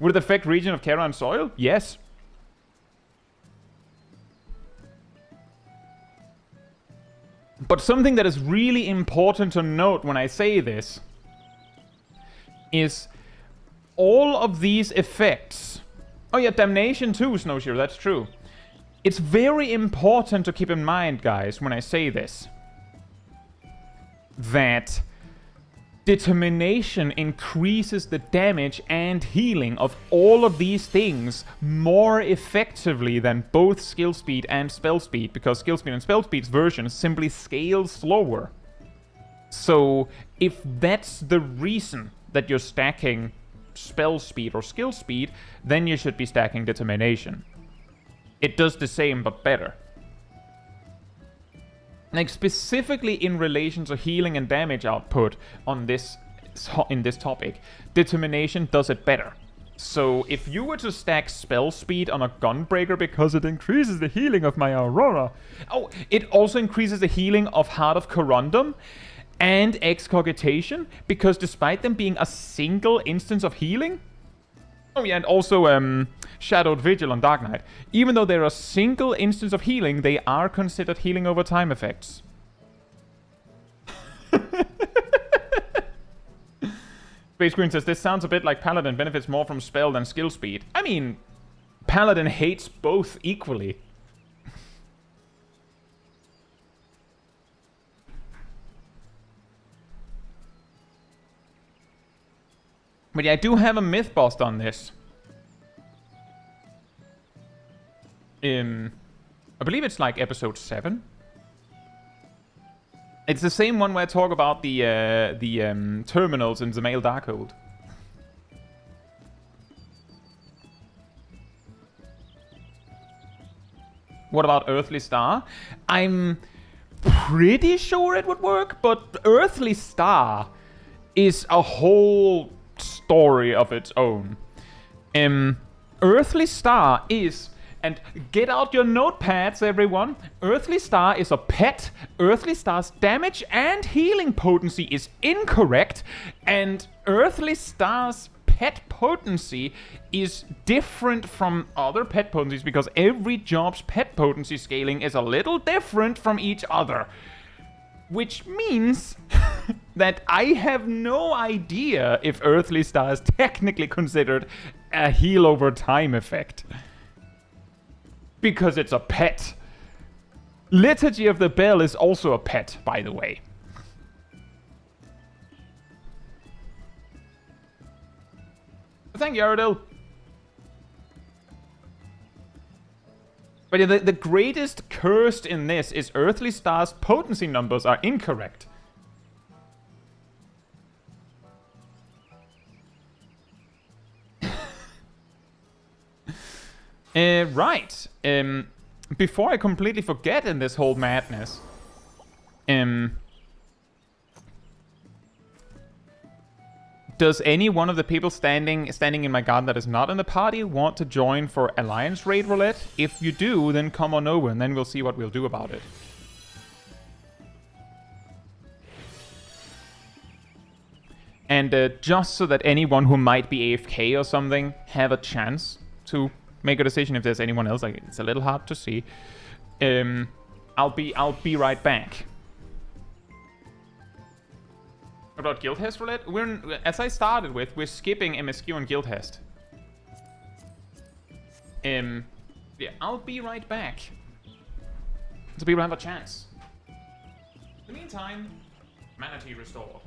Would it affect Region of Kera and Soil? Yes. But something that is really important to note when I say this is all of these effects. Oh yeah, Damnation too, Snowshear, that's true. It's very important to keep in mind, guys, when I say this, that Determination increases the damage and healing of all of these things more effectively than both skill speed and spell speed, because skill speed and spell speed's version simply scale slower. So if that's the reason that you're stacking spell speed or skill speed, then you should be stacking Determination. It does the same, but better. Like, specifically in relation to healing and damage output on this, in this topic, Determination does it better. So, if you were to stack spell speed on a Gunbreaker because it increases the healing of my Aurora... Oh, it also increases the healing of Heart of Corundum and Excogitation, because despite them being a single instance of healing... Oh yeah, and also Shadowed Vigil on Dark Knight. Even though they're a single instance of healing, they are considered healing over time effects. Space Queen says, this sounds a bit like Paladin benefits more from spell than skill speed. I mean, Paladin hates both equally. But yeah, I do have a myth bust on this. I believe it's like episode 7. It's the same one where I talk about the terminals in the male Darkhold. What about Earthly Star? I'm pretty sure it would work, but Earthly Star is a whole story of its own. Earthly Star is... And get out your notepads, everyone. Earthly Star is a pet. Earthly Star's damage and healing potency is incorrect. And Earthly Star's pet potency is different from other pet potencies because every job's pet potency scaling is a little different from each other. Which means that I have no idea if Earthly Star is technically considered a heal over time effect. Because it's a pet. Liturgy of the Bell is also a pet, by the way. Thank you, Aradil. But yeah, the greatest curse in this is Earthly Star's potency numbers are incorrect. Right. Before I completely forget in this whole madness, does any one of the people standing in my garden that is not in the party want to join for Alliance Raid Roulette? If you do, then come on over and then we'll see what we'll do about it. And just so that anyone who might be AFK or something have a chance to make a decision if there's anyone else. Like, it's a little hard to see. I'll be right back. What about Guildhest Roulette? As I started with, we're skipping MSQ and Guildhest. Yeah, I'll be right back. So people have a chance. In the meantime, Manatee restored.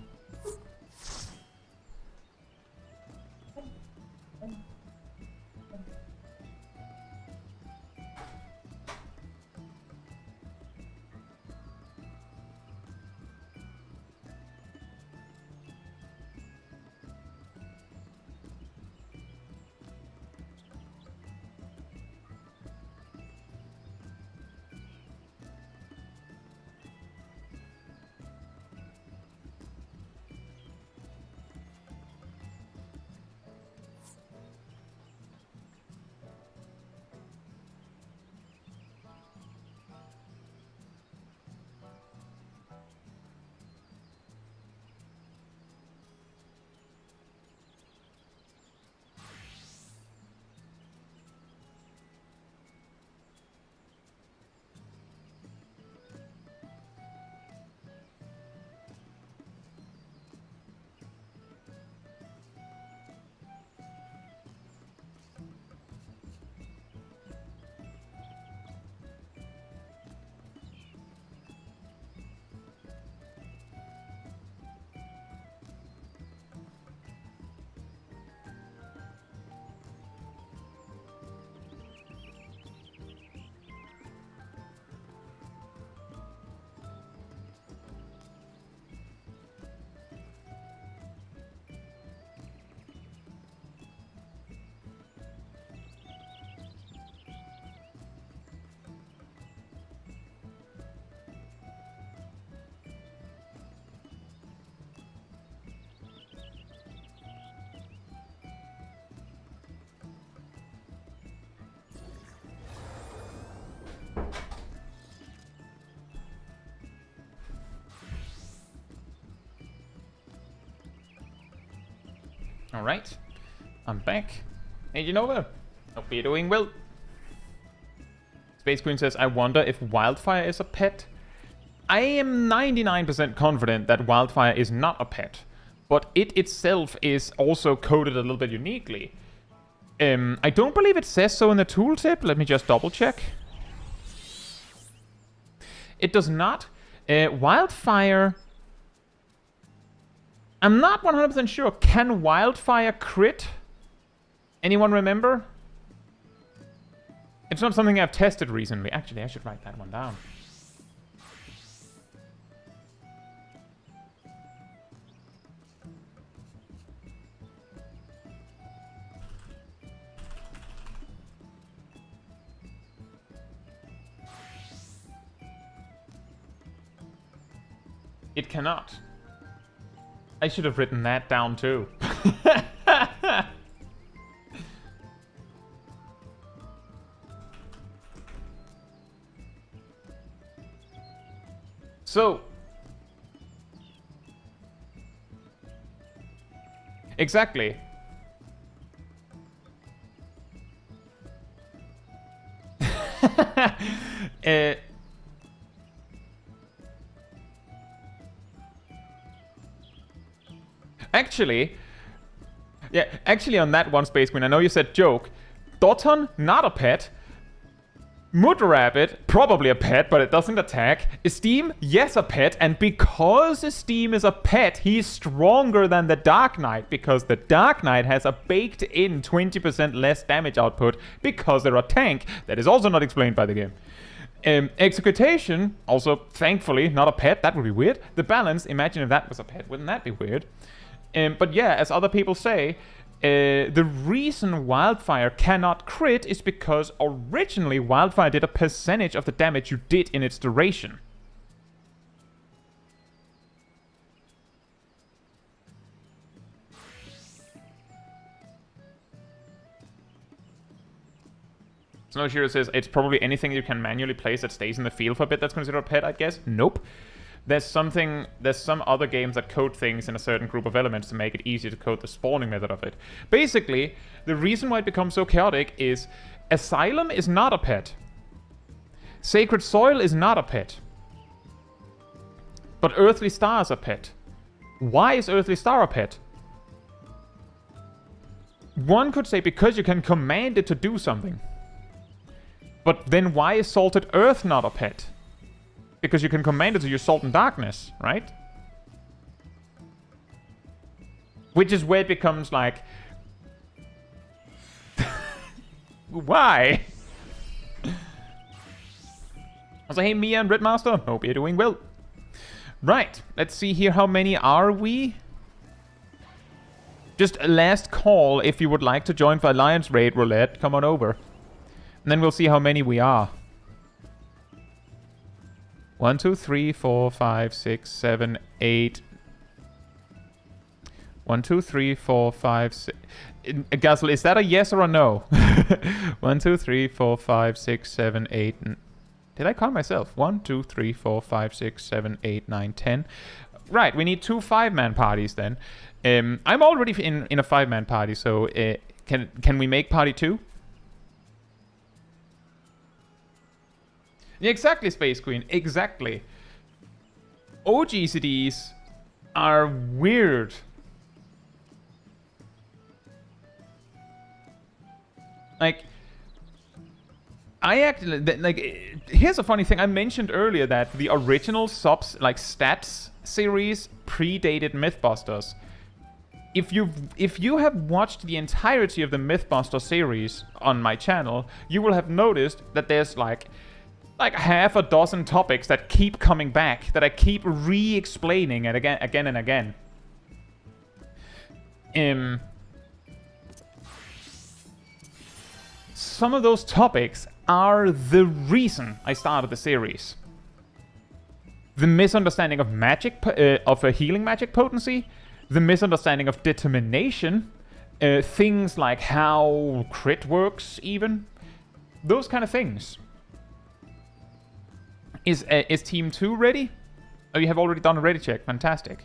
Alright. I'm back. Agent over. Hope you're doing well. Space Queen says, I wonder if Wildfire is a pet. I am 99% confident that Wildfire is not a pet. But it itself is also coded a little bit uniquely. I don't believe it says so in the tooltip. Let me just double check. It does not. Wildfire... I'm not 100% sure. Can Wildfire crit? Anyone remember? It's not something I've tested recently. Actually, I should write that one down. It cannot. I should have written that down too. So, exactly. Actually on that one, Space Queen, I know you said joke. Doton, not a pet. Mud Rabbit, probably a pet, but it doesn't attack. Esteem, yes, a pet. And because Esteem is a pet, he's stronger than the Dark Knight, because the Dark Knight has a baked-in 20% less damage output because they're a tank. That is also not explained by the game. Executation, also, thankfully, not a pet. That would be weird. The Balance, imagine if that was a pet. Wouldn't that be weird? But yeah, as other people say, the reason Wildfire cannot crit is because originally Wildfire did a percentage of the damage you did in its duration. Snowshearer says it's probably anything you can manually place that stays in the field for a bit that's considered a pet, I guess. Nope. There's some other games that code things in a certain group of elements to make it easier to code the spawning method of it. Basically, the reason why it becomes so chaotic is Asylum is not a pet. Sacred Soil is not a pet. But Earthly Star is a pet. Why is Earthly Star a pet? One could say because you can command it to do something. But then why is Salted Earth not a pet? Because you can command it to use Salt and Darkness, right? Which is where it becomes like... Why? Also, hey Mia and Redmaster, hope you're doing well. Right, let's see here, how many are we? Just a last call, if you would like to join for Alliance Raid Roulette, come on over. And then we'll see how many we are. 1, 2, 3, 4, 5, 6, 7, 8. 1, 2, 3, 4, 5, 6. Guzzle, is that a yes or a no? 1, 2, 3, 4, 5, 6, 7, 8. Did I count myself? 1, 2, 3, 4, 5, 6, 7, 8, 9, 10. Right, we need 2 5-man parties then. I'm already in a 5-man party, so can we make party 2? Exactly, Space Queen. Exactly. OGCDs are weird. Like, here's a funny thing. I mentioned earlier that the original stats series predated Mythbusters. If you have watched the entirety of the Mythbuster series on my channel, you will have noticed that there's like half a dozen topics that keep coming back, that I keep re-explaining it again and again. Some of those topics are the reason I started the series. The misunderstanding of magic, of a healing magic potency, the misunderstanding of determination, things like how crit works even, those kind of things. Is Team 2 ready? Oh, you have already done a ready check. Fantastic.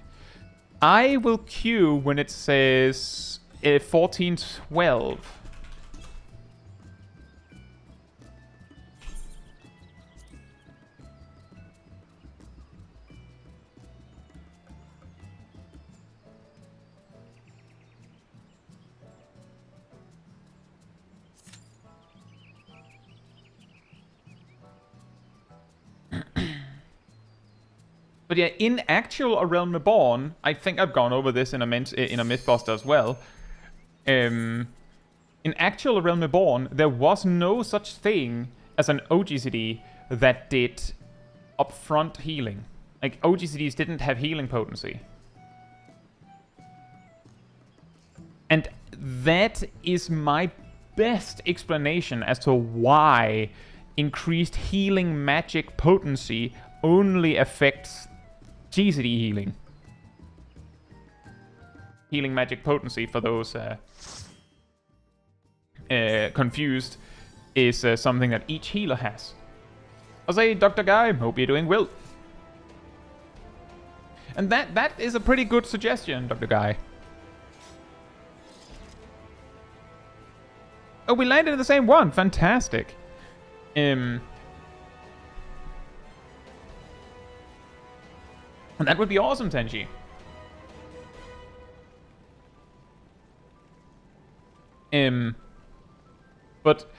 I will queue when it says 1412. But yeah, in actual A Realm Reborn, I think I've gone over this in a Mythbuster as well. In actual A Realm Reborn, there was no such thing as an OGCD that did upfront healing. Like, OGCDs didn't have healing potency. And that is my best explanation as to why increased healing magic potency only affects GCD healing. Healing magic potency, for those confused, is something that each healer has. I'll say, Dr. Guy, hope you're doing well. And that is a pretty good suggestion, Dr. Guy. Oh, we landed in the same one. Fantastic. And that would be awesome, Tenji. But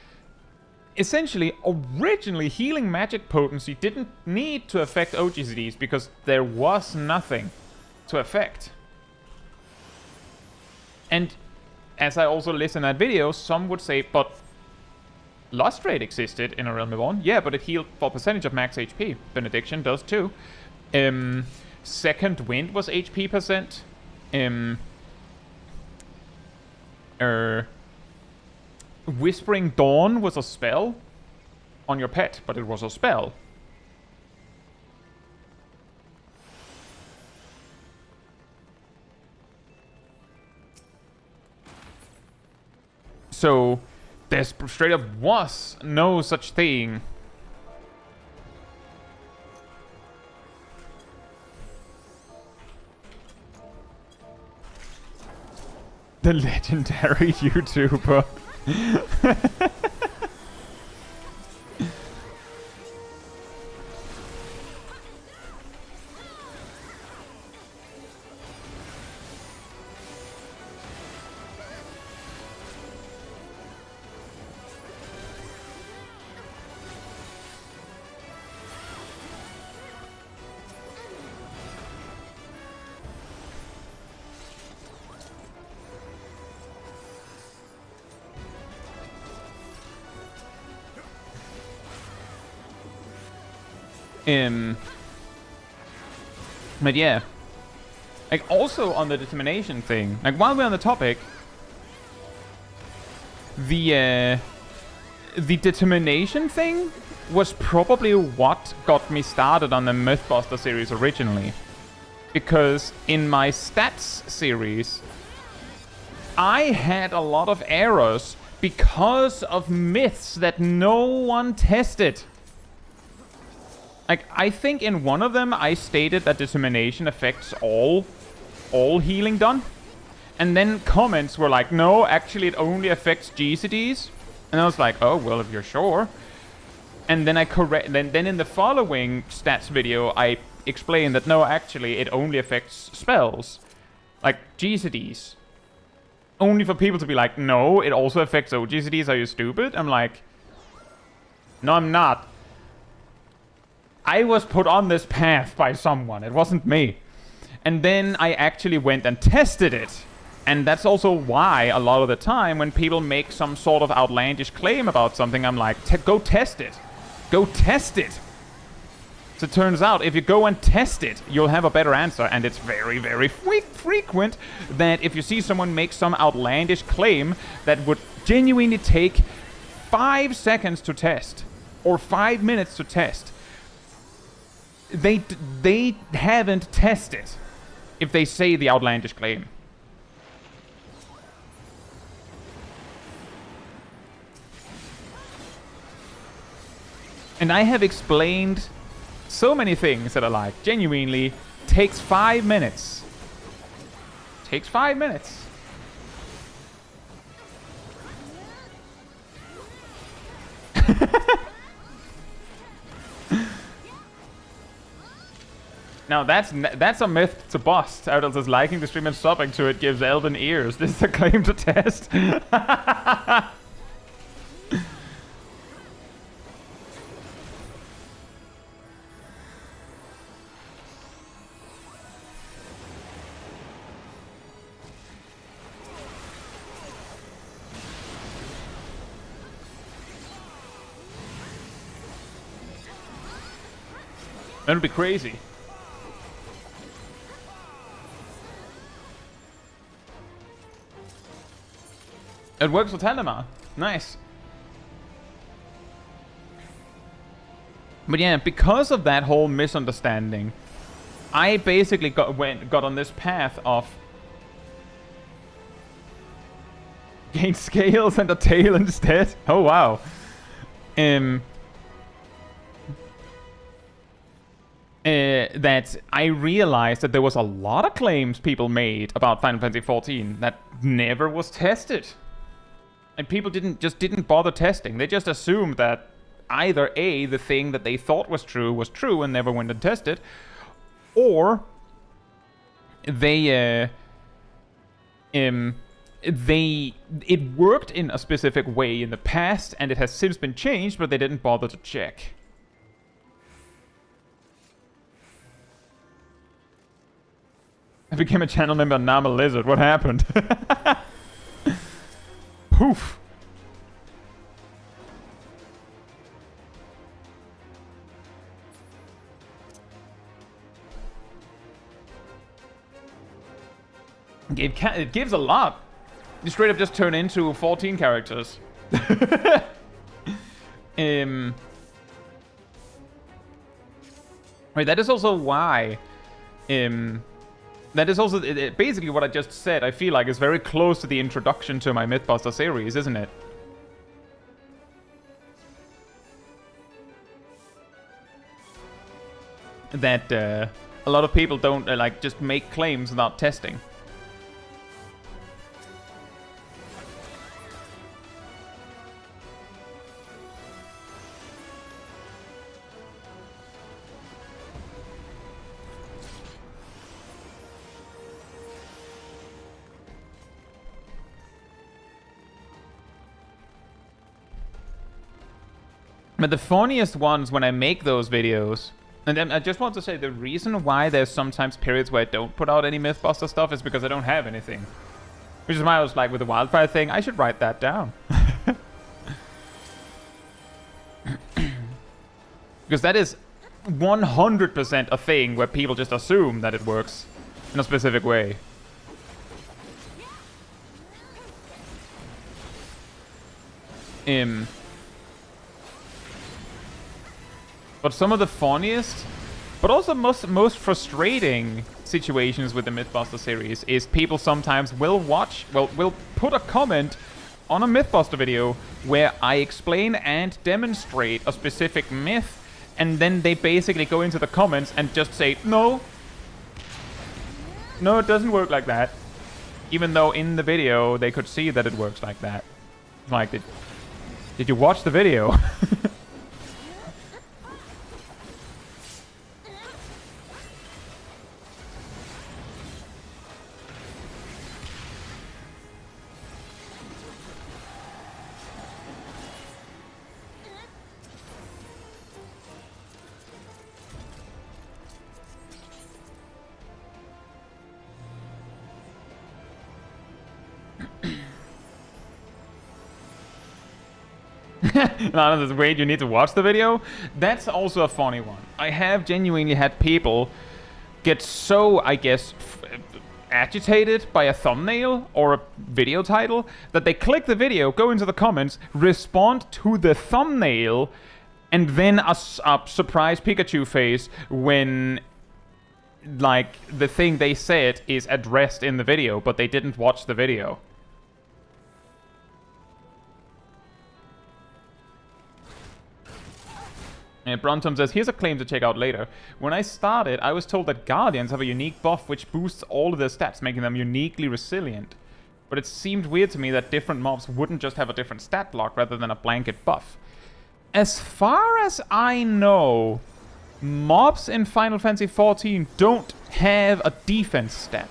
essentially, originally, healing magic potency didn't need to affect OGCDs because there was nothing to affect. And as I also list in that video, some would say, but Lust Rate existed in A Realm Reborn. Yeah, but it healed for percentage of max HP. Benediction does too. Second Wind was HP percent. Whispering Dawn was a spell on your pet, but it was a spell. So there straight up was no such thing. The legendary YouTuber. But yeah, like, also on the determination thing, like, while we're on the topic, the determination thing was probably what got me started on the Mythbuster series originally, because in my stats series, I had a lot of errors because of myths that no one tested. Like, I think in one of them I stated that determination affects all healing done. And then comments were like, no, actually it only affects GCDs. And I was like, oh, well, if you're sure. And then then in the following stats video, I explained that no, actually it only affects spells. Like GCDs. Only for people to be like, no, it also affects OGCDs, are you stupid? I'm like, no, I'm not. I was put on this path by someone. It wasn't me. And then I actually went and tested it. And that's also why a lot of the time when people make some sort of outlandish claim about something, I'm like, go test it. Go test it. So it turns out if you go and test it, you'll have a better answer. And it's very, very frequent that if you see someone make some outlandish claim that would genuinely take 5 seconds to test or 5 minutes to test, they haven't tested if they say the outlandish claim. And I have explained so many things that are like, genuinely, takes 5 minutes. Takes 5 minutes. Now that's a myth to bust. Outl says liking the stream and subbing to it gives elven ears. This is a claim to test. That would be crazy. It works with Telemar. Nice. But yeah, because of that whole misunderstanding, I basically got on this path of gain scales and a tail instead. Oh wow. That I realized that there was a lot of claims people made about Final Fantasy XIV that never was tested. And people didn't bother testing. They just assumed that either A, the thing that they thought was true and never went and tested, or it worked in a specific way in the past and it has since been changed, but they didn't bother to check. I became a channel member and now I'm a lizard. What happened? Poof. It gives a lot. You straight up just turn into 14 characters. Wait, that is also why... That is also basically what I just said. I feel like is very close to the introduction to my Mythbuster series, isn't it? That a lot of people don't like just make claims without testing. But the funniest ones when I make those videos, and then I just want to say the reason why there's sometimes periods where I don't put out any Mythbuster stuff is because I don't have anything. Which is why I was like, with the wildfire thing, I should write that down. Because that is 100% a thing where people just assume that it works in a specific way. But some of the funniest, but also most frustrating situations with the Mythbuster series is people sometimes will put a comment on a Mythbuster video where I explain and demonstrate a specific myth, and then they basically go into the comments and just say, no, it doesn't work like that. Even though in the video they could see that it works like that. Like, did you watch the video? No, wait, you need to watch the video? That's also a funny one. I have genuinely had people get so, I guess, agitated by a thumbnail or a video title that they click the video, go into the comments, respond to the thumbnail, and then a surprise Pikachu face when, like, the thing they said is addressed in the video, but they didn't watch the video. Brontom says, here's a claim to check out later. When I started, I was told that Guardians have a unique buff which boosts all of their stats, making them uniquely resilient. But it seemed weird to me that different mobs wouldn't just have a different stat block rather than a blanket buff. As far as I know, mobs in Final Fantasy XIV don't have a defense stat.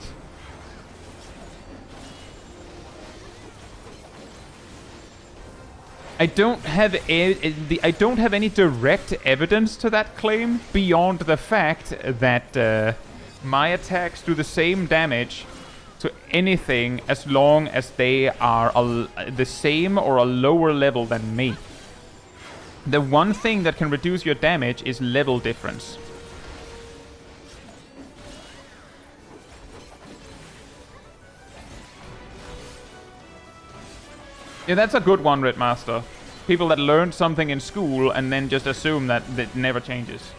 I don't have any direct evidence to that claim beyond the fact that my attacks do the same damage to anything as long as they are the same or a lower level than me. The one thing that can reduce your damage is level difference. Yeah, that's a good one, Redmaster. People that learned something in school and then just assume that it never changes.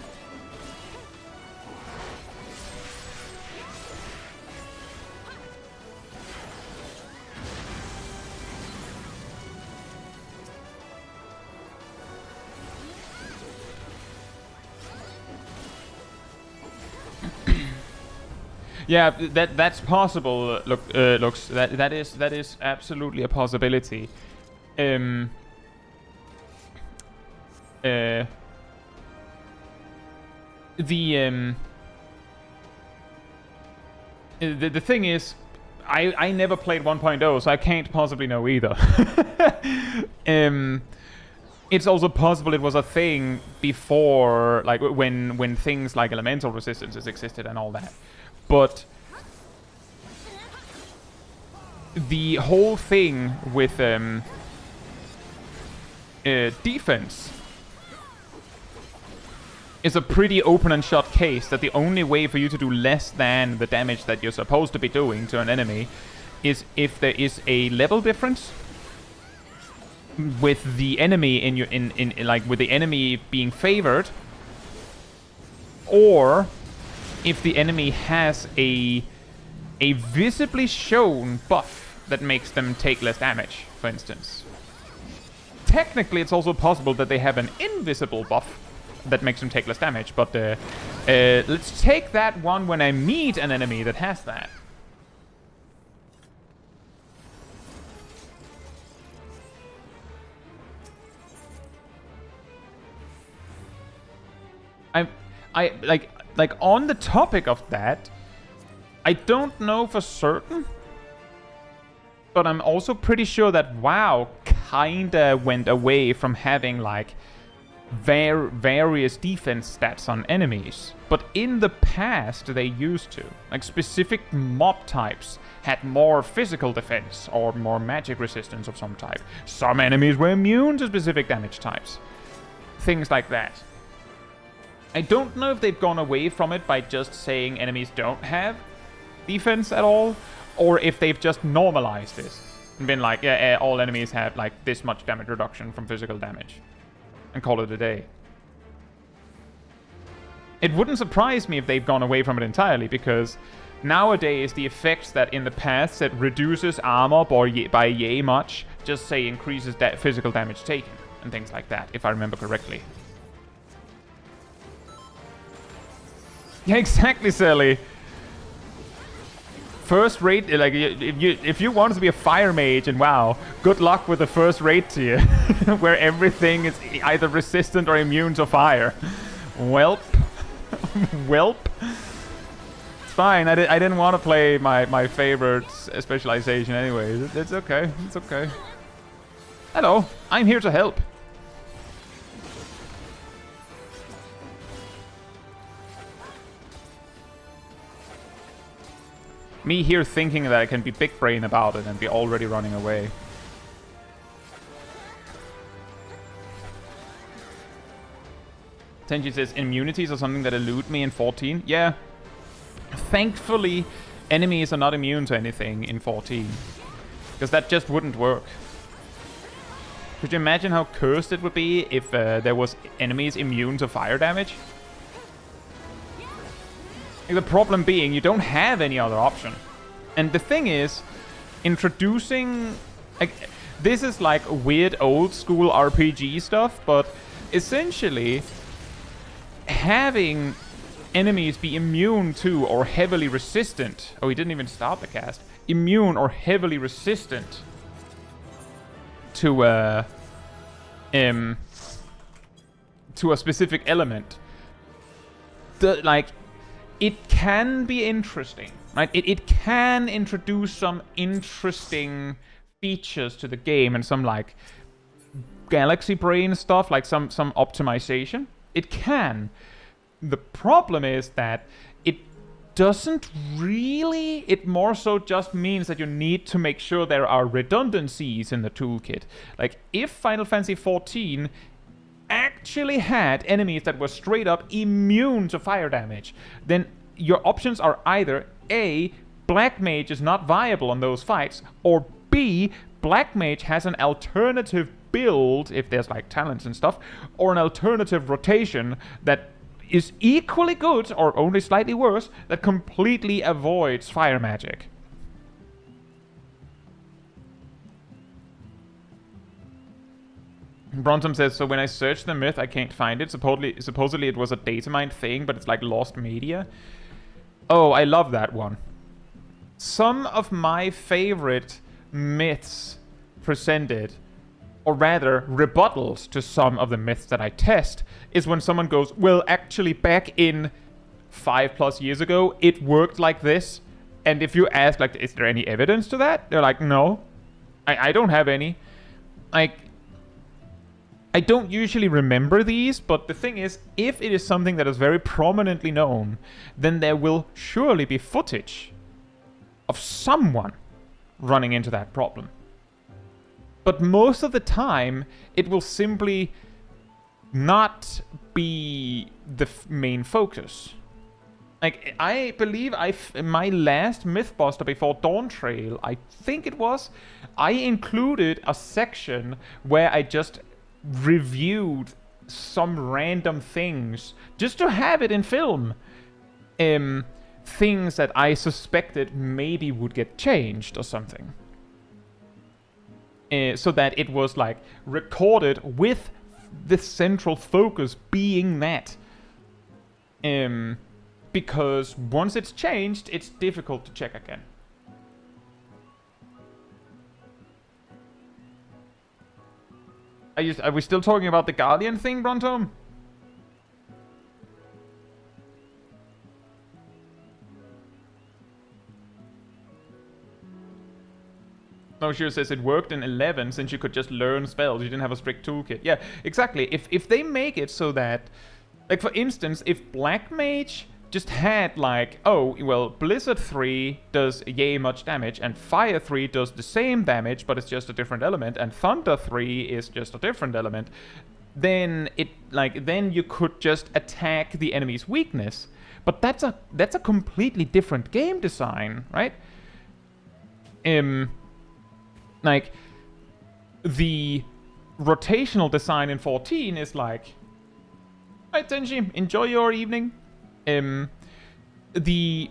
Yeah, that's possible. Looks that is absolutely a possibility. The thing is, I never played 1.0, so I can't possibly know either. It's also possible it was a thing before, like when things like elemental resistances existed and all that. But the whole thing with defense is a pretty open and shut case, that the only way for you to do less than the damage that you're supposed to be doing to an enemy is if there is a level difference with the enemy with the enemy being favored, or if the enemy has a visibly shown buff that makes them take less damage, for instance. Technically, it's also possible that they have an invisible buff that makes them take less damage, but let's take that one when I meet an enemy that has that. Like on the topic of that, I don't know for certain, but I'm also pretty sure that WoW kinda went away from having like various defense stats on enemies, but in the past they used to. Like specific mob types had more physical defense or more magic resistance of some type. Some enemies were immune to specific damage types. Things like that. I don't know if they've gone away from it by just saying enemies don't have defense at all, or if they've just normalized this and been like, yeah, all enemies have like this much damage reduction from physical damage, and call it a day. It wouldn't surprise me if they've gone away from it entirely, because nowadays the effects that in the past said reduces armor by yay much just say increases physical damage taken and things like that, if I remember correctly. Yeah, exactly, Sally. First rate, like if you want to be a fire mage and WoW, good luck with the first rate tier, where everything is either resistant or immune to fire. Welp, welp. It's fine. I didn't want to play my favorite specialization anyways. It's okay. It's okay. Hello, I'm here to help. Me here thinking that I can be big brain about it and be already running away. Tenji says immunities are something that elude me in 14. Yeah. Thankfully, enemies are not immune to anything in 14. Because that just wouldn't work. Could you imagine how cursed it would be if there was enemies immune to fire damage? The problem being, you don't have any other option. And the thing is, introducing... Like, this is like weird old school RPG stuff, but essentially, having enemies be immune to or heavily resistant... Oh, he didn't even start the cast. Immune or heavily resistant to to a specific element, it can be interesting, right? It can introduce some interesting features to the game and some like galaxy brain stuff, like some optimization. It can. The problem is that it doesn't really, it more so just means that you need to make sure there are redundancies in the toolkit. Like, if Final Fantasy XIV actually had enemies that were straight up immune to fire damage, then your options are either A, Black Mage is not viable on those fights, or B, Black Mage has an alternative build, if there's like talents and stuff, or an alternative rotation that is equally good, or only slightly worse, that completely avoids fire magic. Brontom says, so when I search the myth, I can't find it. Supposedly it was a datamine thing, but it's like lost media. Oh, I love that one. Some of my favorite myths presented, or rather rebuttals to some of the myths that I test, is when someone goes, well, actually back in 5+ years ago, it worked like this. And if you ask, like, is there any evidence to that? They're like, no, I don't have any. Like, I don't usually remember these, but the thing is, if it is something that is very prominently known, then there will surely be footage of someone running into that problem. But most of the time, it will simply not be the main focus. Like, I believe my last Mythbuster before Dawntrail, I think it was, I included a section where I just reviewed some random things, just to have it in film. Things that I suspected maybe would get changed or something. So that it was like recorded with the central focus being that. Because once it's changed, it's difficult to check again. Are we still talking about the Guardian thing, Brontom? No, Shiro says it worked in 11 since you could just learn spells. You didn't have a strict toolkit. Yeah, exactly. If they make it so that, like, for instance, if Black Mage just had like, oh, well, Blizzard 3 does yay much damage, and Fire 3 does the same damage, but it's just a different element, and Thunder 3 is just a different element, then then you could just attack the enemy's weakness. But that's a completely different game design, right? Like, the rotational design in 14 is like, alright, Tenji, enjoy your evening. The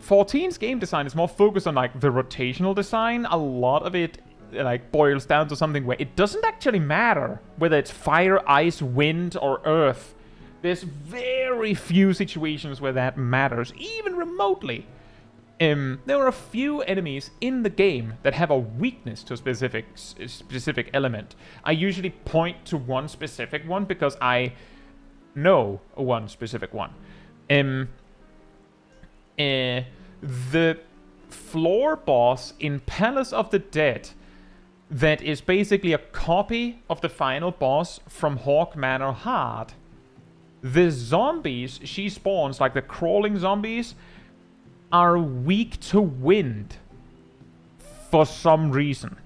14's game design is more focused on, like, the rotational design. A lot of it, like, boils down to something where it doesn't actually matter whether it's fire, ice, wind, or earth. There's very few situations where that matters, even remotely. There are a few enemies in the game that have a weakness to a specific element. I usually point to one specific one because I know one specific one. The floor boss in Palace of the Dead, that is basically a copy of the final boss from Hawk Manor Hard. The zombies she spawns, like the crawling zombies, are weak to wind for some reason.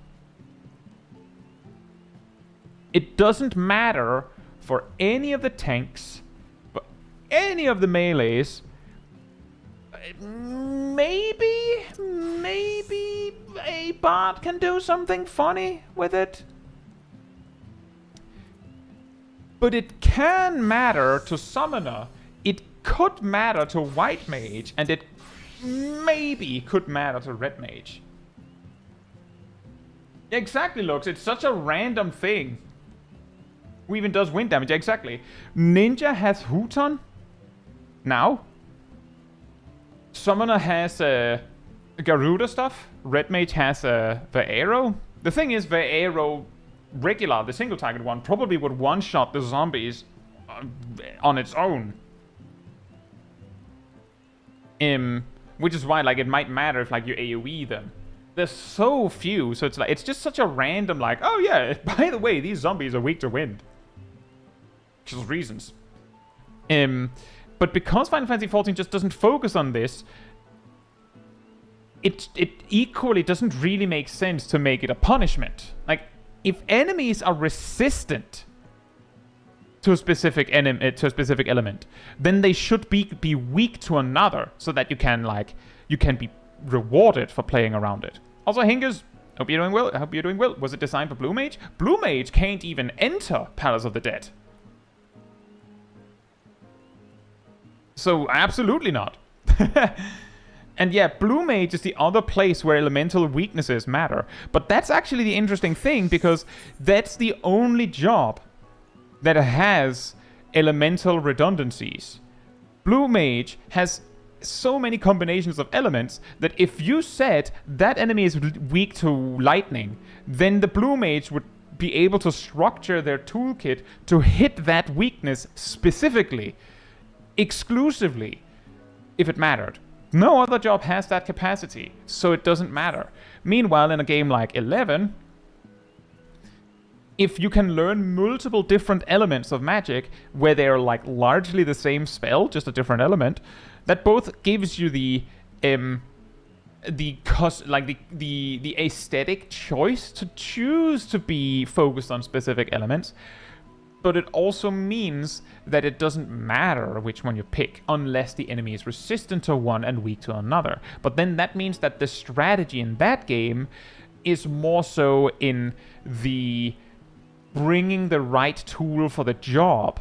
It doesn't matter for any of the tanks, for any of the melees. Maybe a bard can do something funny with it. But it can matter to Summoner, it could matter to White Mage, and it maybe could matter to Red Mage. Exactly, Lux, it's such a random thing. Who even does wind damage? Exactly. Ninja has Hooton now. Summoner has Garuda stuff. Red Mage has the arrow. The thing is, the arrow regular, the single target one, probably would one-shot the zombies on its own. Which is why, like, it might matter if, like, you AoE them. There's so few, so it's like, it's just such a random, like, oh yeah, by the way, these zombies are weak to wind. Just reasons. But because Final Fantasy XIV just doesn't focus on this, it equally doesn't really make sense to make it a punishment. Like, if enemies are resistant to a specific element, then they should be weak to another, so that you can be rewarded for playing around it. Also, Hingers, hope you're doing well. Was it designed for Blue Mage? Blue Mage can't even enter Palace of the Dead. So, absolutely not. And yeah, Blue Mage is the other place where elemental weaknesses matter. But that's actually the interesting thing, because that's the only job that has elemental redundancies. Blue Mage has so many combinations of elements that if you said that enemy is weak to lightning, then the Blue Mage would be able to structure their toolkit to hit that weakness specifically, exclusively, if it mattered. No other job has that capacity, so it doesn't matter. Meanwhile, in a game like 11, if you can learn multiple different elements of magic, where they're like largely the same spell, just a different element, that both gives you the aesthetic choice to choose to be focused on specific elements, but it also means that it doesn't matter which one you pick unless the enemy is resistant to one and weak to another. But then that means that the strategy in that game is more so in the bringing the right tool for the job.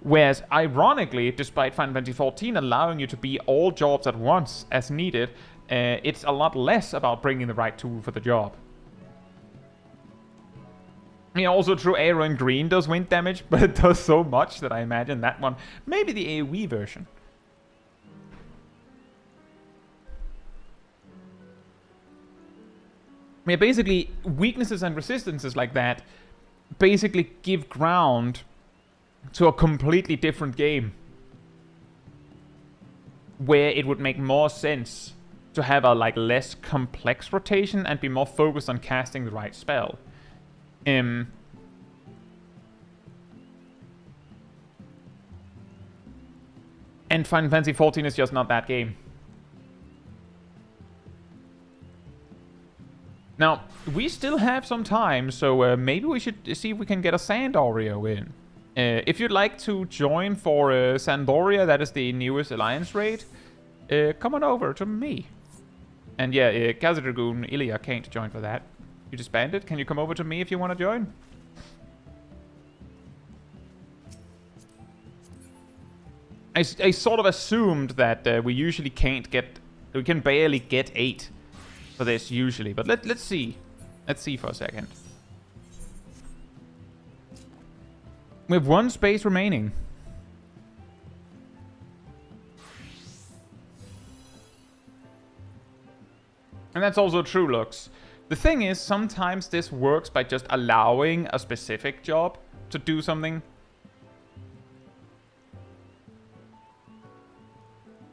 Whereas, ironically, despite Final Fantasy XIV allowing you to be all jobs at once as needed, it's a lot less about bringing the right tool for the job. I mean, also true, Aero in green does wind damage, but it does so much that I imagine that one, maybe the AoE version. Yeah, basically, weaknesses and resistances like that basically give ground to a completely different game, where it would make more sense to have a less complex rotation and be more focused on casting the right spell. And Final Fantasy XIV is just not that game. Now, we still have some time, so maybe we should see if we can get a Sand Oreo in. If you'd like to join for Sandoria, that is the newest Alliance raid, come on over to me. And yeah, Kazadragoon, Ilya can't join for that. You disbanded? Can you come over to me if you want to join? I sort of assumed that we usually can't get... We can barely get 8 for this usually, but let's see. Let's see for a second. We have 1 space remaining. And that's also true, Lux. The thing is, sometimes this works by just allowing a specific job to do something.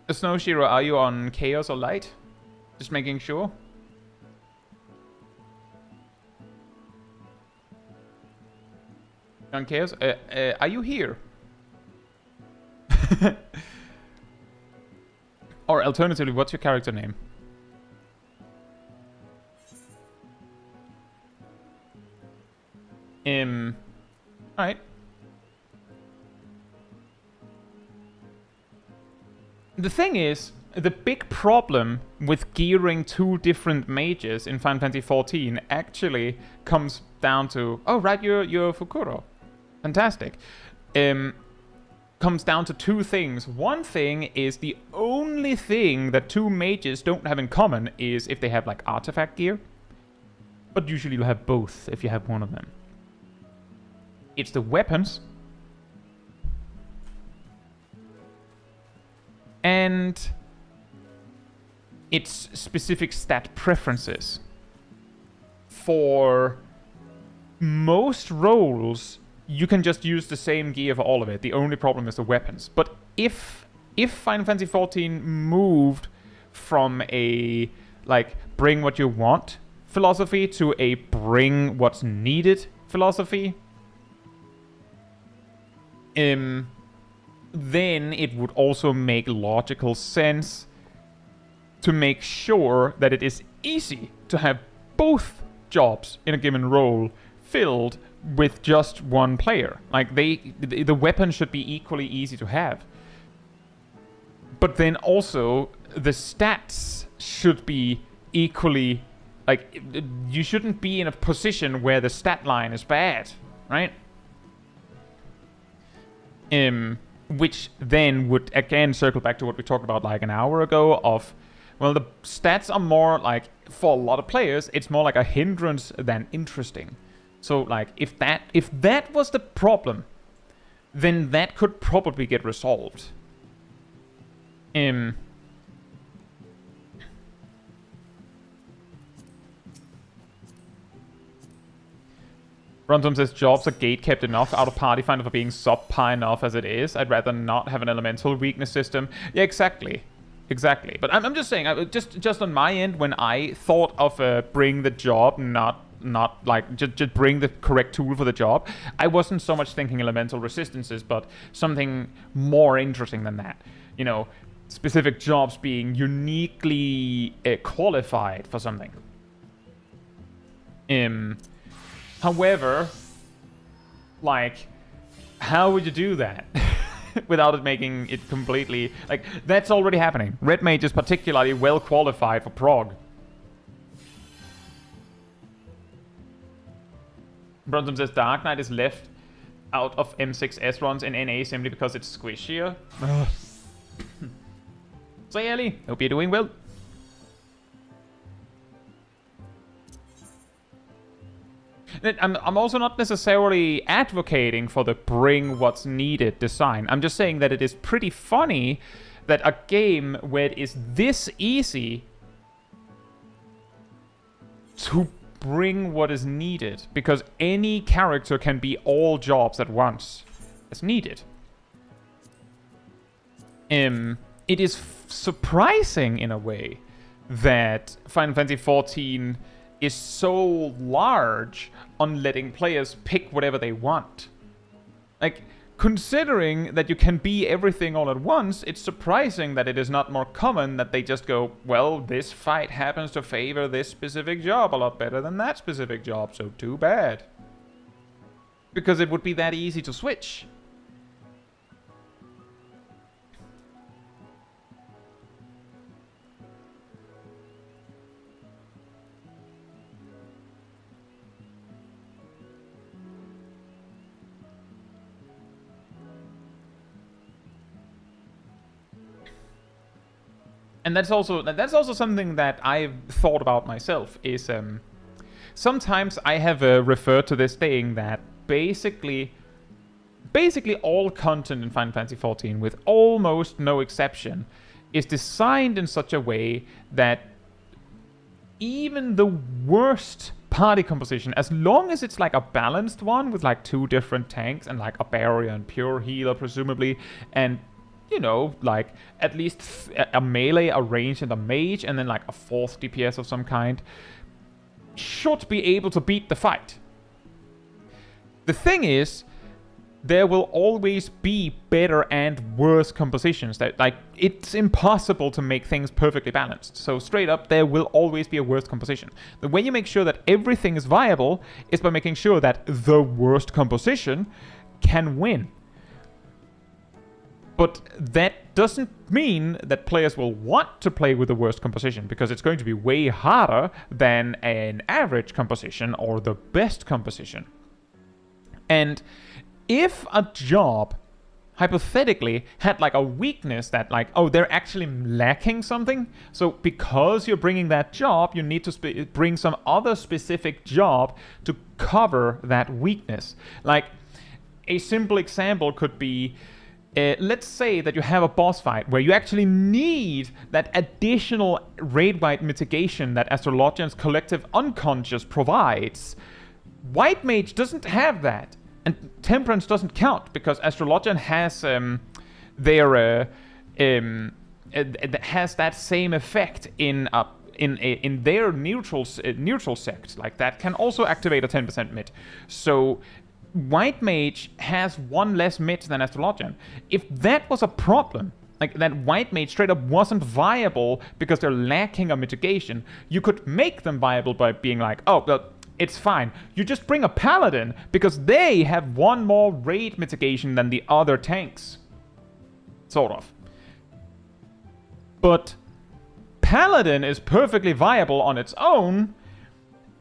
Snowshiro, are you on Chaos or Light? Just making sure. On Chaos? Are you here? Or alternatively, what's your character name? Alright. The thing is, the big problem with gearing 2 different mages in Final Fantasy XIV actually comes down to... Oh, right, you're Fukuro. Fantastic. Comes down to 2 things. One thing is the only thing that 2 mages don't have in common is if they have, artifact gear. But usually you'll have both if you have one of them. It's the weapons. And its specific stat preferences. For most roles, you can just use the same gear for all of it. The only problem is the weapons. But if Final Fantasy XIV moved from a, like, bring what you want philosophy to a bring what's needed philosophy, then it would also make logical sense to make sure that it is easy to have both jobs in a given role filled with just one player. Like, the weapon should be equally easy to have. But then also, the stats should be equally... Like, you shouldn't be in a position where the stat line is bad, right? Which then would, again, circle back to what we talked about like an hour ago of... Well, the stats are more like, for a lot of players, it's more like a hindrance than interesting. So, like, if that was the problem, then that could probably get resolved. Brunton says jobs are gate-kept enough out of Party Finder for being subpar enough as it is. I'd rather not have an elemental weakness system. Yeah, exactly. Exactly. But I'm just saying, just on my end, when I thought of bring the job, not like just bring the correct tool for the job, I wasn't so much thinking elemental resistances, but something more interesting than that. You know, specific jobs being uniquely qualified for something. However, like, how would you do that without it making it completely... Like, that's already happening. Red Mage is particularly well qualified for prog. Brunson says Dark Knight is left out of M6S runs in NA simply because it's squishier. So, Ellie, hope you're doing well. I'm also not necessarily advocating for the bring what's needed design. I'm just saying that it is pretty funny that a game where it is this easy to bring what is needed, because any character can be all jobs at once as needed. It is surprising in a way that Final Fantasy XIV is so large on letting players pick whatever they want. Like, considering that you can be everything all at once, it's surprising that it is not more common that they just go, well, this fight happens to favor this specific job a lot better than that specific job, so too bad. Because it would be that easy to switch. And that's also something that I've thought about myself, is sometimes I have referred to this saying that basically all content in Final Fantasy XIV, with almost no exception, is designed in such a way that even the worst party composition, as long as it's like a balanced one with like 2 different tanks and like a barrier and pure healer presumably, and you know, like at least a melee, a range, and a mage, and then like a 4th DPS of some kind, should be able to beat the fight. The thing is, there will always be better and worse compositions. That, like, it's impossible to make things perfectly balanced. So straight up, there will always be a worst composition. The way you make sure that everything is viable is by making sure that the worst composition can win. But that doesn't mean that players will want to play with the worst composition, because it's going to be way harder than an average composition or the best composition. And if a job, hypothetically, had like a weakness that like, oh, they're actually lacking something, so because you're bringing that job, you need to bring some other specific job to cover that weakness. Like, a simple example could be, let's say that you have a boss fight where you actually need that additional raid-wide mitigation that Astrologian's collective unconscious provides. White Mage doesn't have that. And Temperance doesn't count because Astrologian has has that same effect in their neutral sect. Like that can also activate a 10% mit. So White Mage has one less mit than Astrologian. If that was a problem, like that White Mage straight up wasn't viable because they're lacking a mitigation, you could make them viable by being like, oh, well, it's fine. You just bring a Paladin because they have one more raid mitigation than the other tanks. Sort of. But Paladin is perfectly viable on its own,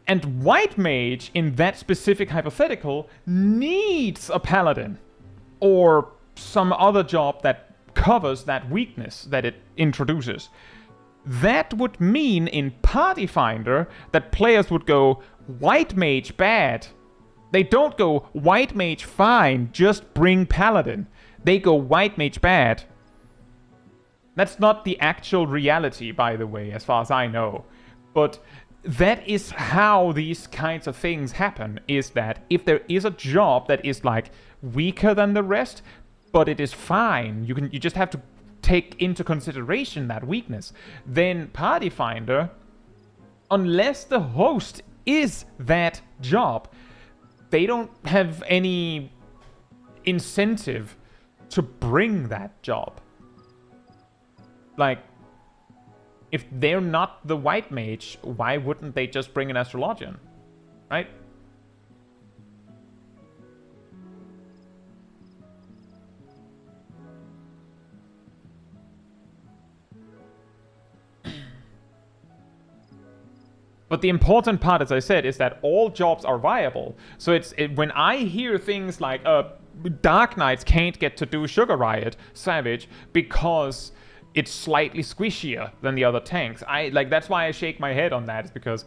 and White Mage, in that specific hypothetical, needs a Paladin. Or some other job that covers that weakness that it introduces. That would mean in Party Finder that players would go, White Mage bad. They don't go, White Mage fine, just bring Paladin. They go, White Mage bad. That's not the actual reality, by the way, as far as I know. But that is how these kinds of things happen, is that if there is a job that is like weaker than the rest, but it is fine, you just have to take into consideration that weakness, then Party Finder, unless the host is that job, they don't have any incentive to bring that job. Like, if they're not the White Mage, why wouldn't they just bring an Astrologian? Right? But the important part, as I said, is that all jobs are viable. So when I hear things like, Dark Knights can't get to do Sugar Riot, Savage, because it's slightly squishier than the other tanks. That's why I shake my head on that, is because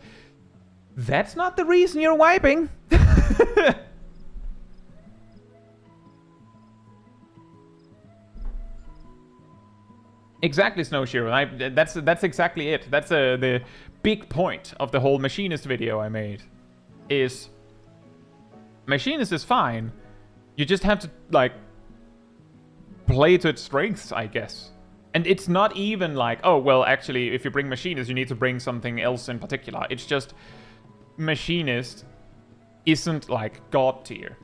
that's not the reason you're wiping. Exactly, Snowshiro. That's exactly it. That's the big point of the whole Machinist video I made. Is Machinist is fine. You just have to, like, play to its strengths, I guess. And it's not even like, oh, well, actually, if you bring Machinist, you need to bring something else in particular. It's just Machinist isn't, like, God tier.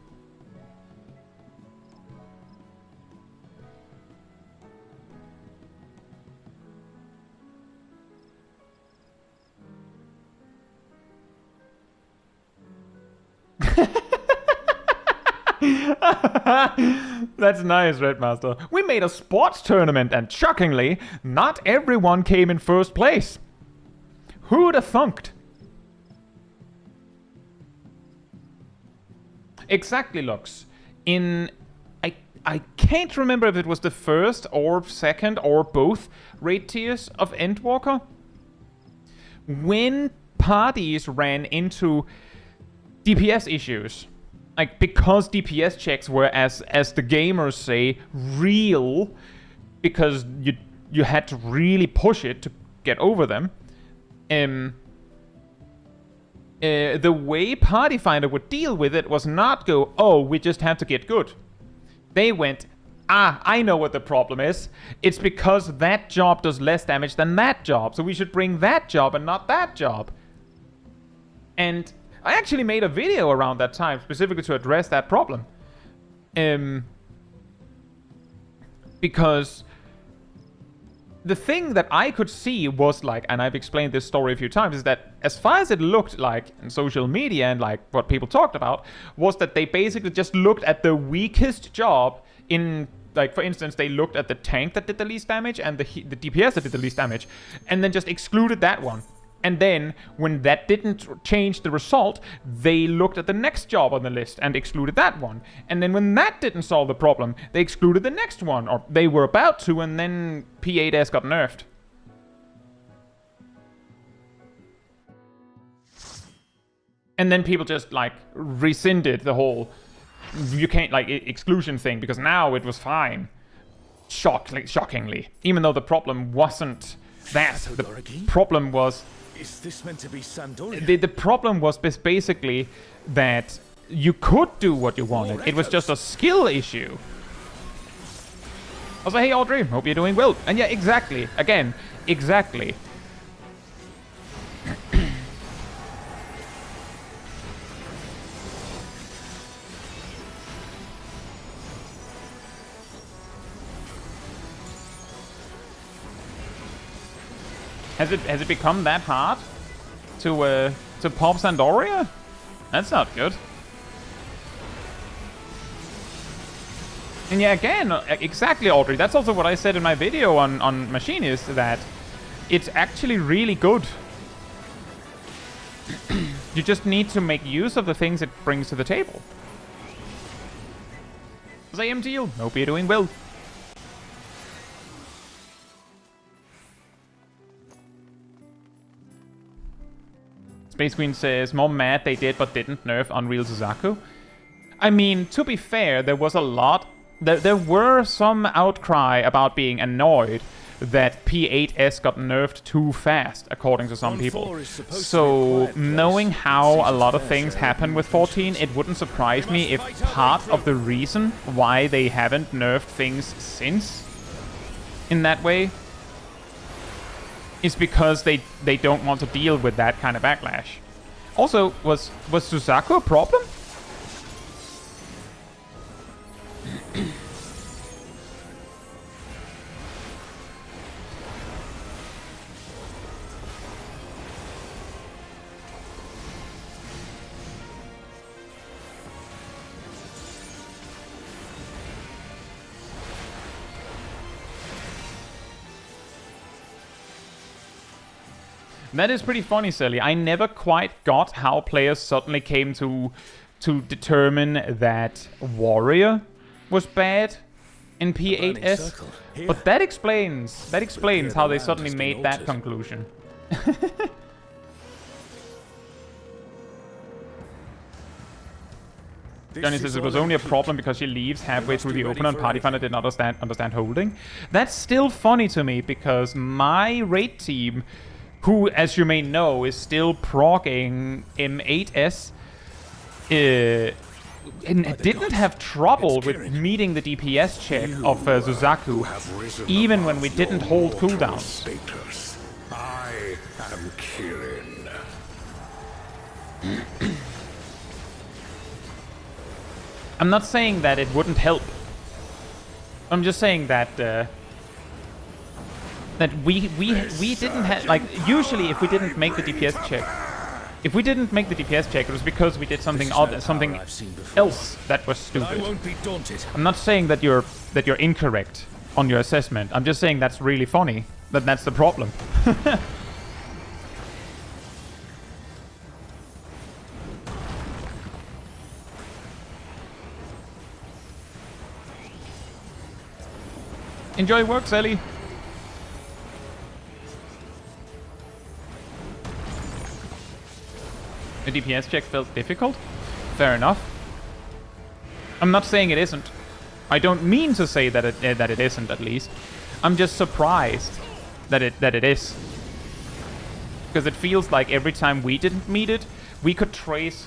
That's nice, Redmaster. We made a sports tournament and shockingly, not everyone came in first place. Who'd have thunked? Exactly, Lux. I can't remember if it was the first or second or both raid tiers of Endwalker. When parties ran into DPS issues, like, because DPS checks were, as the gamers say, real, because you had to really push it to get over them. The way Party Finder would deal with it was not go, oh, we just have to get good. They went, I know what the problem is. It's because that job does less damage than that job, so we should bring that job and not that job. And I actually made a video around that time specifically to address that problem. Because the thing that I could see was like, and I've explained this story a few times, is that as far as it looked like in social media and like what people talked about, was that they basically just looked at the weakest job in, like, for instance, they looked at the tank that did the least damage and the DPS that did the least damage, and then just excluded that one. And then, when that didn't change the result, they looked at the next job on the list and excluded that one. And then when that didn't solve the problem, they excluded the next one. Or they were about to, and then P8S got nerfed. And then people just, like, rescinded the whole, you can't, like, exclusion thing, because now it was fine. Shockingly. Even though the problem wasn't that. The problem was... Is this meant to be Sandoria? The problem was basically that you could do what you wanted. It was just a skill issue. I was like, hey Audrey, hope you're doing well. And yeah, exactly. Again, exactly. Has it become that hard to pop Sandoria? That's not good. And yeah, again, exactly, Audrey. That's also what I said in my video on Machinist, that it's actually really good. You just need to make use of the things it brings to the table. Same to you. Hope you're doing well. Space Queen says, more mad they did but didn't nerf Unreal Suzaku. I mean, to be fair, there was a lot... There were some outcry about being annoyed that P8S got nerfed too fast, according to some people. So, knowing how a lot of things happen with 14, it wouldn't surprise me if part of the reason why they haven't nerfed things since, in that way, is because they don't want to deal with that kind of backlash. Also, was Suzaku a problem? That is pretty funny, Sally. I never quite got how players suddenly came to determine that Warrior was bad in P8S. But that explains how they suddenly made that conclusion. Johnny says it was only a problem because she leaves halfway through the opener and Party Finder did not understand holding. That's still funny to me because my raid team, who, as you may know, is still progging M8S, and didn't have trouble with meeting the DPS check of Suzaku, even when we didn't hold cooldowns. I am Kirin. I'm not saying that it wouldn't help. I'm just saying that that we didn't have, like, usually if we didn't make the DPS check, it was because we did something odd, something else that was stupid. I'm not saying that you're incorrect on your assessment. I'm just saying that's really funny. That's the problem. Enjoy work, Sally. The DPS check felt difficult? Fair enough. I'm not saying it isn't. I don't mean to say that it isn't, at least. I'm just surprised that it is. Because it feels like every time we didn't meet it, we could trace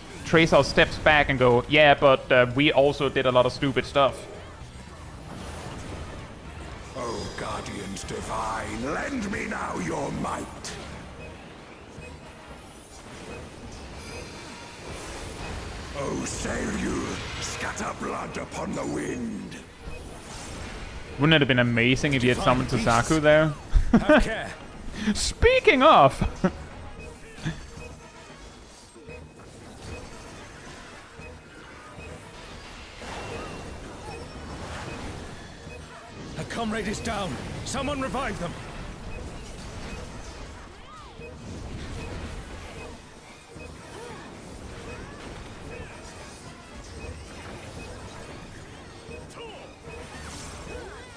our steps back and go, yeah, but we also did a lot of stupid stuff. Oh, Guardians Divine, lend me now your might. Oh, sail you, scatter blood upon the wind. Wouldn't it have been amazing if you had summoned Suzaku there? Have care. Speaking of! A comrade is down. Someone revive them.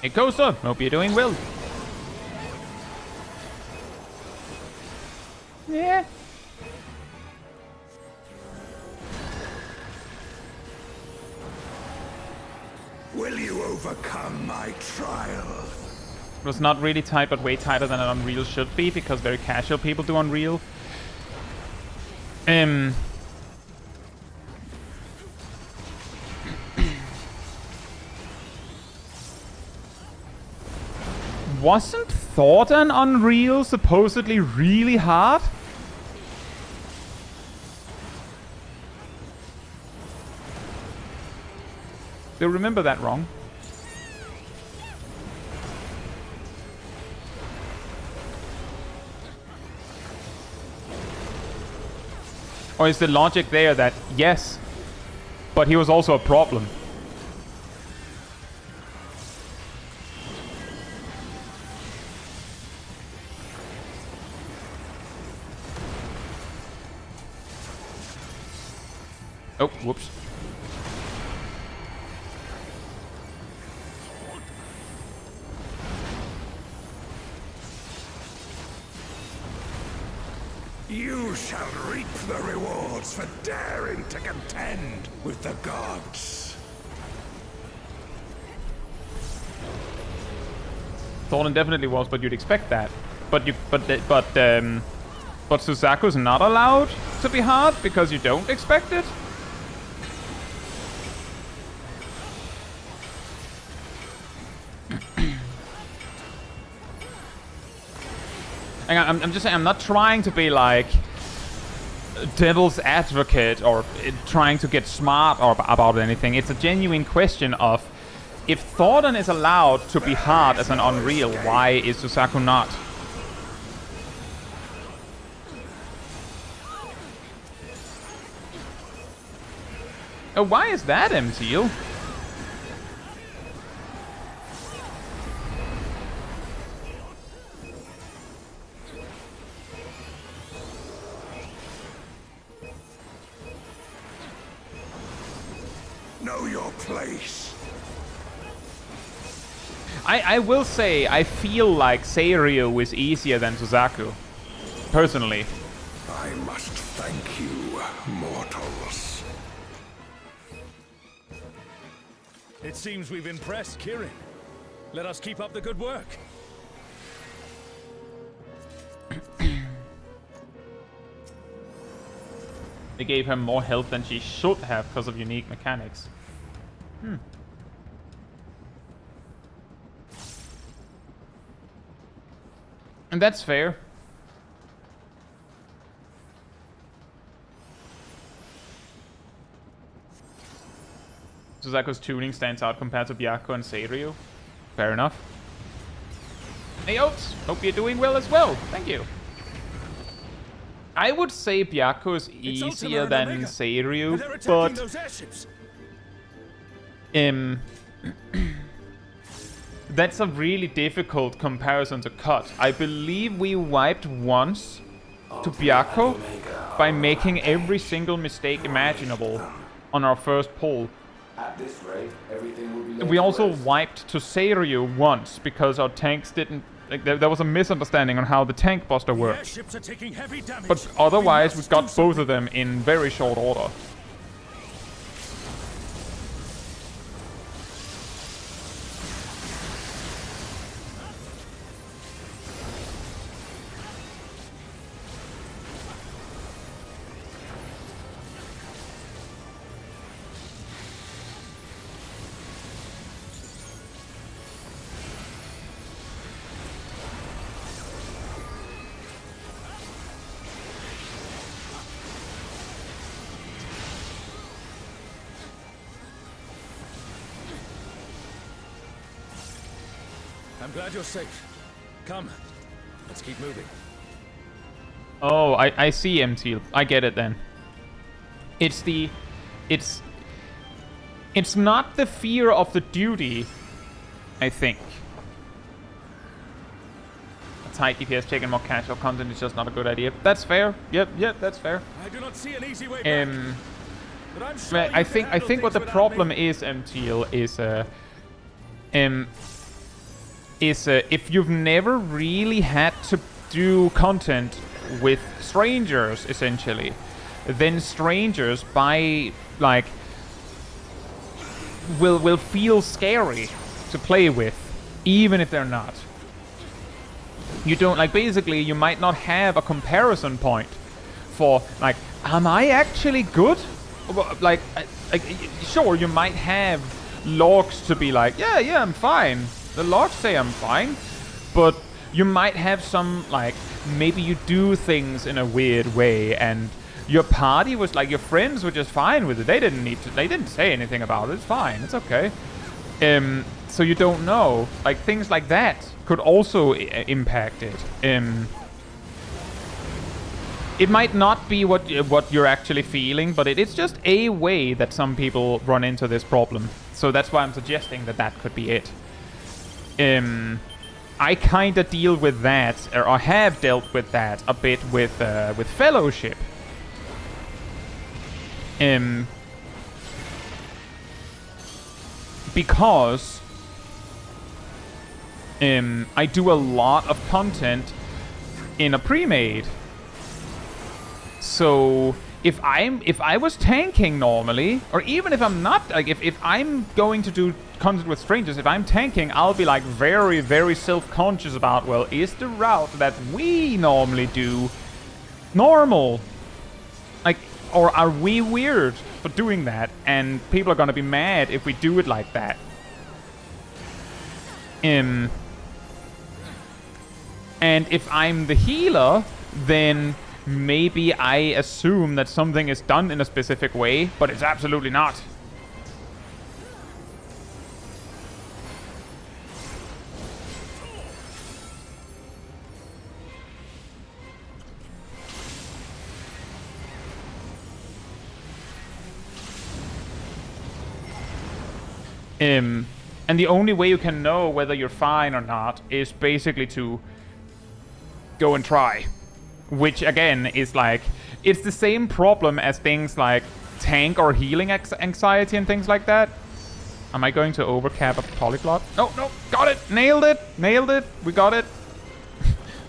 Hey Costa, hope you're doing well. Yeah. Will you overcome my trial? It was not really tight, but way tighter than an Unreal should be, because very casual people do Unreal. wasn't Thought an Unreal supposedly really hard? Do you remember that wrong? Or is the logic there that, yes, but he was also a problem? Oh, whoops. You shall reap the rewards for daring to contend with the gods. Thornton definitely was, but you'd expect that. But Suzaku's not allowed to be hard because you don't expect it? I'm just saying, I'm not trying to be like devil's advocate or trying to get smart or about anything. It's a genuine question of, if Thornton is allowed to be hard as an Unreal, why is Suzaku not? Oh, why is that, MTL? Know your place. I will say, I feel like Seiryu is easier than Suzaku. Personally. I must thank you, mortals. It seems we've impressed Kirin. Let us keep up the good work. They gave her more health than she should have because of unique mechanics. And that's fair. Suzaku's tuning stands out compared to Byakuya and Seiryu. Fair enough. Hey Oats, hope you're doing well as well. Thank you. I would say Byakuya is easier than Seiryu, but that's a really difficult comparison to cut. I believe we wiped once to Byakuya by making every single mistake imaginable on our first pull. At this rate, everything will be We also wiped to Seiryu once because our tanks didn't... Like, there was a misunderstanding on how the tank buster worked. But otherwise, we got both of them in very short order. I'm glad you're safe. Come, let's keep moving. Oh, I see, MT. I get it then. It's the... It's not the fear of the duty, I think. A tight DPS taking more casual content is just not a good idea. That's fair. Yep, that's fair. I do not see an easy way back, but I'm sure I think what the problem is, MTL, is if you've never really had to do content with strangers, essentially, then strangers will feel scary to play with, even if they're not. You don't, like, basically you might not have a comparison point for, like, am I actually good? Like sure, you might have logs to be like, yeah, I'm fine. The logs say I'm fine, but you might have some, like, maybe you do things in a weird way, and your party was like, your friends were just fine with it. They didn't say anything about it. It's fine. It's okay. So you don't know. Like, things like that could also impact it. It might not be what you're actually feeling, but it's just a way that some people run into this problem. So that's why I'm suggesting that could be it. I kind of deal with that, or have dealt with that a bit with Fellowship. Because I do a lot of content in a pre-made. So if I was tanking normally, or even if I'm not, like if I'm going to do content with strangers, if I'm tanking, I'll be like very, very self-conscious about, well, is the route that we normally do normal? Like, or are we weird for doing that? And people are gonna be mad if we do it like that. And if I'm the healer, then maybe I assume that something is done in a specific way, but it's absolutely not. And the only way you can know whether you're fine or not is basically to go and try. Which, again, is like... It's the same problem as things like tank or healing anxiety and things like that. Am I going to overcap a polyglot? No, no, got it! Nailed it! Nailed it! We got it!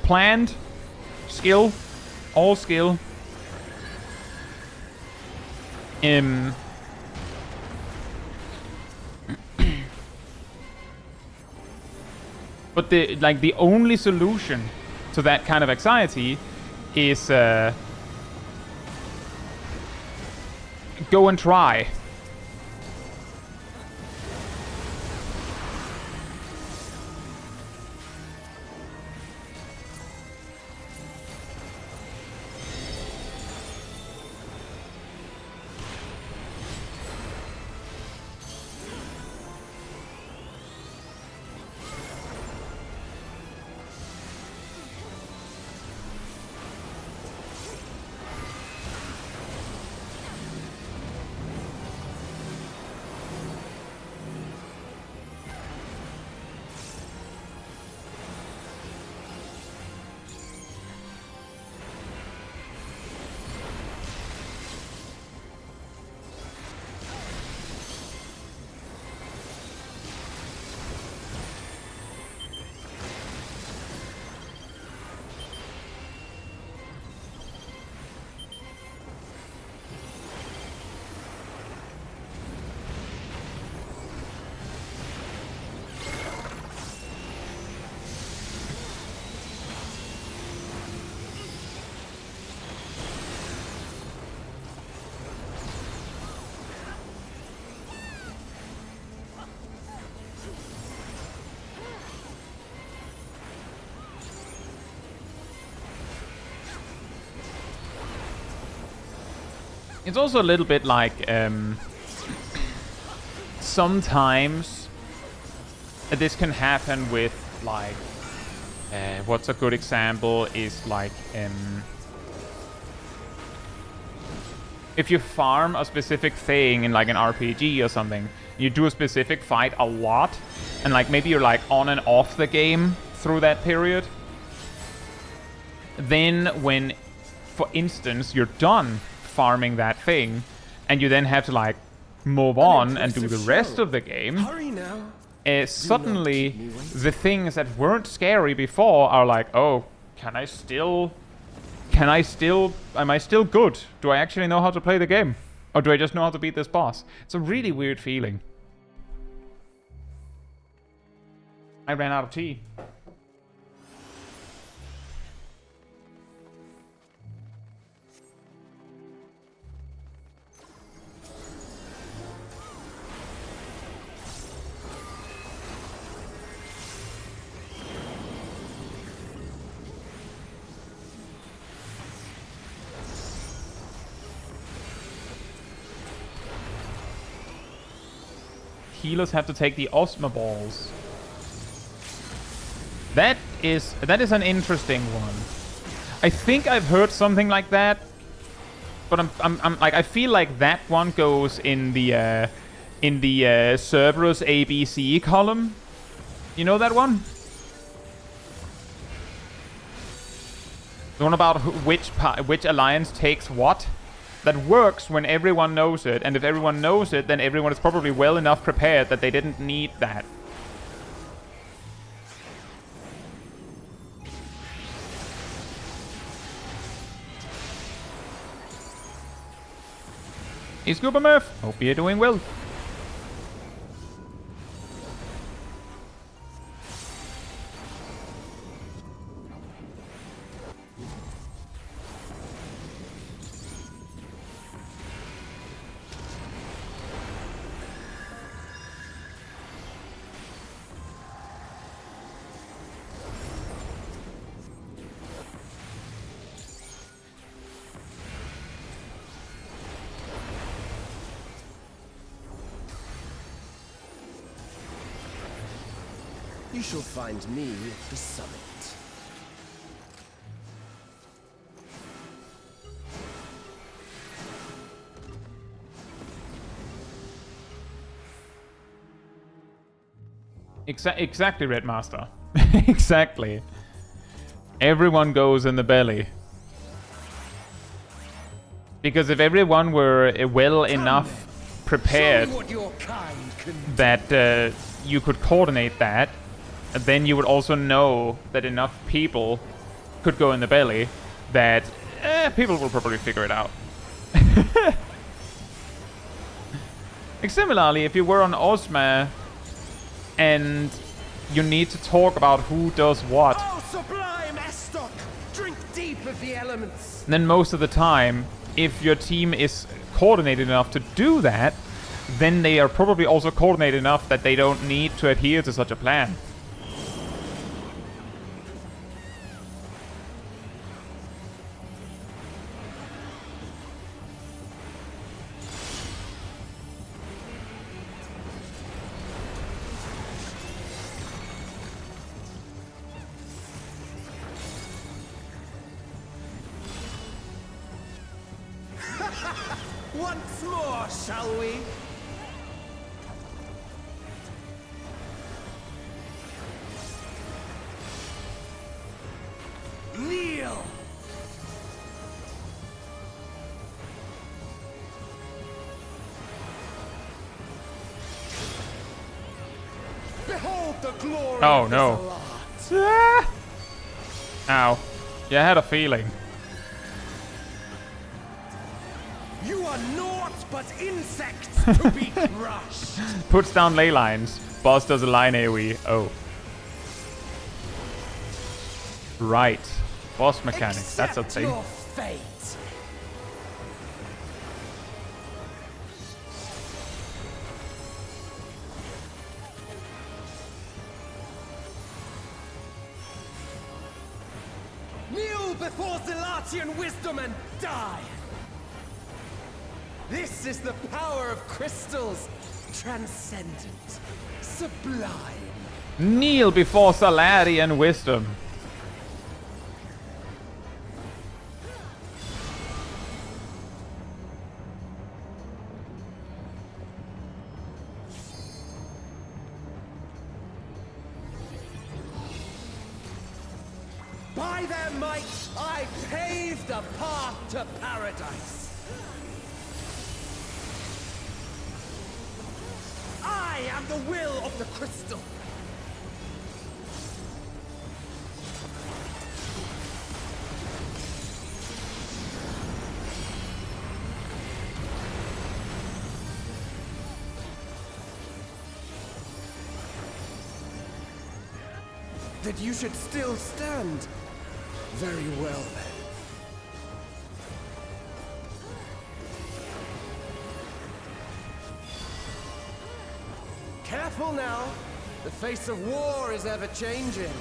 Planned. Skill. All skill. But the only solution to that kind of anxiety is go and try. It's also a little bit like, sometimes this can happen with, like, what's a good example is, like, if you farm a specific thing in, like, an RPG or something, you do a specific fight a lot, and, like, maybe you're, like, on and off the game through that period, then when, for instance, you're done farming that thing, and you then have to, like, move on and do the rest of the game. Hurry now. Suddenly, the things that weren't scary before are like, oh, am I still good? Do I actually know how to play the game? Or do I just know how to beat this boss? It's a really weird feeling. I ran out of tea. healers have to take the Osma balls. That is an interesting one. I think I've heard something like that, but I'm like, I feel like that one goes in the Cerberus ABC column. You know that one? The one about which alliance takes what? That works when everyone knows it, and if everyone knows it, then everyone is probably well enough prepared that they didn't need that. Hey, Scuba Murph! Hope you're doing well. You shall find me at the summit. Exactly, Red Master. Exactly. Everyone goes in the belly. Because if everyone were well enough prepared that you could coordinate that, then you would also know that enough people could go in the belly that people will probably figure it out. Like similarly, if you were on Osma and you need to talk about who does what, Oh, sublime Estok! Drink deep of the elements! then most of the time, if your team is coordinated enough to do that, then they are probably also coordinated enough that they don't need to adhere to such a plan. Once more, shall we? Kneel! Behold the glory Oh, of no. this art. Ow. Yeah, I had a feeling. You are naught but insects to be crushed. Puts down ley lines. Boss does a line AoE. Oh. Right. Boss mechanics. That's a Accept thing. your fate. Kneel before Zelatian wisdom and die. This is the power of crystals, transcendent, sublime. Kneel before Salarian wisdom. By their might, I paved a path to paradise. I am the will of the crystal. That you should still stand. Very well then. Careful now. The face of war is ever changing.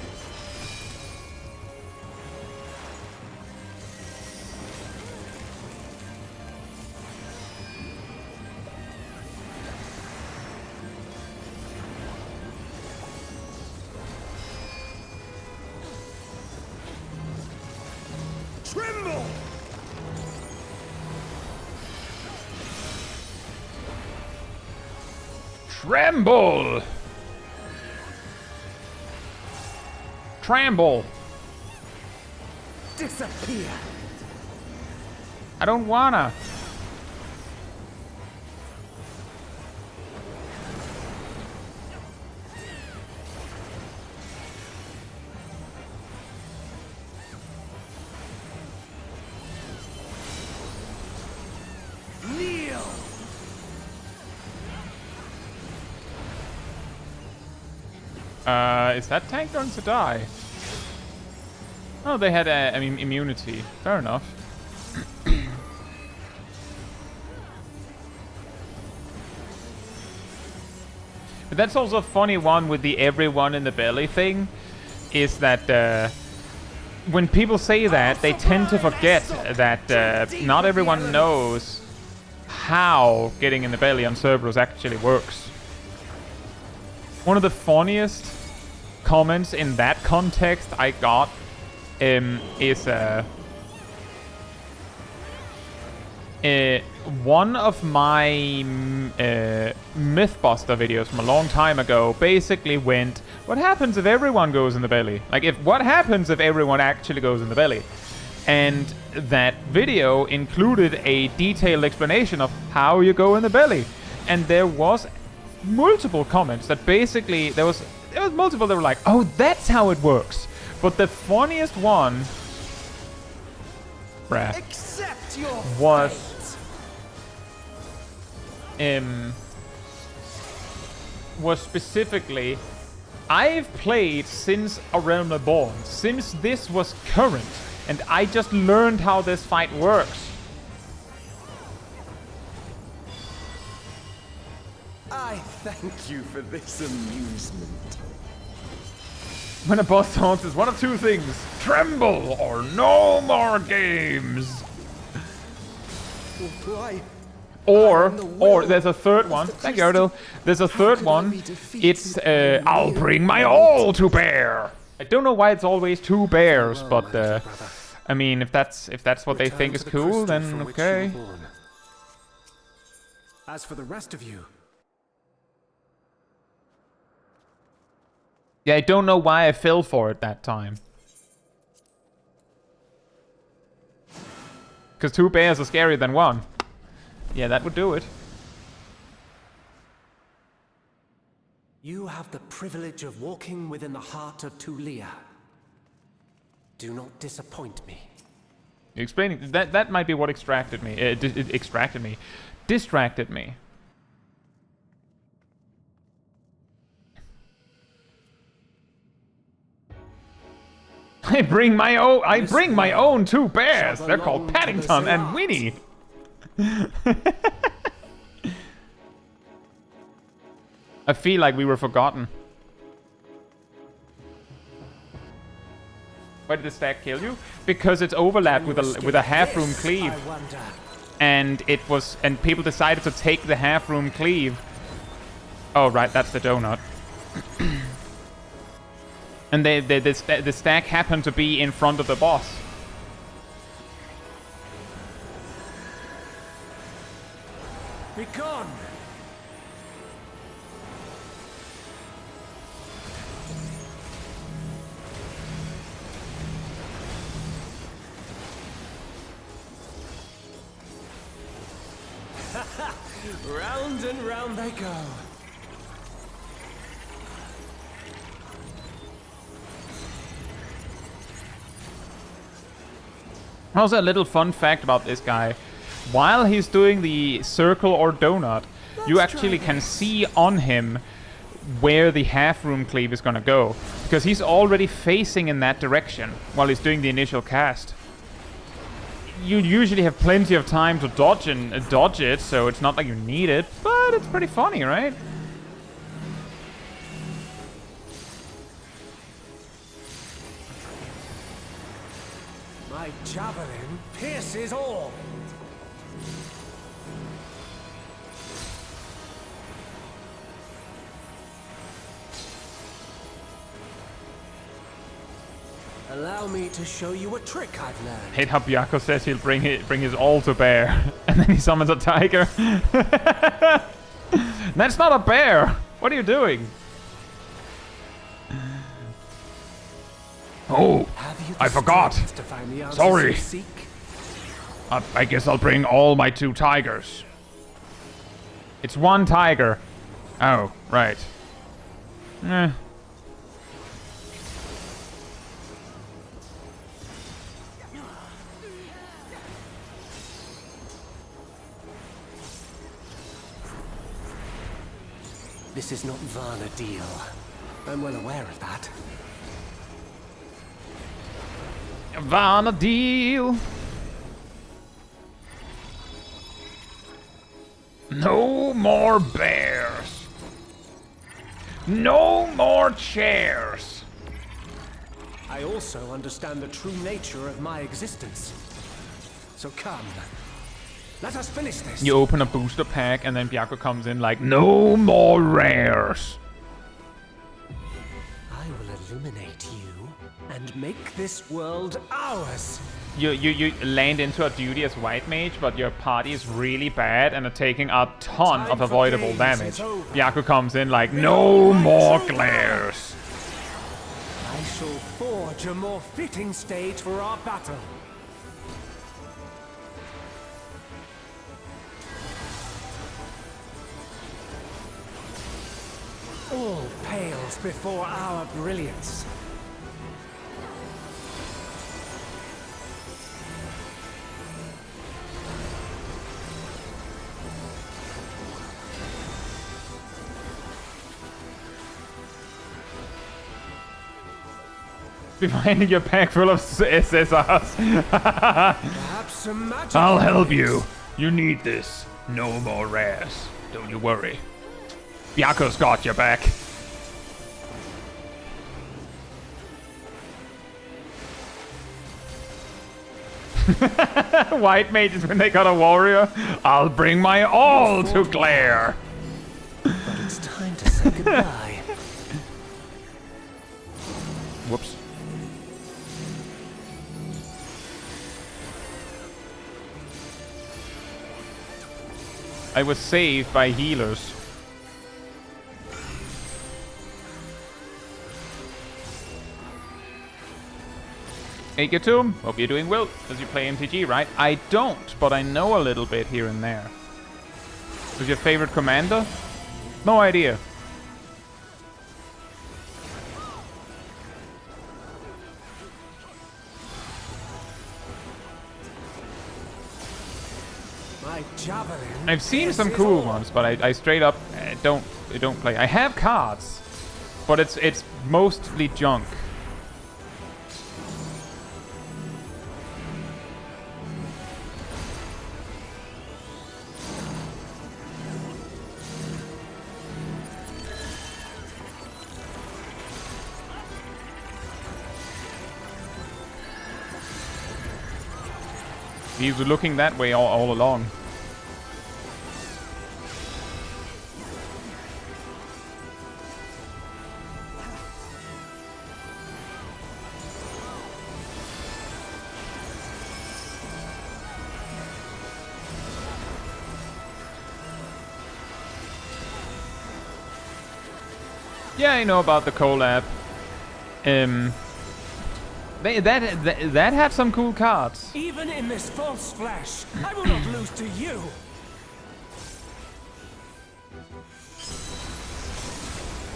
Tremble! Tremble! Tremble! Disappear. I don't wanna. Kneel. Is that tank going to die? Oh, they had, immunity. Fair enough. But that's also a funny one with the everyone in the belly thing, is that when people say that, they tend to forget that not everyone knows how getting in the belly on Cerberus actually works. One of the funniest comments in that context I got is one of my Mythbuster videos from a long time ago basically went, what happens if everyone goes in the belly? Like, what happens if everyone actually goes in the belly? And that video included a detailed explanation of how you go in the belly. And there was multiple comments that basically, there was multiple that were like, oh, that's how it works. But the funniest one, Accept your was specifically, I've played since A Realm Reborn, since this was current, and I just learned how this fight works. I thank you for this amusement. When a boss taunts is one of two things: tremble or no more games. Why? Or there's a third one. Thank you, Ardell. There's a third one. It's I'll bring my all to bear. I don't know why it's always two bears, but I mean, if that's what they think is cool, then okay. As for the rest of you, yeah, I don't know why I fell for it that time. Because two bears are scarier than one. Yeah, that would do it. you have the privilege of walking within the heart of Tulia. Do not disappoint me. Explaining that might be what distracted me. Distracted me. I bring my own two bears. They're called Paddington and Winnie. I feel like we were forgotten. Why did the stack kill you? Because it's overlapped with a half-room cleave, and people decided to take the half-room cleave. Oh right, that's the donut. And the stack happened to be in front of the boss. Be gone! Round and round they go. Also, a little fun fact about this guy. While he's doing the circle or donut, you actually can see on him where the half-room cleave is gonna go. Because he's already facing in that direction while he's doing the initial cast. You usually have plenty of time to dodge it, so it's not like you need it, but it's pretty funny, right? My javelin pierces all. Allow me to show you a trick I've learned. Hate how Byakko says he'll bring his all to bear, and then he summons a tiger. That's not a bear. What are you doing? Oh, I forgot. Sorry. I guess I'll bring all my 2 tigers. It's 1 tiger. Oh, right. Eh. This is not Varna deal. I'm well aware of that. Varna deal. No more bears. No more chairs. I also understand the true nature of my existence. So come, let us finish this. You open a booster pack and then Byakko comes in like, no more rares. I will illuminate you and make this world ours. You land into a duty as white mage, but your party is really bad and are taking a ton of avoidable damage. Byakko comes in like, no more glares. I shall forge a more fitting stage for our battle. All pales before our brilliance. Be finding your pack full of SSRs. Perhaps some magic. I'll help you. You need this. No more rares. Don't you worry. Byakko's got your back. White mages when they got a warrior. I'll bring my all to glare. But it's time to say goodbye. Whoops. I was saved by healers. Hey Caetsu, hope you're doing well, as you play MTG, right? I don't, but I know a little bit here and there. Who's your favorite commander? No idea. My javelin. I've seen some cool ones, but I straight up don't play. I have cards, but it's mostly junk. He was looking that way all along. Yeah, I know about the collab. That had some cool cards. Even in this false flesh, I will not lose to you.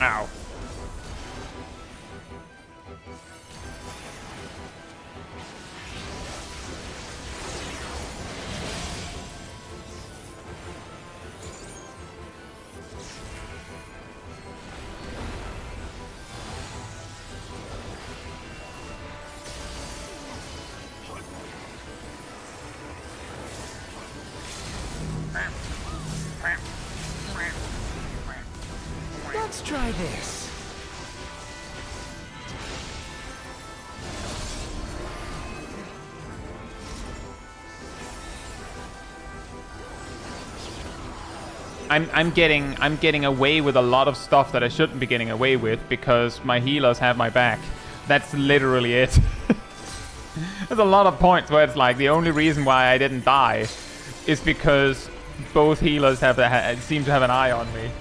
Ow. Let's try this. I'm getting away with a lot of stuff that I shouldn't be getting away with because my healers have my back. That's literally it. There's a lot of points where it's like the only reason why I didn't die is because both healers seem to have an eye on me.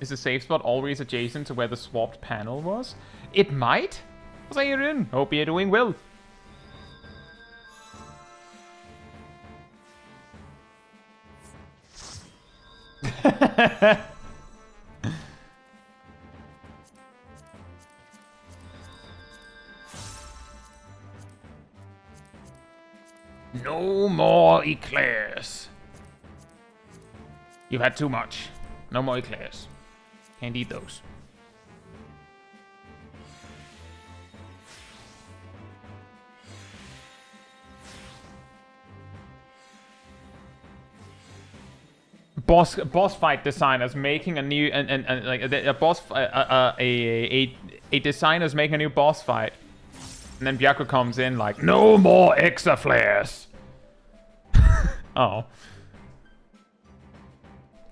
Is the safe spot always adjacent to where the swapped panel was? It might. What's you doing? Hope you're doing well. No more eclairs. You've had too much. No more eclairs. Can't eat those. Boss fight designers making a new and like a boss a designer's making a new boss fight, and then Byaku comes in like, no more Exa flares. Oh,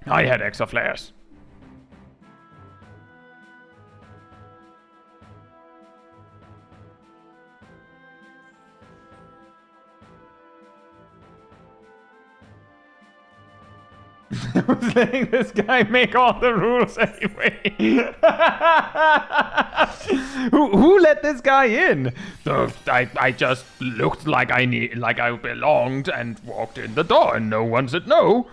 I had Exa flares. I was letting this guy make all the rules anyway. who let this guy in? I just looked like I belonged and walked in the door, and no one said no.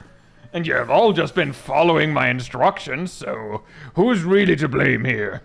And you have all just been following my instructions, so who's really to blame here?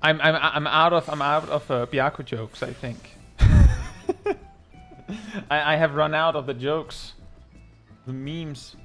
I'm out of Byaku jokes, I think. I have run out of the jokes, the memes.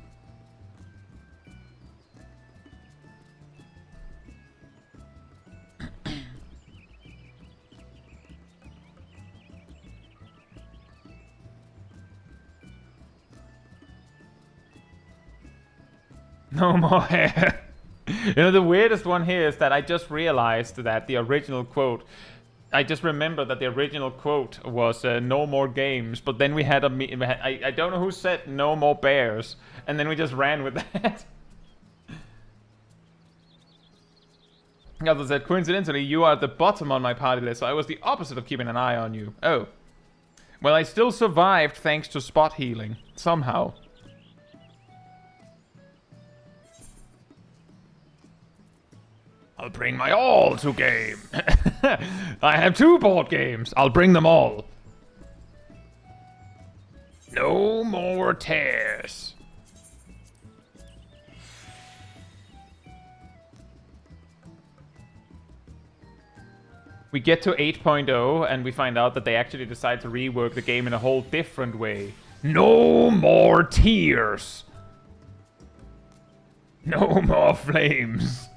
No more hair. You know, the weirdest one here is that I just realized that the original quote, I just remember that the original quote was no more games, but then we had I don't know who said no more bears, and then we just ran with that. As I said, coincidentally, you are at the bottom on my party list, so I was the opposite of keeping an eye on you. Oh. Well, I still survived thanks to spot healing, somehow. I'll bring my all to game. I have 2 board games. I'll bring them all. No more tears. We get to 8.0 and we find out that they actually decide to rework the game in a whole different way. No more tears. No more flames.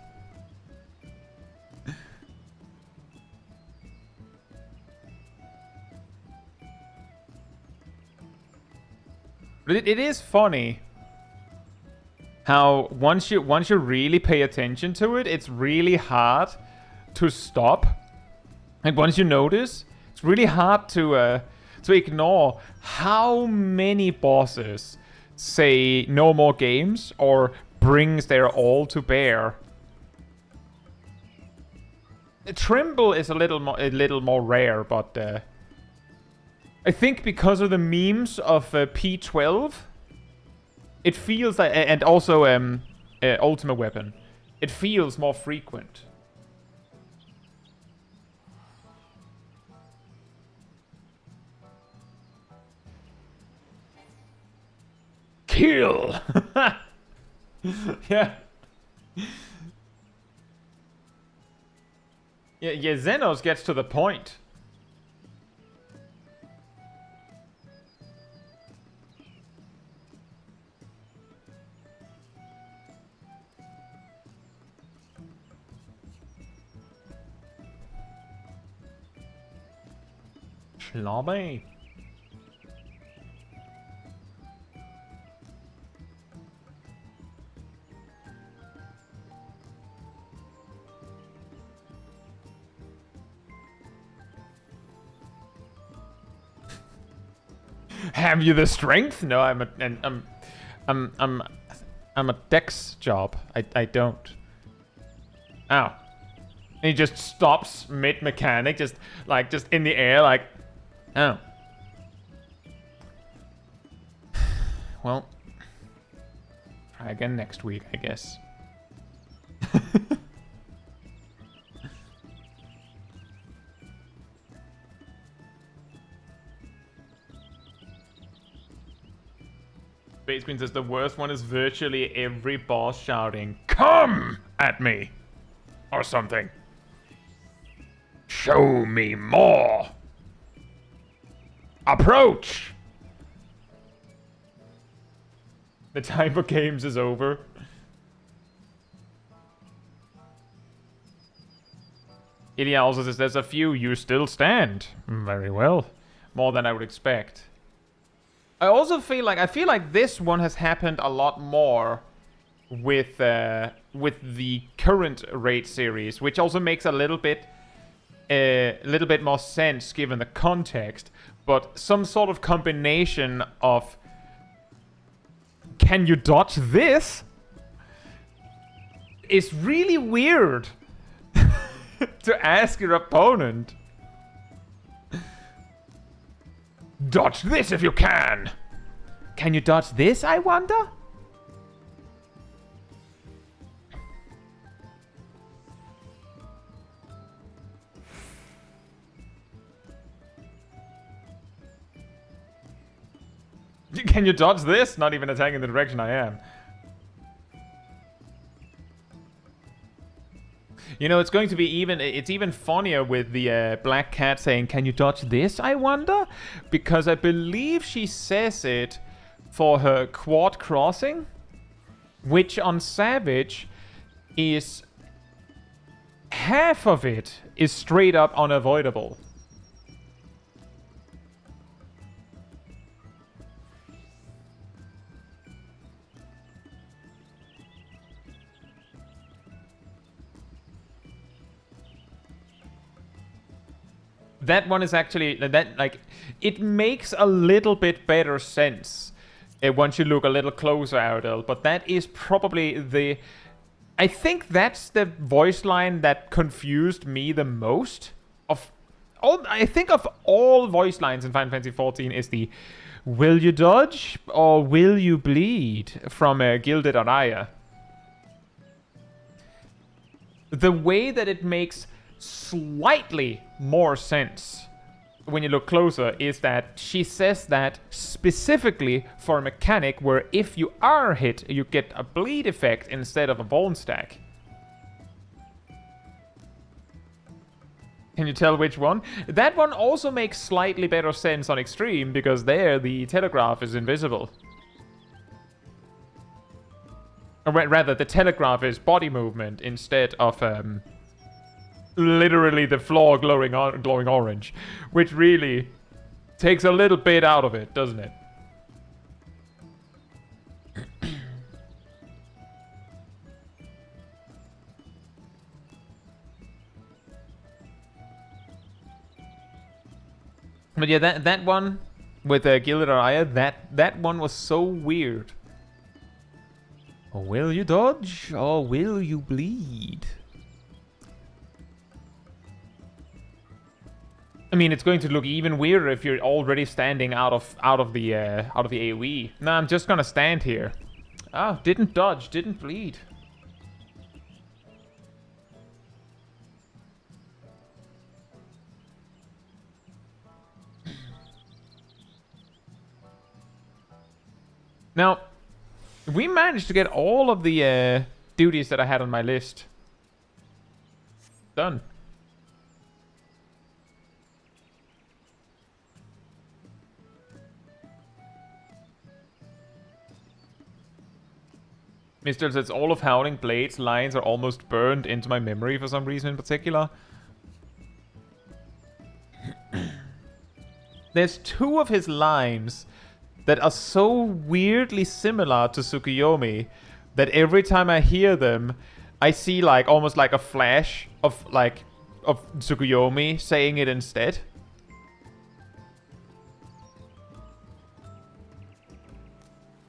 But it is funny how once you really pay attention to it, it's really hard to stop. And once you notice, it's really hard to ignore how many bosses say no more games or brings their all to bear. Trimble is a little more rare, but I think because of the memes of P12, it feels like, and also Ultimate Weapon, it feels more frequent. Kill! Yeah. Yeah, Xenos gets to the point. Schlobby. Have you the strength? No, I'm a dex job. I don't. Ow. And he just stops mid-mechanic, just in the air, like, oh. Well, try again next week, I guess. Space Queen says the worst one is virtually every boss shouting, "Come at me!" or something. Show me more! Approach! The time for games is over. Ilya also says there's a few, you still stand. Very well. More than I would expect. I also feel like this one has happened a lot more with the current raid series, which also makes a little bit more sense given the context. But some sort of combination of "Can you dodge this?" is really weird to ask your opponent. Dodge this if you can! Can you dodge this, I wonder? Can you dodge this? Not even attacking in the direction I am. You know, it's going to be it's even funnier with the black cat saying, "Can you dodge this, I wonder?" Because I believe she says it for her quad crossing, which on Savage is half of it is straight up unavoidable. That one is actually, it makes a little bit better sense once you look a little closer at it, but that is probably I think that's the voice line that confused me the most. I think of all voice lines in Final Fantasy XIV is the "Will you dodge or will you bleed?" from Gilded Araya. The way that it makes slightly more sense when you look closer is that she says that specifically for a mechanic where if you are hit, you get a bleed effect instead of a bone stack. Can you tell which one? That one also makes slightly better sense on Extreme because there the telegraph is invisible. Or rather, the telegraph is body movement instead of literally the floor glowing orange, which really takes a little bit out of it, doesn't it? But yeah, that one with Gilded Araya, that one was so weird. Or will you dodge or will you bleed? I mean, it's going to look even weirder if you're already standing out of the AoE. No, I'm just gonna stand here. Oh, didn't dodge, didn't bleed. Now, we managed to get all of the duties that I had on my list done. Mr. says all of Howling Blade's lines are almost burned into my memory for some reason in particular. There's 2 of his lines that are so weirdly similar to Tsukuyomi that every time I hear them, I see like almost like a flash of Tsukuyomi saying it instead.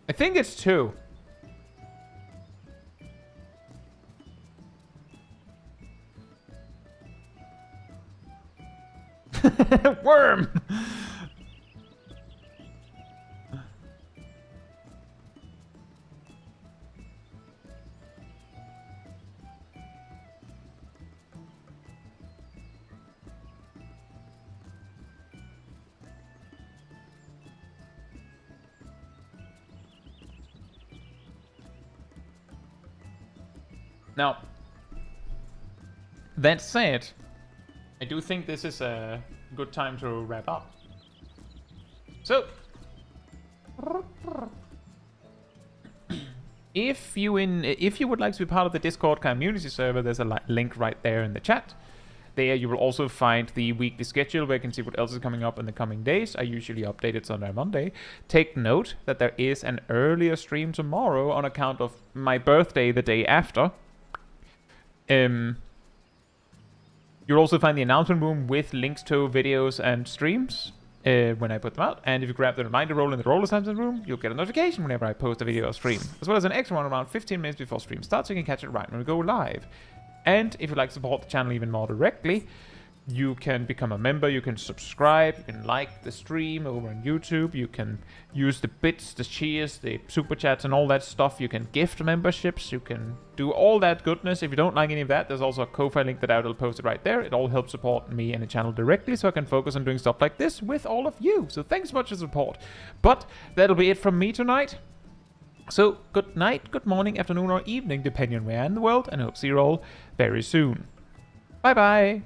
I think it's 2. Worm! Now, that said, I do think this is a good time to wrap up. So, if you would like to be part of the Discord community server, there's a link right there in the chat. There you will also find the weekly schedule where you can see what else is coming up in the coming days. I usually update it Sunday and Monday. Take note that there is an earlier stream tomorrow on account of my birthday the day after. You'll also find the announcement room with links to videos and streams when I put them out. And if you grab the reminder roll in the roller announcement room, you'll get a notification whenever I post a video or stream, as well as an extra one around 15 minutes before stream starts, so you can catch it right when we go live. And if you'd like to support the channel even more directly, you can become a member, you can subscribe, you can like the stream over on YouTube, you can use the bits, the cheers, the super chats and all that stuff, you can gift memberships, you can do all that goodness. If you don't like any of that, there's also a Ko-Fi link that I will post it right there. It all helps support me and the channel directly, so I can focus on doing stuff like this with all of you. So thanks so much for the support. But that'll be it from me tonight. So good night, good morning, afternoon or evening, depending on where in the world, and I hope to see you all very soon. Bye bye!